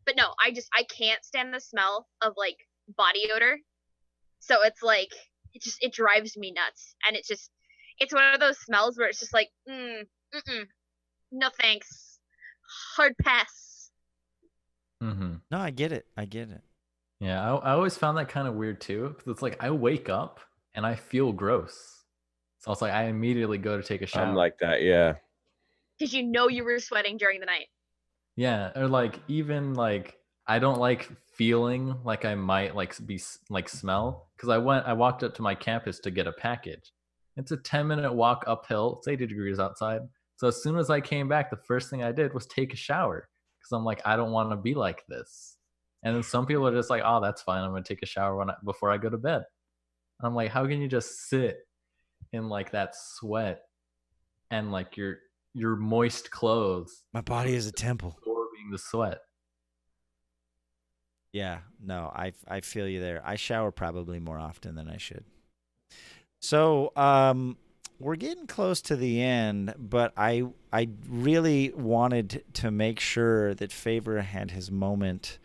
But no, I can't stand the smell of like body odor. So it's like, it drives me nuts. And it's one of those smells where it's just like, no thanks. Hard pass. Mm-hmm. No, I get it. Yeah, I always found that kind of weird too. Because it's like, I wake up and I feel gross. So it's like, I immediately go to take a shower. I'm like that, yeah. Because you know you were sweating during the night. Yeah, or like even like I don't like feeling like I might like be like smell, because I walked up to my campus to get a package. It's a 10-minute walk uphill. It's 80 degrees outside. So as soon as I came back, the first thing I did was take a shower because I'm like, I don't want to be like this. And then some people are just like, oh, that's fine. I'm gonna take a shower before I go to bed. And I'm like, how can you just sit in like that sweat and like your moist clothes? My body is a temple. Absorbing the sweat. Yeah, no, I feel you there. I shower probably more often than I should. So, we're getting close to the end, but I really wanted to make sure that Favor had his moment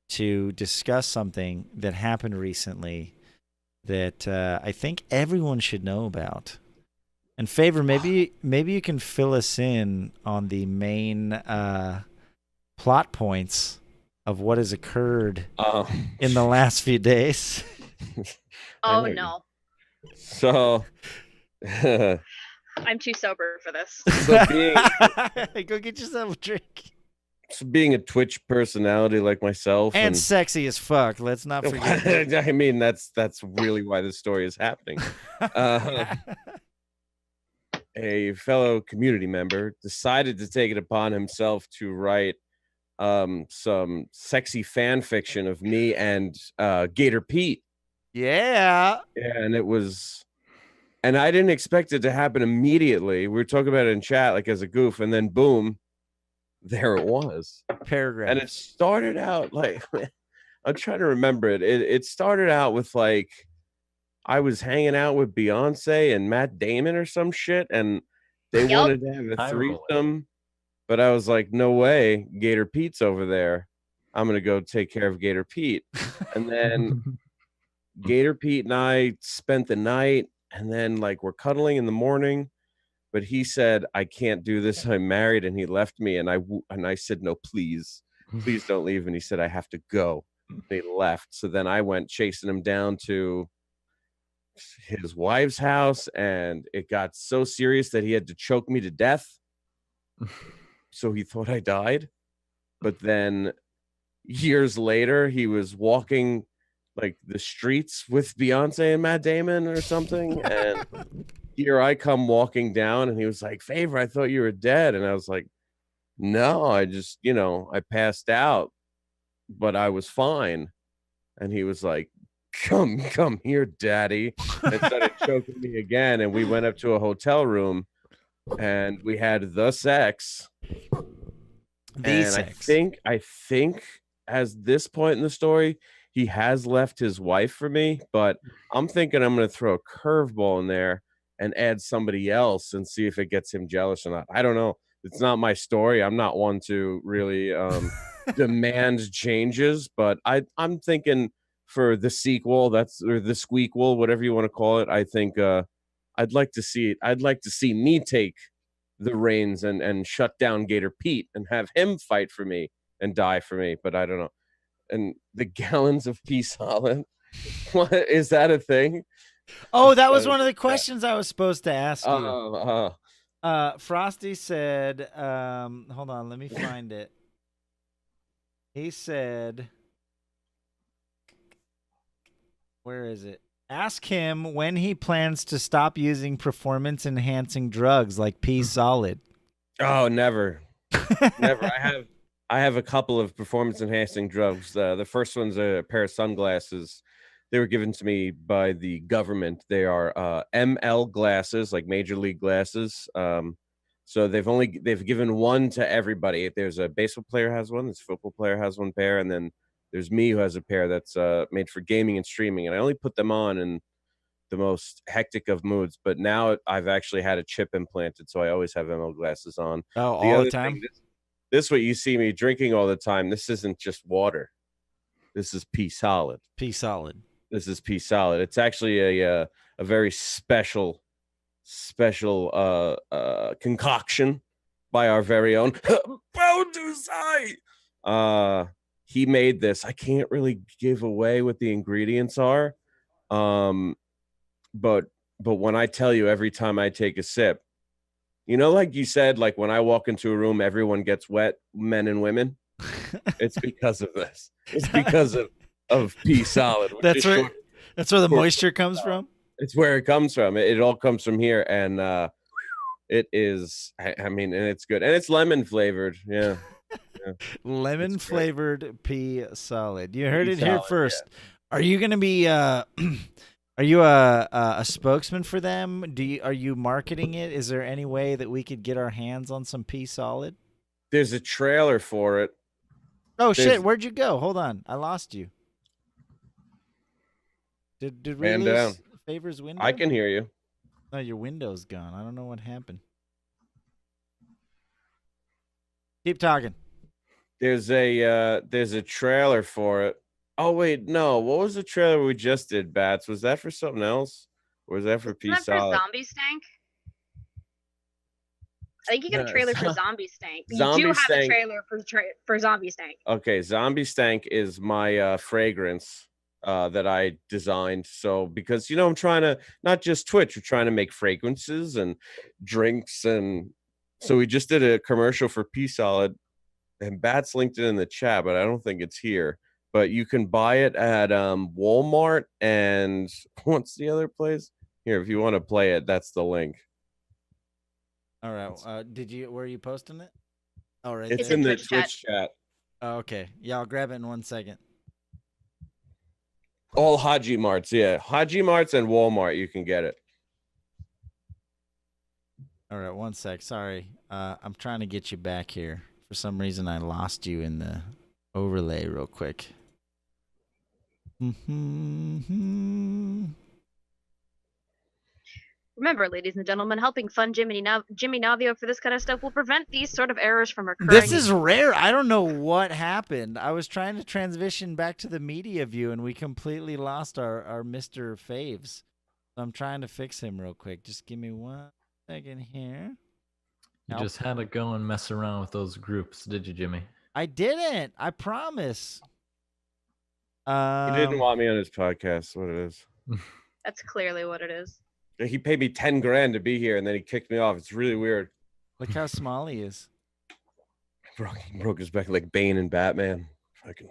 to discuss something that happened recently that I think everyone should know about. And Favor, maybe you can fill us in on the main plot points of what has occurred in the last few days. Oh no! So I'm too sober for this. Go get yourself a drink. So being a Twitch personality like myself, and sexy as fuck. Let's not forget. I mean, that's really why this story is happening. A fellow community member decided to take it upon himself to write some sexy fan fiction of me and Gator Pete. Yeah, and it was, and I didn't expect it to happen immediately. We were talking about it in chat like as a goof, and then boom, there it was. Paragraph. And it started out like, I'm trying to remember it. It started out with like, I was hanging out with Beyonce and Matt Damon or some shit, and they Yep. wanted to have a High roller. threesome. But I was like, no way, Gator Pete's over there. I'm gonna go take care of Gator Pete. And then Gator Pete and I spent the night, and then like we're cuddling in the morning. But he said, I can't do this. I'm married, and he left me. And I said, no, please don't leave. And he said, I have to go. And he left. So then I went chasing him down to his wife's house, and it got so serious that he had to choke me to death. So he thought I died. But then years later, he was walking like the streets with Beyonce and Matt Damon or something. And here I come walking down, and he was like, Favor, I thought you were dead. And I was like, no, I just, I passed out, but I was fine. And he was like, come here, daddy. And started choking me again. And we went up to a hotel room, and we had the sex. I think as this point in the story, he has left his wife for me, but I'm thinking I'm going to throw a curveball in there and add somebody else and see if it gets him jealous or not. I don't know. It's not my story. I'm not one to really demand changes, but I'm thinking for the sequel, or the squeakquel, whatever you want to call it. I think I'd like to see it. I'd like to see me take the reins and shut down Gator Pete and have him fight for me and die for me. But I don't know. And the gallons of pea solid, what is that a thing? Oh, that was one of the questions I was supposed to ask you. Frosty said, hold on, let me find it. He said, where is it? Ask him when he plans to stop using performance-enhancing drugs like pea solid. Oh, never. Never. I have a couple of performance-enhancing drugs. The first one's a pair of sunglasses. They were given to me by the government. They are ML glasses, like Major League glasses. So they've given one to everybody. There's a baseball player has one. There's a football player has one pair, and then there's me who has a pair that's made for gaming and streaming. And I only put them on in the most hectic of moods. But now I've actually had a chip implanted, so I always have ML glasses on. Oh, all the time. This what you see me drinking all the time. This isn't just water. This is pea solid. Pea solid. This is pea solid. It's actually a very special concoction by our very own Bowdusai. He made this. I can't really give away what the ingredients are, but when I tell you, every time I take a sip, like you said, like when I walk into a room, everyone gets wet, men and women. It's because of this. It's because of pea solid. That's where the moisture comes from. It's where it comes from. It all comes from here, and it is. I mean, and it's good, and it's lemon flavored. Yeah. Lemon flavored pea solid. You heard it here first. Yeah. Are you going to be? Are you a spokesman for them? Are you marketing it? Is there any way that we could get our hands on some pea solid? There's a trailer for it. Oh shit! Where'd you go? Hold on, I lost you. Did we lose Favor's window? I can hear you. No, your window's gone. I don't know what happened. Keep talking. There's a trailer for it. Oh wait, no. What was the trailer we just did, Bats? Was that for something else? Or was that for pea solid? For Zombie Stank? I think you got a trailer for Zombie Stank. You Zombie do have Stank. a trailer for Zombie Stank. Okay, Zombie Stank is my fragrance that I designed. So because I'm trying to not just Twitch, we're trying to make fragrances and drinks, and so we just did a commercial for pea solid, and Bats linked it in the chat, but I don't think it's here. But you can buy it at Walmart and what's the other place? Here, if you want to play it, that's the link. All right. Where are you posting it? All right. It's in the Twitch chat. Oh, okay. Yeah, I'll grab it in 1 second. All Haji Marts, yeah. Haji Marts and Walmart, you can get it. All right, 1 sec. Sorry. I'm trying to get you back here. For some reason, I lost you in the overlay real quick. Remember, ladies and gentlemen, helping fund JimmyNavio for this kind of stuff will prevent these sort of errors from occurring. This is rare. I don't know what happened. I was trying to transition back to the media view, and we completely lost our Mr. Faves. So I'm trying to fix him real quick. Just give me 1 second here. You just had to go and mess around with those groups, did you, Jimmy? I didn't. I promise. He didn't want me on his podcast. What it is? That's clearly what it is. He paid me $10,000 to be here, and then he kicked me off. It's really weird. Look how small he is. Broke his back like Bane and Batman. Fucking.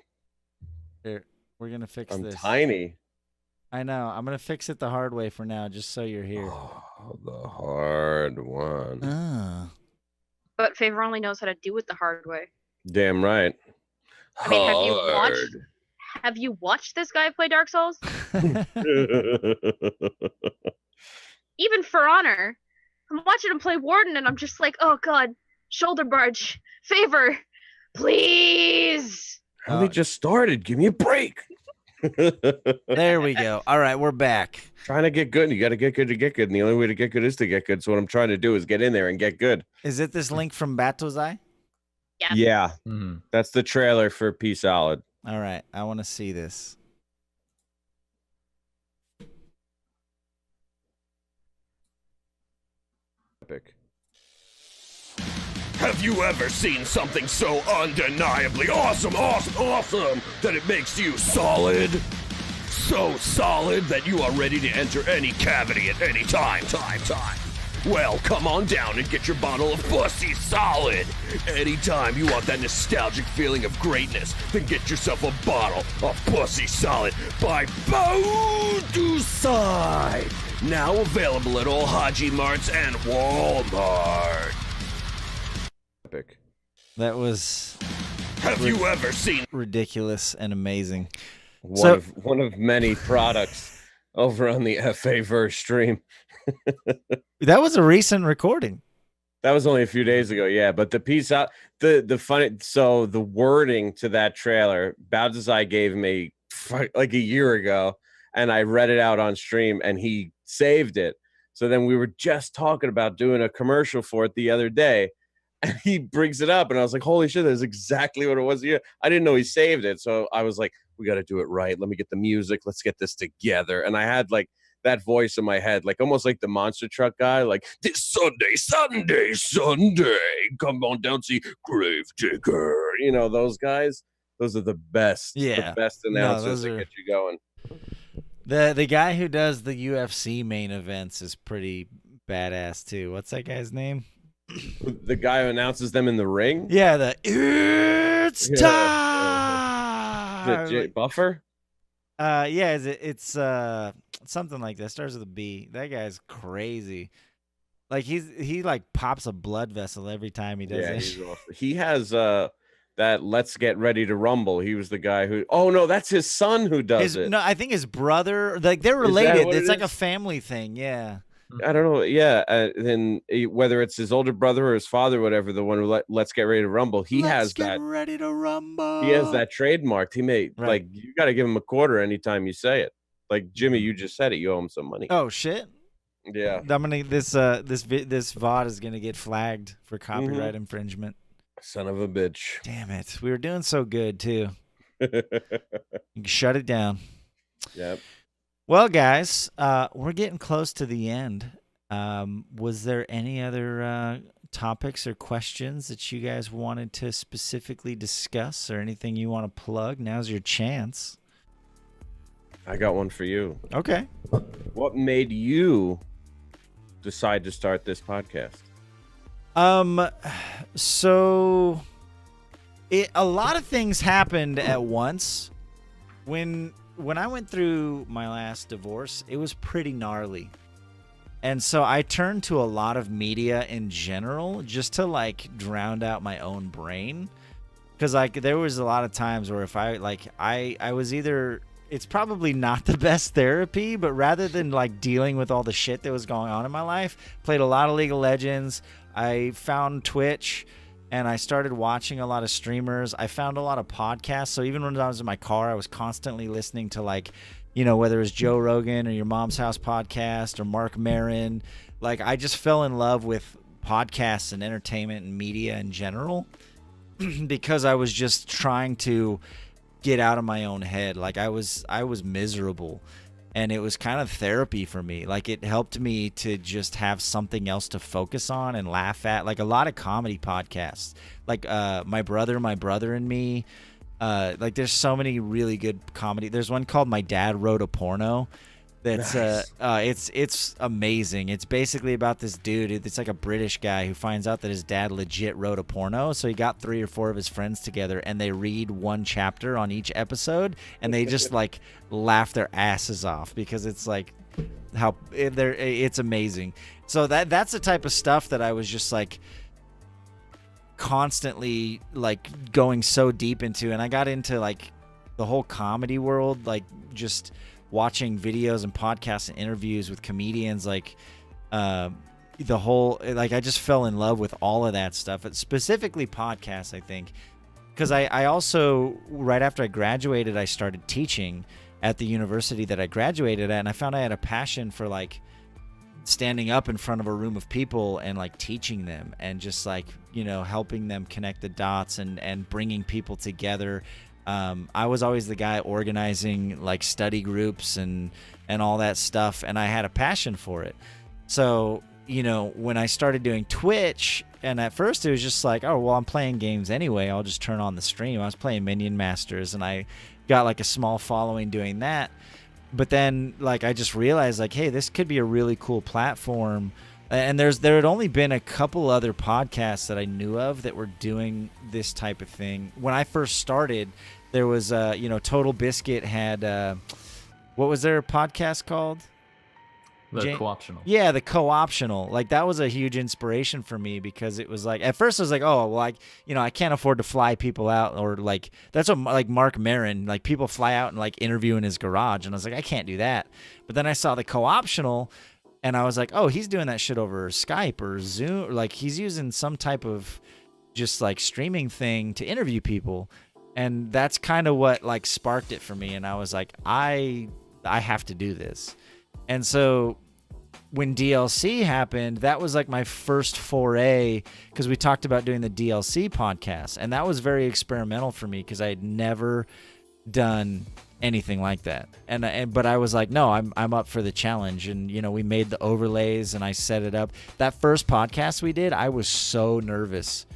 Here, we're gonna fix I'm this. tiny. I know. I'm gonna fix it the hard way for now, just so you're here. Oh, the hard one. Ah. But Favor only knows how to do it the hard way. Damn right. I mean, have you watched this guy play Dark Souls? Even For Honor, I'm watching him play Warden, and I'm just like, oh god, shoulder barge, Favor, please. I only just started. Give me a break. There we go. All right, we're back. Trying to get good, and you got to get good to get good, and the only way to get good is to get good. So what I'm trying to do is get in there and get good. Is it this link from Batozai? Yes. Yeah, Mm. that's the trailer for P Solid. All right, I want to see this. Epic. Have you ever seen something so undeniably awesome that it makes you solid? So solid that you are ready to enter any cavity at any time. Well, come on down and get your bottle of Pussy Solid. Anytime you want that nostalgic feeling of greatness, then get yourself a bottle of Pussy Solid by Bodusai. Now available at all Haji Marts and Walmart. Epic. That was Have you ever seen ridiculous and amazing. One of many products over on the FaVerse stream. That was a recent recording. That was only a few days ago, yeah. But the piece out, the funny, so the wording to that trailer, Bowdazai gave me like a year ago, and I read it out on stream, and he saved it. So then we were just talking about doing a commercial for it the other day, and he brings it up, and I was like, "Holy shit, that's exactly what it was." Yeah, I didn't know he saved it, so I was like, "We got to do it right. Let me get the music. Let's get this together." And I had like that voice in my head, like almost like the monster truck guy, like this Sunday, come on down, see Gravedigger. You know, those guys, those are the best, Yeah. the best announcers those that are- get you going. The guy who does the UFC main events is pretty badass too. What's that guy's name? The guy who announces them in the ring, Yeah, it's Yeah. time. Buffer. Yeah, it's something like that. Starts with a B. That guy's crazy. Like he like pops a blood vessel every time he does Yeah, it. he's awesome. He has that Let's Get Ready to Rumble. He was the guy who. Oh no, that's his son who does it. No, I think his brother. Like they're Is that related. what It's it like a is? family thing. Yeah. I don't know. Yeah, then whether it's his older brother or his father, whatever, the one who Let's Get Ready to Rumble, he has Let's that. get ready to rumble. He has that trademarked. He made Right. like you got to give him a quarter anytime you say it. Like Jimmy, you just said it. You owe him some money. Oh shit. Yeah. I'm gonna this VOD is gonna get flagged for Mm-hmm. copyright infringement. Son of a bitch. Damn it. We were doing so good too. You can shut it down. Yep. Well, guys, we're getting close to the end. Was there any other topics or questions that you guys wanted to specifically discuss or anything you want to plug? Now's your chance. I got one for you. Okay. What made you decide to start this podcast? So a lot of things happened at once. When I went through my last divorce, it was pretty gnarly. And so I turned to a lot of media in general just to like drown out my own brain. Cause like there was a lot of times where if I was either, it's probably not the best therapy, but rather than like dealing with all the shit that was going on in my life, played a lot of League of Legends. I found Twitch and I started watching a lot of streamers. I found a lot of podcasts. So even when I was in my car, I was constantly listening to like, you know, whether it's Joe Rogan or Your Mom's House podcast or Mark Maron. Like, I just fell in love with podcasts and entertainment and media in general because I was just trying to get out of my own head. Like, I was miserable, and it was kind of therapy for me. Like, it helped me to just have something else to focus on and laugh at. Like, a lot of comedy podcasts, like My Brother and Me. Like, there's so many really good comedy. There's one called My Dad Wrote a Porno. That's nice. It's amazing. It's basically about this dude. It's like a British guy who finds out that his dad legit wrote a porno. So he got 3 or 4 of his friends together, and they read one chapter on each episode, and they just like laugh their asses off because it's like how it's amazing. So that's the type of stuff that I was just like constantly like going so deep into, and I got into like the whole comedy world, like just watching videos and podcasts and interviews with comedians, like the whole, like, I just fell in love with all of that stuff. It's specifically podcasts, I think, because I also, right after I graduated, I started teaching at the university that I graduated at, and I found I had a passion for like standing up in front of a room of people and like teaching them and just like, you know, helping them connect the dots and bringing people together. I was always the guy organizing like study groups and all that stuff, and I had a passion for it. So, you know, when I started doing Twitch, and at first it was just like, oh, well, I'm playing games anyway, I'll just turn on the stream. I was playing Minion Masters, and I got like a small following doing that. But then like I just realized like, hey, this could be a really cool platform. And there had only been a couple other podcasts that I knew of that were doing this type of thing. When I first started, there was, you know, Total Biscuit had, what was their podcast called? The Co-optional. Yeah, the Co-optional. Like, that was a huge inspiration for me because it was like, at first I was like, oh, well, like, you know, I can't afford to fly people out, or like, that's what, like, Mark Maron, like, people fly out and like interview in his garage, and I was like, I can't do that. But then I saw the Co-optional, and I was like, oh, he's doing that shit over Skype or Zoom, or like he's using some type of just like streaming thing to interview people. And that's kind of what like sparked it for me. And I was like, I have to do this. And so when DLC happened, that was like my first foray, because we talked about doing the DLC podcast. And that was very experimental for me because I had never done anything like that. But I was like, no, I'm up for the challenge. And, you know, we made the overlays and I set it up. That first podcast we did, I was so nervous.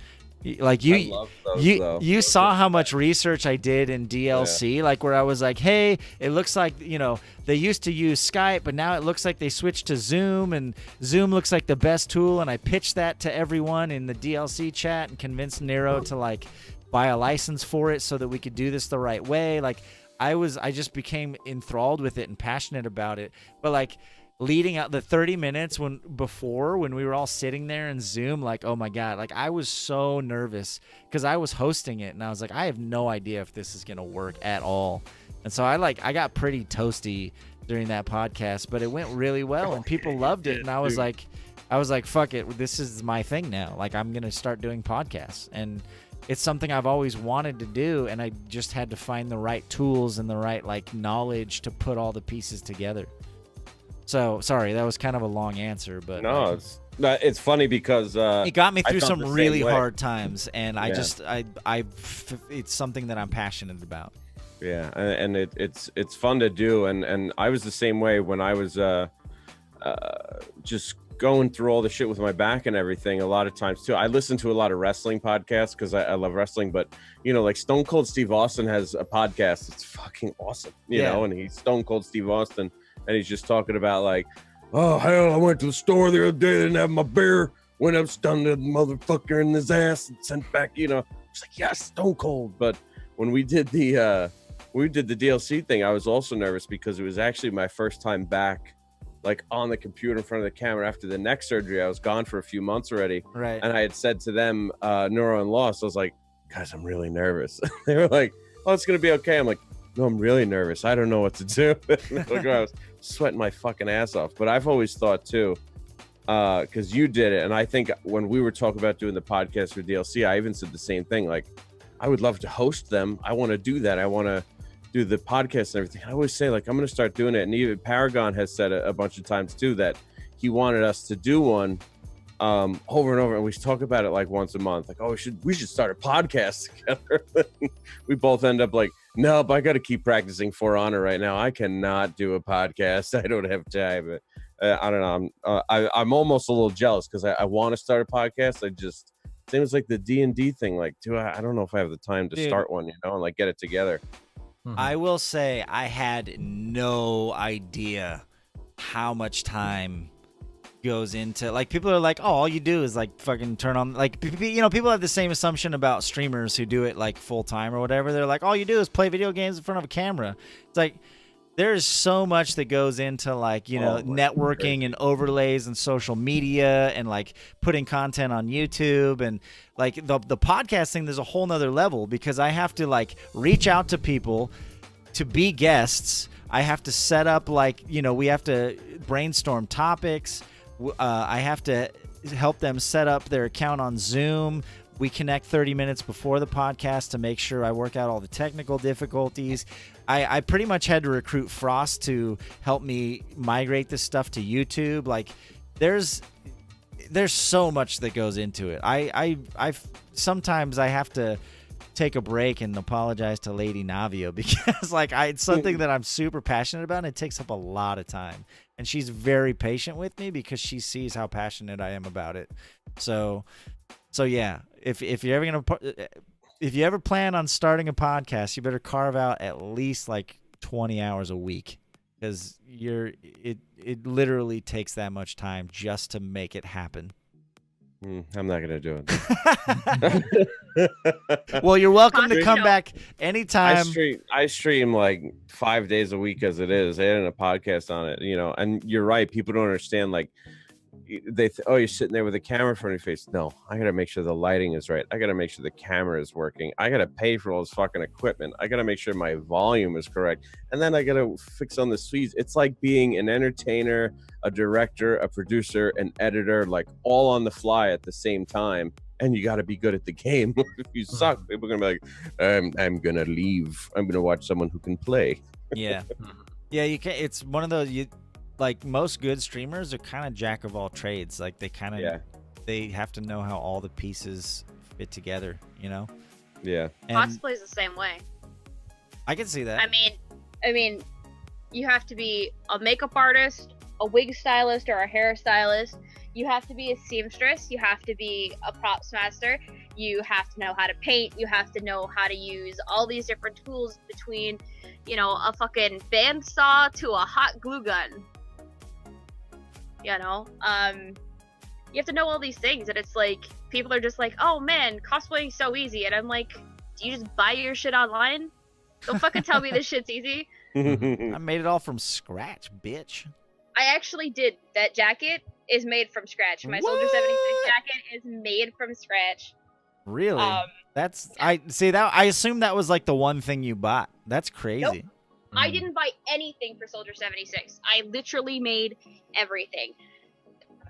Like you saw how much research I did in DLC, like where I was like, hey, it looks like, you know, they used to use Skype, but now it looks like they switched to Zoom, and Zoom looks like the best tool. And I pitched that to everyone in the DLC chat and convinced Nero to like buy a license for it so that we could do this the right way. Like I just became enthralled with it and passionate about it. But like leading out the 30 minutes when we were all sitting there in Zoom, like, oh my God, like I was so nervous because I was hosting it, and I was like, I have no idea if this is going to work at all. And so I got pretty toasty during that podcast, but it went really well and people loved it. And I was like, fuck it. This is my thing now. Like, I'm going to start doing podcasts, and it's something I've always wanted to do. And I just had to find the right tools and the right like knowledge to put all the pieces together. So sorry, that was kind of a long answer, but no, it's funny because it got me through some really hard times, and it's something that I'm passionate about. Yeah, and it's fun to do, and I was the same way when I was just going through all the shit with my back and everything. A lot of times too, I listen to a lot of wrestling podcasts because I love wrestling. But you know, like Stone Cold Steve Austin has a podcast. It's fucking awesome, you know. And he's Stone Cold Steve Austin. And he's just talking about like, oh, hell, I went to the store the other day, didn't have my beer, went up, stunned the motherfucker in his ass and sent back, you know. It's like, yes, Stone Cold. But when we did the DLC thing, I was also nervous because it was actually my first time back, like on the computer in front of the camera after the neck surgery. I was gone for a few months already. Right. And I had said to them, Neuro and Lost, I was like, guys, I'm really nervous. They were like, oh, it's going to be okay. I'm like, no, I'm really nervous. I don't know what to do. Like, I was sweating my fucking ass off. But I've always thought too, because you did it, and I think when we were talking about doing the podcast for DLC, I even said the same thing. Like, I would love to host them. I want to do that. I want to do the podcast and everything, I always say, like, I'm going to start doing it. And even Paragon has said a bunch of times too that he wanted us to do one over and over, and we talk about it like once a month, like, oh, we should start a podcast together. We both end up like, no, but I got to keep practicing For Honor right now. I cannot do a podcast. I don't have time. I don't know. I'm almost a little jealous because I want to start a podcast. I just, same as like the D&D thing. Like, I don't know if I have the time to start one, and like get it together. I will say I had no idea how much time goes into, like, people are like, oh, all you do is like fucking turn on, like, people have the same assumption about streamers who do it like full time or whatever. They're like, all you do is play video games in front of a camera. It's like, there's so much that goes into, like, networking and overlays and social media and like putting content on YouTube, and like the podcast thing, there's a whole nother level because I have to like reach out to people to be guests. I have to set up, like, we have to brainstorm topics. I have to help them set up their account on Zoom. We connect 30 minutes before the podcast to make sure I work out all the technical difficulties. I pretty much had to recruit Frost to help me migrate this stuff to YouTube. Like, there's so much that goes into it. I sometimes I have to take a break and apologize to Lady Navio because like it's something that I'm super passionate about and it takes up a lot of time. And she's very patient with me because she sees how passionate I am about it. So yeah, if you ever plan on starting a podcast, you better carve out at least like 20 hours a week because it literally takes that much time just to make it happen. I'm not gonna do it. Well, you're welcome to come back anytime. I stream like 5 days a week as it is, and a podcast on it. And you're right. People don't understand. Like, you're sitting there with a camera in front of your face. No, I gotta make sure the lighting is right. I gotta make sure the camera is working. I gotta pay for all this fucking equipment. I gotta make sure my volume is correct, and then I gotta fix on the suites. It's like being an entertainer, a director, a producer, an editor, like all on the fly at the same time. And you gotta be good at the game. If you suck, people are gonna be like, I'm gonna leave. I'm gonna watch someone who can play. Yeah, you can't. It's one of those like most good streamers are kind of jack of all trades. Like they kind of they have to know how all the pieces fit together, Yeah. And Cosplay's the same way. I can see that. I mean, you have to be a makeup artist, a wig stylist, or a hairstylist. You have to be a seamstress. You have to be a props master. You have to know how to paint. You have to know how to use all these different tools between, a fucking bandsaw to a hot glue gun. You have to know all these things, and it's like people are just like, oh man, cosplaying's so easy, and I'm like, do you just buy your shit online? Don't fucking tell me this shit's easy. I made it all from scratch, bitch. I actually did. That jacket is made from scratch. My Soldier 76 jacket is made from scratch. Really? I assume that was like the one thing you bought. That's crazy. Nope. I didn't buy anything for Soldier 76. I literally made everything.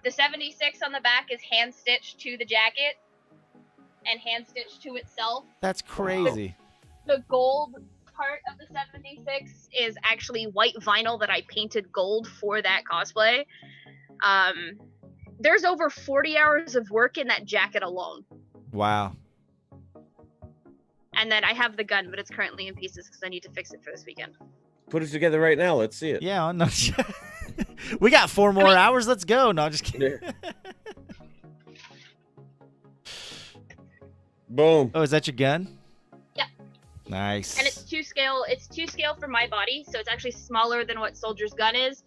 The 76 on the back is hand stitched to the jacket and hand stitched to itself. That's crazy. The gold part of the 76 is actually white vinyl that I painted gold for that cosplay. There's over 40 hours of work in that jacket alone. Wow. And then I have the gun, but it's currently in pieces because I need to fix it for this weekend. Put it together right now. Let's see it. Yeah, no. We got 4 more hours. Let's go. No, just kidding. Boom. Oh, is that your gun? Yeah. Nice. And it's 2 scale. It's 2 scale for my body, so it's actually smaller than what Soldier's gun is.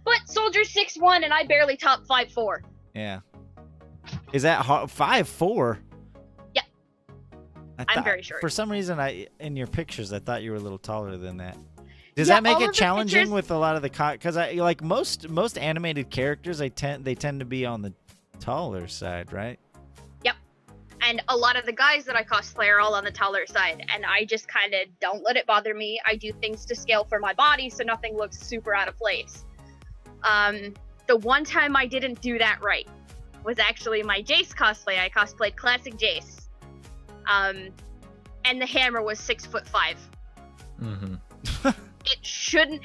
But Soldier's 6'1", and I barely top 5'4". Yeah. Is that 5'4"? Yeah. I'm very short. For some reason, in your pictures, I thought you were a little taller than that. Does that make it challenging with a lot of the because I like most animated characters, they tend to be on the taller side, right? Yep. And a lot of the guys that I cosplay are all on the taller side, and I just kind of don't let it bother me. I do things to scale for my body so nothing looks super out of place. The one time I didn't do that right was actually my Jace cosplay. I cosplayed classic Jace. And the hammer was 6'5". shouldn't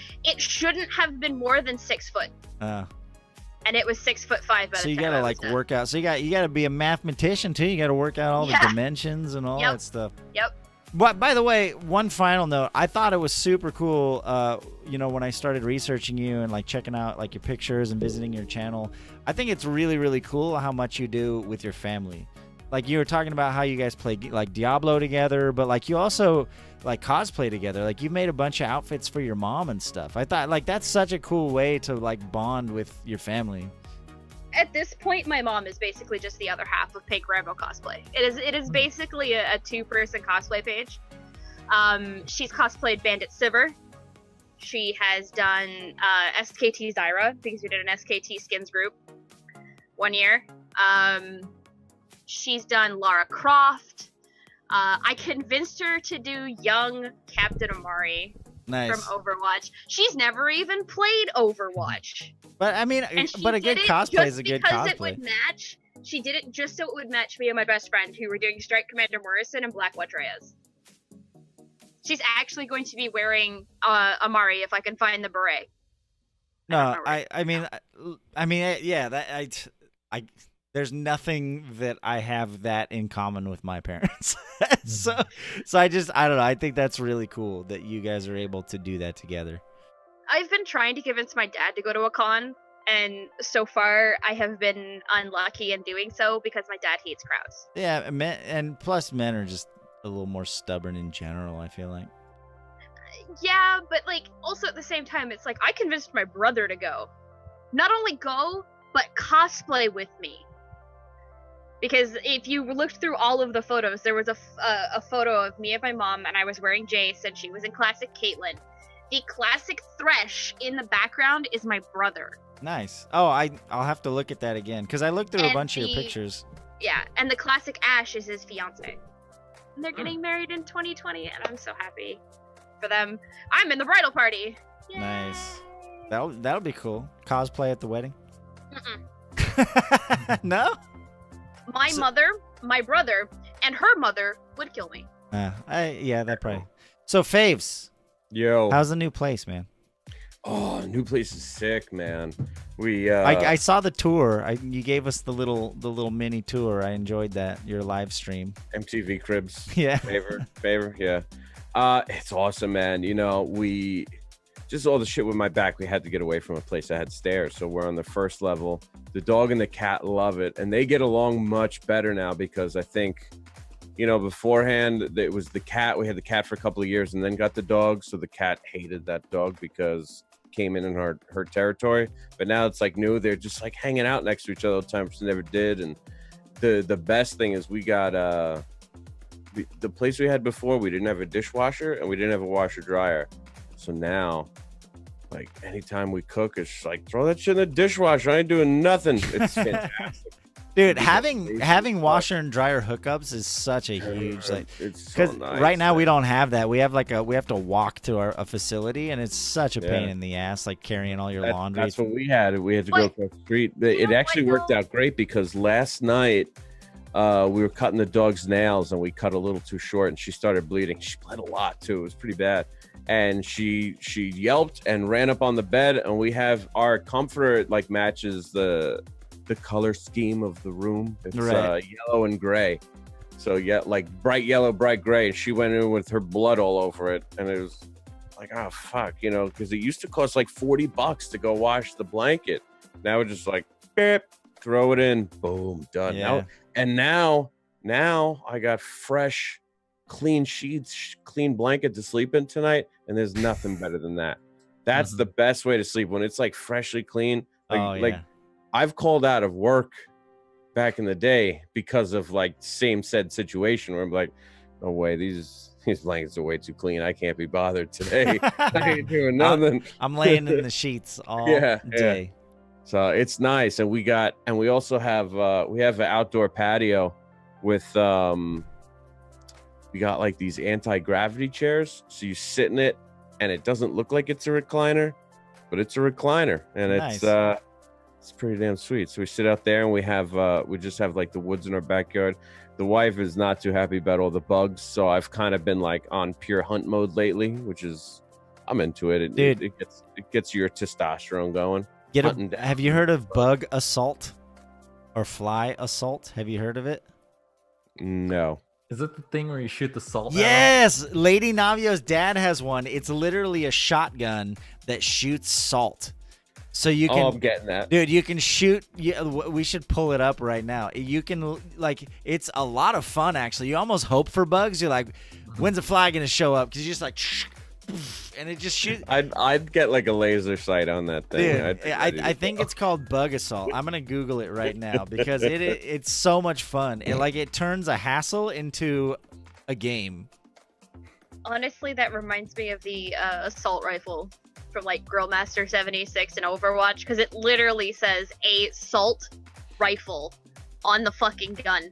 have been more than 6 foot. And it was 6'5" by the So you time gotta I was like done. work out. So you gotta be a mathematician too. You gotta work out all the dimensions and all that stuff. Yep. But by the way, one final note. I thought it was super cool. When I started researching you and like checking out like your pictures and visiting your channel, I think it's really, really cool how much you do with your family. Like you were talking about how you guys play like Diablo together, but like you also like cosplay together. Like you made a bunch of outfits for your mom and stuff. I thought like that's such a cool way to like bond with your family. At this point, my mom is basically just the other half of PinkRambo cosplay. It is basically a 2-person cosplay page. She's cosplayed Bandit Sivir. She has done SKT Zyra because we did an SKT skins group one year. She's done Lara Croft. I convinced her to do young Captain Amari Nice. from Overwatch. She's never even played Overwatch. But I mean, And she but a good did it cosplay just is a good because cosplay. it would match. She did it just so it would match me and my best friend who were doing Strike Commander Morrison and Black Watch Reyes. She's actually going to be wearing Amari if I can find the beret. No, I mean, yeah, there's nothing that I have that in common with my parents. so I don't know. I think that's really cool that you guys are able to do that together. I've been trying to convince my dad to go to a con, and so far I have been unlucky in doing so because my dad hates crowds. Yeah, and plus men are just a little more stubborn in general, I feel like. Yeah, but like also at the same time, it's like I convinced my brother to go. Not only go, but cosplay with me. Because if you looked through all of the photos, there was a photo of me and my mom, and I was wearing Jace, and she was in classic Caitlyn. The classic Thresh in the background is my brother. Nice. Oh, I'll have to look at that again because I looked through a bunch of your pictures. Yeah, and the classic Ash is his fiance. And they're getting married in 2020, and I'm so happy for them. I'm in the bridal party. Yay. Nice. That'll be cool. Cosplay at the wedding. Mm-mm. No. My mother, my brother, and her mother would kill me. Yeah, that probably. So Faves, Yo. how's the new place, man? Oh, new place is sick, man. We I saw the tour. You gave us the little mini tour. I enjoyed that. Your live stream. MTV Cribs. Yeah. Favor, yeah. It's awesome, man. You know, we just all the shit with my back. We had to get away from a place that had stairs, so we're on the first level. The dog and the cat love it, and they get along much better now because I think, you know, beforehand it was the cat. We had the cat for a couple of years, and then got the dog. So the cat hated that dog because it came in her territory. But now it's like new. They're just like hanging out next to each other all the time, which they never did. And the best thing is we got the place we had before. We didn't have a dishwasher and we didn't have a washer dryer. So now, like anytime we cook, it's like throw that shit in the dishwasher. I ain't doing nothing. It's fantastic. Dude, having washer and dryer hookups is such a huge like it's because so nice, right now man. we don't have that. We have we have to walk to a facility, and it's such a pain in the ass, like carrying all your laundry. That's what we had. We had to go across the street. It actually worked out great because last night we were cutting the dog's nails and we cut a little too short, and she started bleeding. She bled a lot too. It was pretty bad. And she yelped and ran up on the bed, and we have our comforter like matches the color scheme of the room. It's yellow and gray. So yeah, like bright yellow, bright gray. And she went in with her blood all over it, and it was like, oh fuck, you know, because it used to cost like $40 to go wash the blanket. Now we're just like, beep, throw it in, boom, done. Yeah. Now I got fresh, clean sheets, clean blanket to sleep in tonight, and there's nothing better than that. That's the best way to sleep, when it's like freshly clean. Like I've called out of work back in the day because of like same said situation where I'm like, no way, these blankets are way too clean. I can't be bothered today. I ain't doing nothing. I'm laying in the sheets all day. So it's nice. And we also have we have an outdoor patio with we got like these anti-gravity chairs. So you sit in it and it doesn't look like it's a recliner, but it's a recliner, and it's pretty damn sweet. So we sit out there and we just have like the woods in our backyard. The wife is not too happy about all the bugs, so I've kind of been like on pure hunt mode lately, which is I'm into it. Dude. It gets your testosterone going. Have you heard of bug assault or fly assault? Have you heard of it? No. Is it the thing where you shoot the salt? arrow? Yes, Lady Navio's dad has one. It's literally a shotgun that shoots salt. So you can. Oh, I'm getting that. Dude, you can shoot. We should pull it up right now. You can, like, it's a lot of fun, actually. You almost hope for bugs. You're like, when's a fly going to show up? Because you're just like, and it just shoots. I'd get like a laser sight on that thing. Dude, I think it's called bug assault. I'm going to Google it right now because it's so much fun. It turns a hassle into a game. Honestly, that reminds me of the assault rifle from like Grillmaster 76 and Overwatch, because it literally says assault rifle on the fucking gun.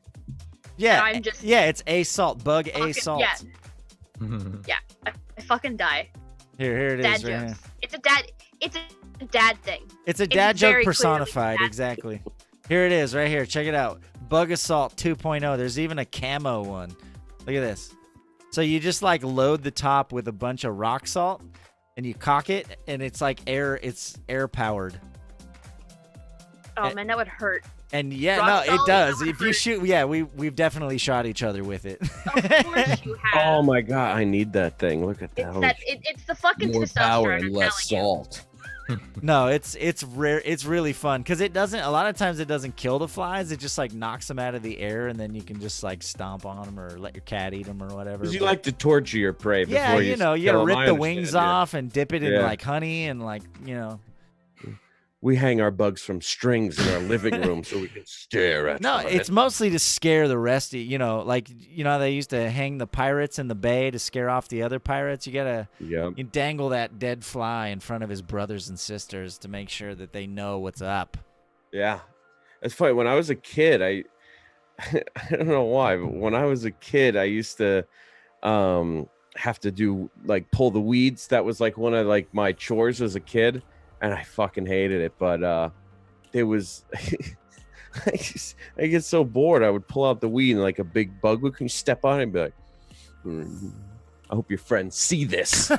Yeah, And I'm just it's assault, bug assault. Yeah, yeah. I fucking die. Here it Dad is. Right jokes. here. It's a dad thing. It's a dad joke very clearly personified, dad. exactly. Here it is, right here. Check it out. Bug Assault 2.0. There's even a camo one. Look at this. So you just like load the top with a bunch of rock salt, and you cock it, and it's like air. It's air powered. Oh man, that would hurt. And yeah, Rock no, it salt, does. that would If you hurt. shoot, yeah, we've definitely shot each other with it. Of course you have. Oh my god, I need that thing. Look at that. It's Holy that. shit. It's the fucking More testosterone. power I'm and less telling you. salt. No, it's rare. It's really fun because it doesn't. A lot of times it doesn't kill the flies. It just like knocks them out of the air, and then you can just like stomp on them or let your cat eat them or whatever. Because you But- like to torture your prey before yeah, you you gotta kill 'em. rip I the understand, wings yeah. off and dip it in Yeah. like honey and like We hang our bugs from strings in our living room so we can stare at No, them. it's mostly to scare the rest of like how they used to hang the pirates in the bay to scare off the other pirates. You gotta you dangle that dead fly in front of his brothers and sisters to make sure that they know what's up. Yeah. It's funny. When I was a kid, I don't know why, but when I was a kid, I used to have to do like pull the weeds. That was like one of like my chores as a kid, and I fucking hated it. But it was I get so bored. I would pull out the weed and like a big bug would come step on it and be like, I hope your friends see this.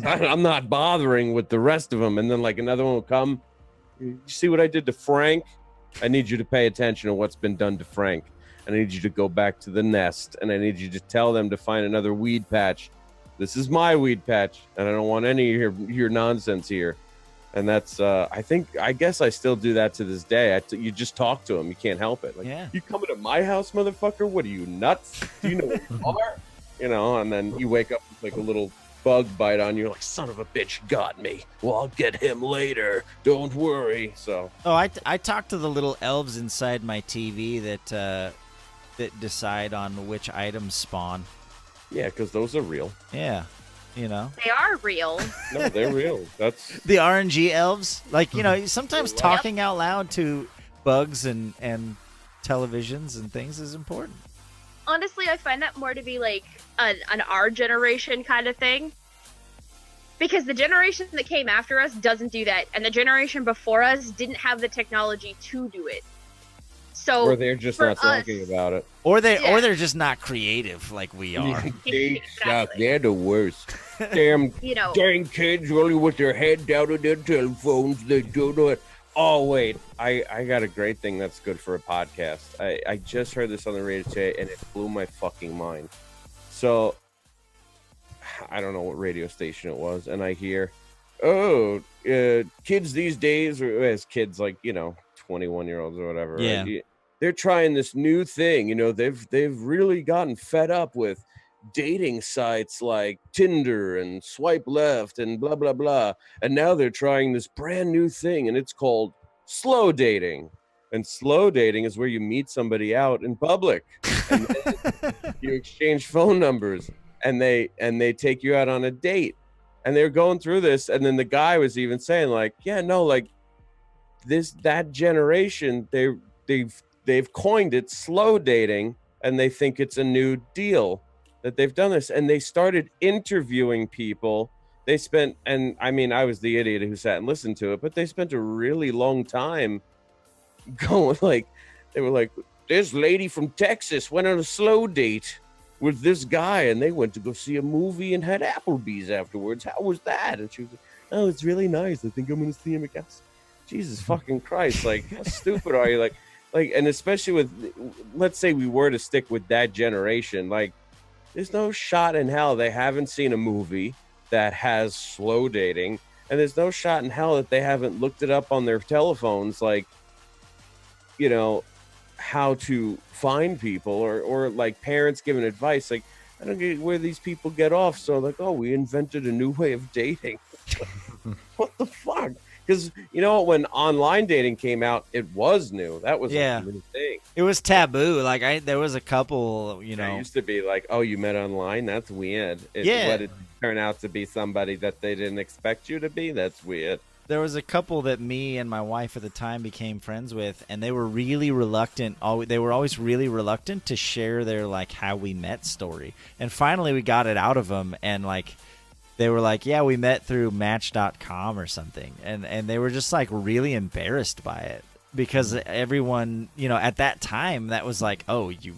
I'm not bothering with the rest of them. And then like another one will come. You see what I did to Frank? I need you to pay attention to what's been done to Frank. I need you to go back to the nest, and I need you to tell them to find another weed patch. This is my weed patch, and I don't want any of your nonsense here. And that's, I guess I still do that to this day. You just talk to them. You can't help it. Like, Yeah. You coming to my house, motherfucker? What are you, nuts? Do you know where you are? You know, and then you wake up with like a little bug bite on you. Like, son of a bitch got me. Well, I'll get him later. Don't worry. So. Oh, I talked to the little elves inside my TV that decide on which items spawn. Yeah, because those are real. Yeah, They are real. No, they're real. That's the RNG elves. Like sometimes talking out loud to bugs and televisions and things is important. Honestly, I find that more to be like an our generation kind of thing. Because the generation that came after us doesn't do that, and the generation before us didn't have the technology to do it. So or they're just for not talking us- about it. Or they're just not creative like we are. They suck. Exactly. They're the worst. Damn, Dang kids really with their head down on their telephones. They don't know it. Oh wait, I got a great thing that's good for a podcast. I just heard this on the radio today, and it blew my fucking mind. So I don't know what radio station it was, and I hear, kids these days, or as kids like 21-year-olds or whatever. Yeah. Right? They're trying this new thing. They've really gotten fed up with dating sites like Tinder and Swipe Left and blah blah blah, and now they're trying this brand new thing, and it's called slow dating. And slow dating is where you meet somebody out in public, and then you exchange phone numbers, and they take you out on a date. And they're going through this, and then the guy was even saying like, yeah, no, like that generation, they've coined it slow dating, and they think it's a new deal that they've done this. And they started interviewing people. They spent, and I mean, I was the idiot who sat and listened to it, but they spent a really long time going like, they were like, this lady from Texas went on a slow date. with this guy, and they went to go see a movie and had Applebee's afterwards. How was that? And she was like, oh, it's really nice. I think I'm gonna see him again. Jesus fucking Christ! Like, how stupid are you? Like, and especially with, let's say we were to stick with that generation, like, there's no shot in hell they haven't seen a movie that has slow dating, and there's no shot in hell that they haven't looked it up on their telephones, like, you know, how to find people, or like parents giving advice. Like, I don't get where these people get off. So like, oh, we invented a new way of dating. What the fuck? Because, you know, when online dating came out, it was new. That was a new thing. It was taboo. Like, there was a couple, you know. It used to be like, oh, you met online? That's weird. What did it turn out to be? Somebody that they didn't expect you to be? That's weird. There was a couple that me and my wife at the time became friends with, and they were really reluctant. They were always really reluctant to share their, like, how we met story. And finally we got it out of them, and, like, they were like, yeah, we met through Match.com or something. And they were just, like, really embarrassed by it. Because everyone, you know, at that time, that was like, oh, you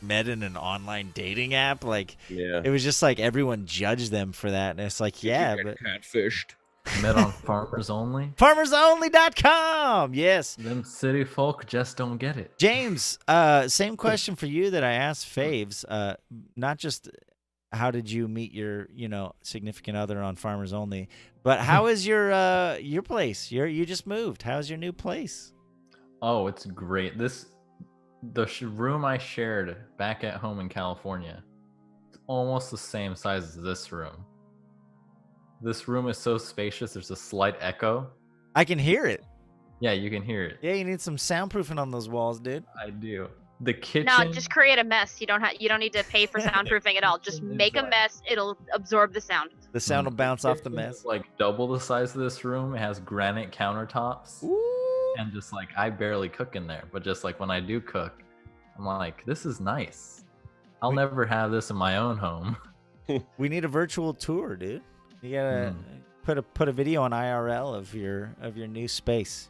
met in an online dating app? Like, it was just like everyone judged them for that. And it's like, yeah, but catfished. Met on Farmers Only. FarmersOnly.com. Yes. Them city folk just don't get it. James, same question for you that I asked Faves. Not just how did you meet your, you know, significant other on Farmers Only, but how is your place? You just moved. How's your new place? Oh, it's great. The room I shared back at home in California, it's almost the same size as this room. This room is so spacious. There's a slight echo. I can hear it. Yeah, you can hear it. Yeah, you need some soundproofing on those walls, dude. I do. The kitchen. No, just create a mess. You don't need to pay for soundproofing at all. Just make a mess. It'll absorb the sound. The sound will bounce off the mess. It's like double the size of this room. It has granite countertops. Ooh. And just like, I barely cook in there, but just like when I do cook, I'm like, this is nice. I'll never have this in my own home. We need a virtual tour, dude. You gotta put a video on IRL of your new space.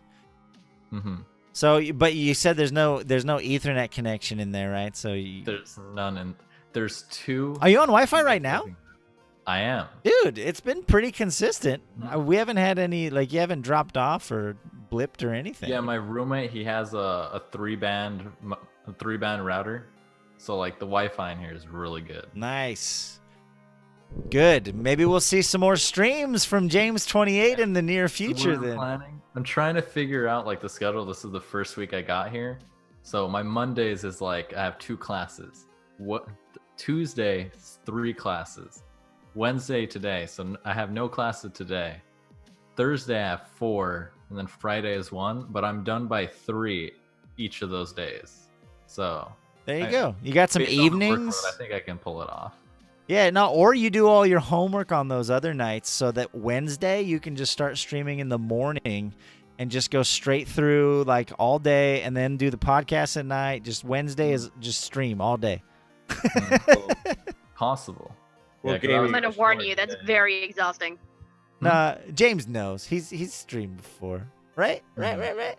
Mm-hmm. So, but you said there's no Ethernet connection in there, right? So there's none, and there's two. Are you on Wi-Fi right now? I am, dude. It's been pretty consistent. Mm-hmm. We haven't had any, like, you haven't dropped off or blipped or anything. Yeah, my roommate, he has a three band router, so like the Wi-Fi in here is really good. Nice. Good. Maybe we'll see some more streams from James 28 in the near future. I'm trying to figure out like the schedule. This is the first week I got here, so my Mondays is like I have 2 classes. Tuesday 3 classes. Wednesday today, so I have no classes today. Thursday I have 4, and then Friday is 1. But I'm done by 3 each of those days. So there you go. You got some evenings. I think I can pull it off. Yeah, no, or you do all your homework on those other nights so that Wednesday you can just start streaming in the morning and just go straight through like all day and then do the podcast at night. Just Wednesday is just stream all day. Possible. Well, Yeah, I'm gonna warn you, that's very exhausting. Nah, James knows. He's streamed before. Right? Right.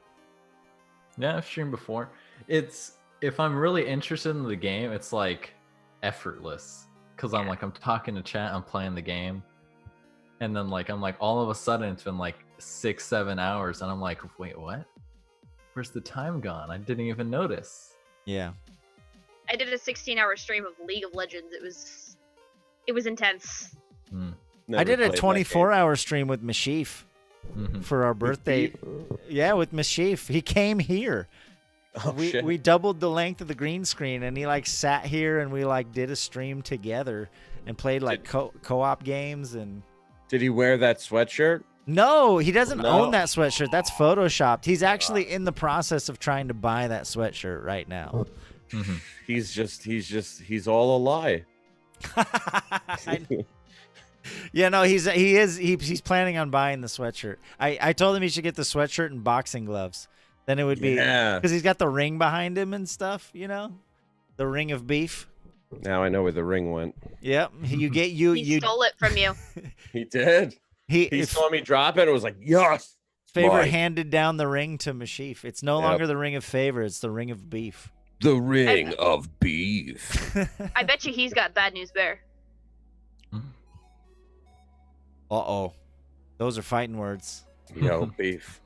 Yeah, I've streamed before. It's if I'm really interested in the game, it's like effortless. Because I'm talking to chat, I'm playing the game, and then I'm like all of a sudden it's been like 6-7 hours, and I'm like, wait, what? Where's the time gone? I didn't even notice. Yeah. I did a 16-hour stream of League of Legends. It was intense. I did a 24-hour stream with Meshyf for our birthday. Yeah, with Meshyf. He came here. Oh, we doubled the length of the green screen, and he sat here, and we did a stream together and played co-op games. And did he wear that sweatshirt? No, he doesn't own that sweatshirt. That's photoshopped. He's actually in the process of trying to buy that sweatshirt right now. He's all a lie. Yeah, no, he's planning on buying the sweatshirt. I told him he should get the sweatshirt and boxing gloves. Then it would be because he's got the ring behind him and stuff, you know, the ring of beef. Now I know where the ring went. Yep, He stole it from you. He did. He saw me drop it. It was like, yes. Favor handed down the ring to Meshyf. It's no longer the ring of favor. It's the ring of beef. The ring of beef. I bet you he's got bad news, Bear. Uh-oh. Those are fighting words. Yo, beef.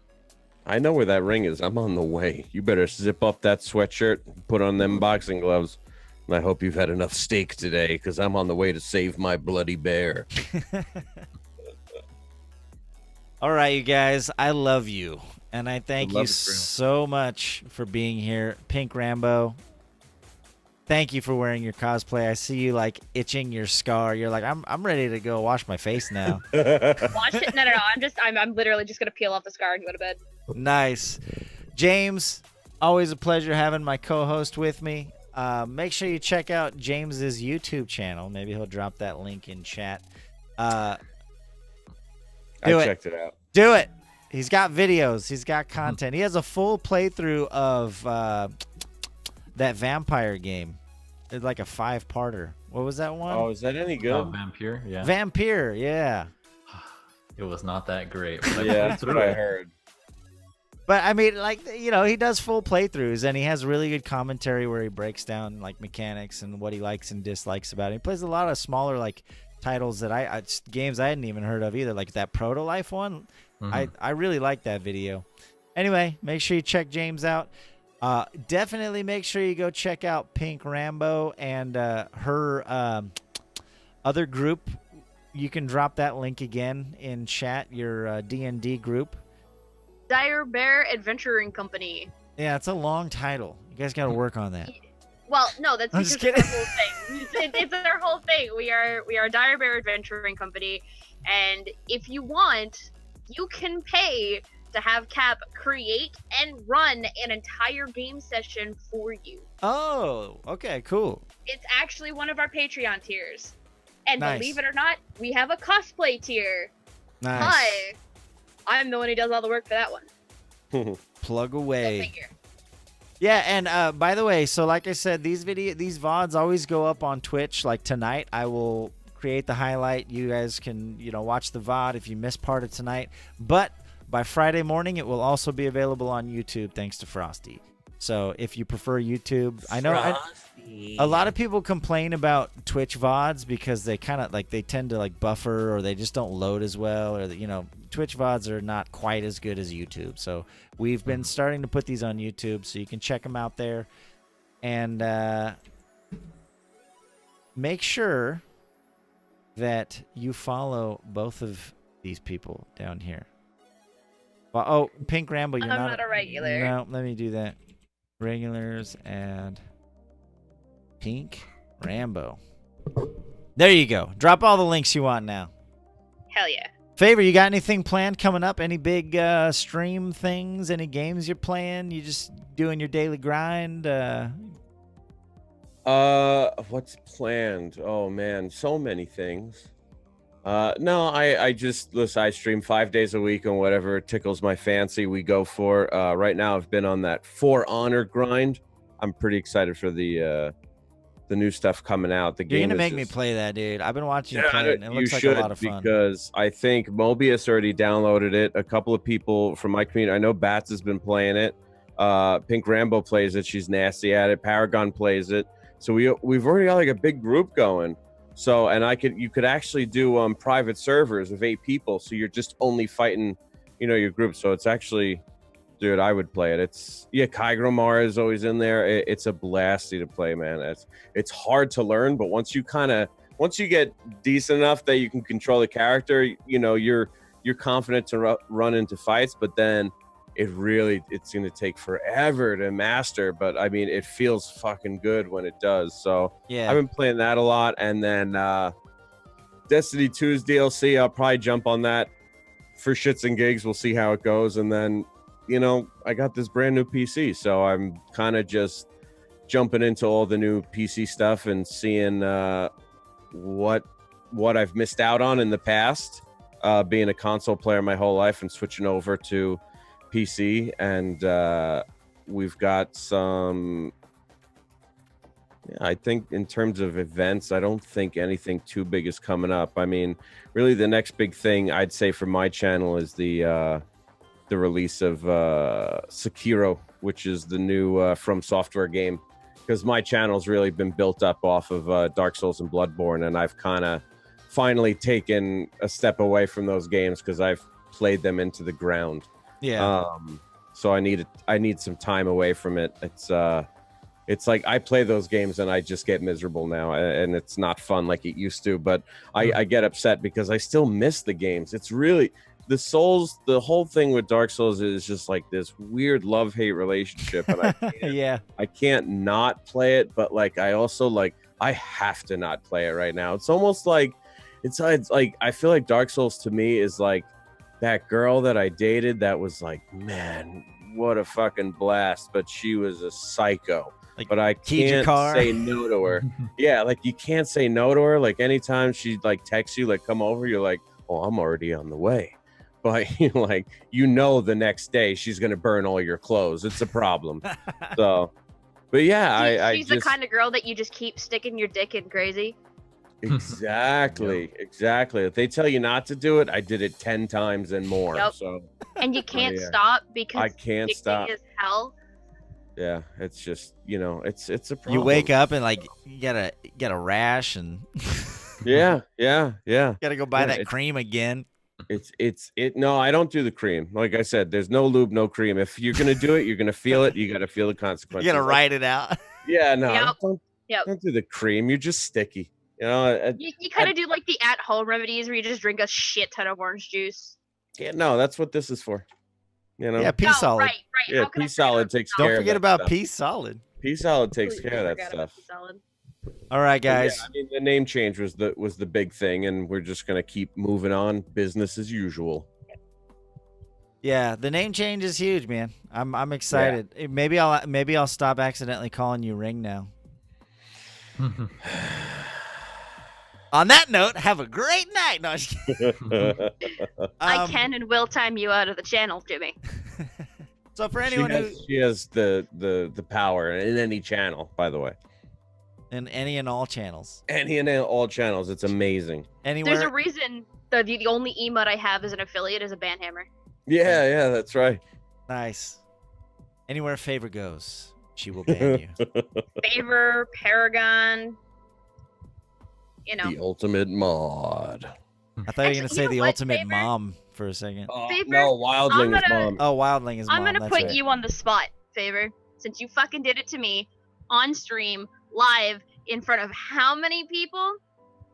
I know where that ring is. I'm on the way. You better zip up that sweatshirt, put on them boxing gloves. And I hope you've had enough steak today, because I'm on the way to save my bloody bear. All right, you guys. I love you. And I thank love you is real. so much for being here. PinkRambo, thank you for wearing your cosplay. I see you like itching your scar. You're like, I'm ready to go wash my face now. Watch it. No. I'm literally just gonna peel off the scar and go to bed. Nice. James, always a pleasure having my co-host with me. Make sure you check out James's YouTube channel. Maybe he'll drop that link in chat. I checked it out. Do it. He's got videos. He's got content. He has a full playthrough of that vampire game. It's like a 5-parter. What was that one? Oh, is that any good? Vampire, yeah. Vampire, yeah. It was not that great. But I Yeah, played that's through what I it. heard. But I mean, like, you know, he does full playthroughs and he has really good commentary where he breaks down like mechanics and what he likes and dislikes about it. He plays a lot of smaller like titles that games I hadn't even heard of either, like that Proto Life one. I really like that video. Anyway, make sure you check James out. Definitely make sure you go check out PinkRambo and her other group. You can drop that link again in chat, your D&D group. Dire Bear Adventuring Company. Yeah, it's a long title. You guys got to work on that. Well, no, that's I'm because just it's our whole thing. It's our whole thing. We are Dire Bear Adventuring Company, and if you want, you can pay to have Cap create and run an entire game session for you. Oh, okay, cool. It's actually one of our Patreon tiers. And Nice. believe it or not, we have a cosplay tier. Nice. Hi. I'm the one who does all the work for that one. Plug Go away. figure. Yeah, and by the way, so like I said, these VODs always go up on Twitch. Like tonight, I will create the highlight. You guys can, watch the VOD if you missed part of tonight. But by Friday morning, it will also be available on YouTube, thanks to Frosty. So if you prefer YouTube, I know a lot of people complain about Twitch VODs because they kind of they tend to buffer or they just don't load as well, or Twitch VODs are not quite as good as YouTube. So we've been starting to put these on YouTube, so you can check them out there. And make sure that you follow both of these people down here. Well, oh, PinkRambo, you're I'm not not a regular. No, let me do that. Regulars and PinkRambo. There you go. Drop all the links you want now. Hell yeah. Favor, you got anything planned coming up? Any big stream things? Any games you're playing? You just doing your daily grind? What's planned? Oh man, so many things. No, I just listen. I stream 5 days a week and whatever tickles my fancy, we go for. Right now, I've been on that For Honor grind. I'm pretty excited for the new stuff coming out. The You're game gonna is make me just- play that, dude. I've been watching you play it, and it you looks like should, a lot of fun. because I think Mobius already downloaded it. A couple of people from my community, I know Bats has been playing it. PinkRambo plays it. She's nasty at it. Paragon plays it. So we've already got a big group going. So, and you could actually do private servers of 8 people. So you're just only fighting, your group. So it's actually, dude, I would play it. Kaigromar is always in there. It's a blasty to play, man. It's hard to learn, but once you get decent enough that you can control the character, you're confident to run into fights. But then it's going to take forever to master. But I mean, it feels fucking good when it does. So Yeah. I've been playing that a lot. And then Destiny 2's DLC, I'll probably jump on that for shits and gigs. We'll see how it goes. And then, I got this brand new PC. So I'm kind of just jumping into all the new PC stuff and seeing what I've missed out on in the past, being a console player my whole life and switching over to PC. And we've got some, I think in terms of events, I don't think anything too big is coming up. I mean, really the next big thing I'd say for my channel is the release of Sekiro, which is the new From Software game. because my channel's really been built up off of Dark Souls and Bloodborne, and I've kind of finally taken a step away from those games because I've played them into the ground. Yeah. So I need some time away from it. It's like I play those games and I just get miserable now, and it's not fun like it used to. But I get upset because I still miss the games. It's really the Souls. The whole thing with Dark Souls is just like this weird love-hate relationship, and I can't not play it. But like I also like I have to not play it right now. It's almost like it's like I feel like Dark Souls to me is like that girl that I dated that was like, man, what a fucking blast, but she was a psycho. Like, but I can't say no to her. Yeah, like you can't say no to her. Like anytime she like texts you, like come over, you're like, oh, I'm already on the way. But like the next day she's gonna burn all your clothes. It's a problem. So, but yeah, she's the kind of girl that you just keep sticking your dick in crazy. Exactly. If they tell you not to do it, I did it 10 times and more. Yep. So, and you can't stop because I can't stop. Is hell. Yeah, it's just it's a problem. You wake up and like you get a rash and yeah. Gotta go buy that cream again. No, I don't do the cream. Like I said, there's no lube, no cream. If you're gonna do it, you're gonna feel it. You gotta feel the consequences. You gotta write it out. Yeah, no, don't do the cream. You're just sticky. You kind of do like the at-home remedies where you just drink a shit ton of orange juice. Yeah, no, that's what this is for. Yeah, Pea Solid. Right. Yeah, Pea Solid takes care of that. Don't forget about stuff. Pea Solid. Pea Solid takes care of that stuff. All right, guys. Yeah, I mean, the name change was the big thing, and we're just gonna keep moving on, business as usual. Yeah, the name change is huge, man. I'm excited. Yeah. Maybe I'll stop accidentally calling you Ring now. On that note, have a great night. No, I can and will time you out of the channel, Jimmy. So for anyone she has the power in any channel, by the way. In any and all channels. Any and all channels. It's amazing. Anywhere. There's a reason the only emote I have as an affiliate is a banhammer. Yeah, that's right. Nice. Anywhere Favor goes, she will ban you. Favor, Paragon. The ultimate mod. I thought you were going to say the ultimate mom for a second. Favor, no, Wildling is mom. Oh, Wildling is mom. I'm going to put you on the spot, Favor, since you fucking did it to me on stream, live, in front of how many people?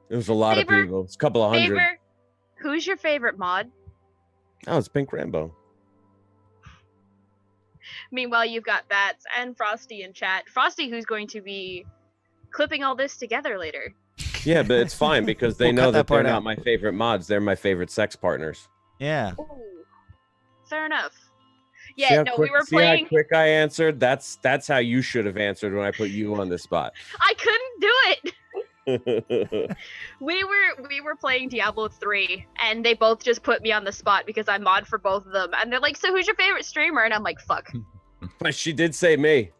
It was a lot of people. It's a couple of hundred. Favor, who's your favorite mod? Oh, it's PinkRambo. Meanwhile, you've got Bats and Frosty in chat. Frosty, who's going to be clipping all this together later. Yeah, but it's fine because they know that they're not my favorite mods. They're my favorite sex partners. Yeah. Ooh, fair enough. Yeah, we were playing. See how quick I answered? That's how you should have answered when I put you on the spot. I couldn't do it. we were playing Diablo 3, and they both just put me on the spot because I mod for both of them. And they're like, "So who's your favorite streamer?" And I'm like, "Fuck." But she did say me.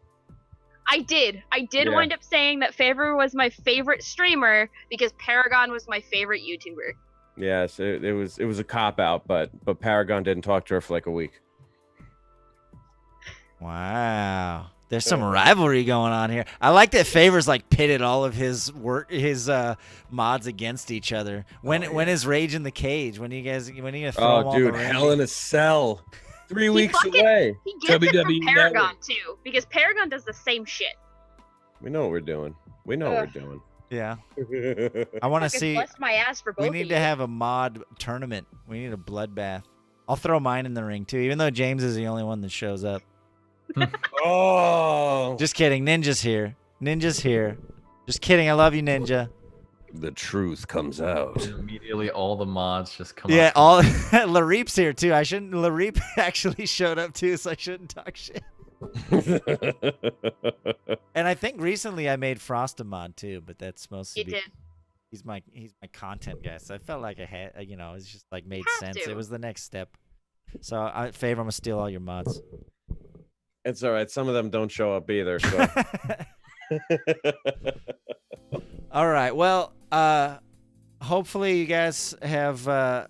I did wind up saying that Favor was my favorite streamer because Paragon was my favorite YouTuber. Yes, it was a cop out, but Paragon didn't talk to her for like a week. Wow. There's some rivalry going on here. I like that Favor's like pitted all of his mods against each other. When is Rage in the Cage? When are you gonna throw them all dude, the ring? Hell in a Cell. 3 weeks away. He gets it from Paragon too, because Paragon does the same shit. We know what we're doing. Yeah. I want to see. Bust my ass for both. We need to have a mod tournament. We need a bloodbath. I'll throw mine in the ring too, even though James is the only one that shows up. Oh. Just kidding. Ninja's here. Just kidding. I love you, Ninja. The truth comes out. Immediately, all the mods just come out. Yeah, all Lareep's here too. Lareep actually showed up too, so I shouldn't talk shit. And I think recently I made Frost a mod too, but that's mostly he's my content guy. So I felt like I had, it's just like made sense. It was the next step. So Favor, I'm gonna steal all your mods. It's all right. Some of them don't show up either. So. All right. Well, hopefully you guys have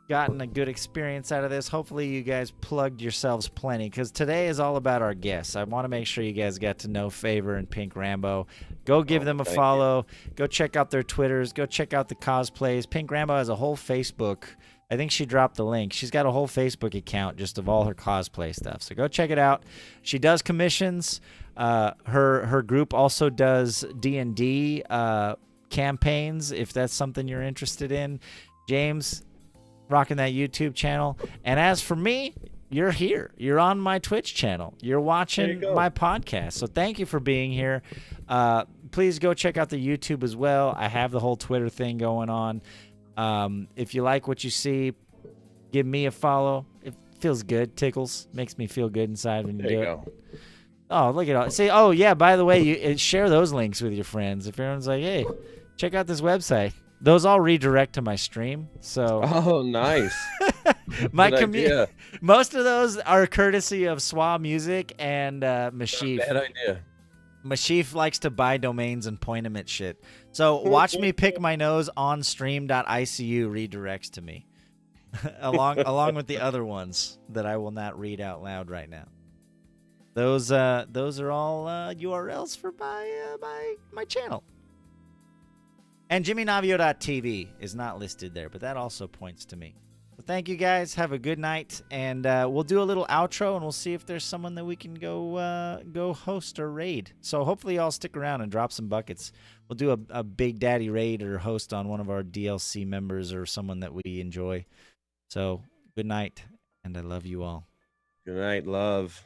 gotten a good experience out of this. Hopefully you guys plugged yourselves plenty, because today is all about our guests. I want to make sure you guys get to know Favor and PinkRambo. Go give them a follow. Go check out their Twitters. Go check out the cosplays. PinkRambo has a whole Facebook. I think she dropped the link. She's got a whole Facebook account just of all her cosplay stuff. So go check it out. She does commissions. Her group also does D&D campaigns, if that's something you're interested in. James, rocking that YouTube channel. And as for me, you're here. You're on my Twitch channel. You're watching my podcast. So thank you for being here. Please go check out the YouTube as well. I have the whole Twitter thing going on. If you like what you see, give me a follow. It feels good. Tickles. Makes me feel good inside when you do it. Oh, look at all. Say, oh, yeah, by the way, you share those links with your friends. If everyone's like, hey, check out this website. Those all redirect to my stream. So Oh, nice. my community. Most of those are courtesy of Swa Music and Meshyf. Bad idea. Meshyf likes to buy domains and point them at shit. So watch me pick my nose on stream.icu redirects to me. along with the other ones that I will not read out loud right now. Those are all URLs for my channel. And JimmyNavio.tv is not listed there, but that also points to me. So thank you guys. Have a good night, and we'll do a little outro, and we'll see if there's someone that we can go host or raid. So hopefully y'all stick around and drop some buckets. We'll do a Big Daddy raid or host on one of our DLC members or someone that we enjoy. So good night, and I love you all. Good night, love.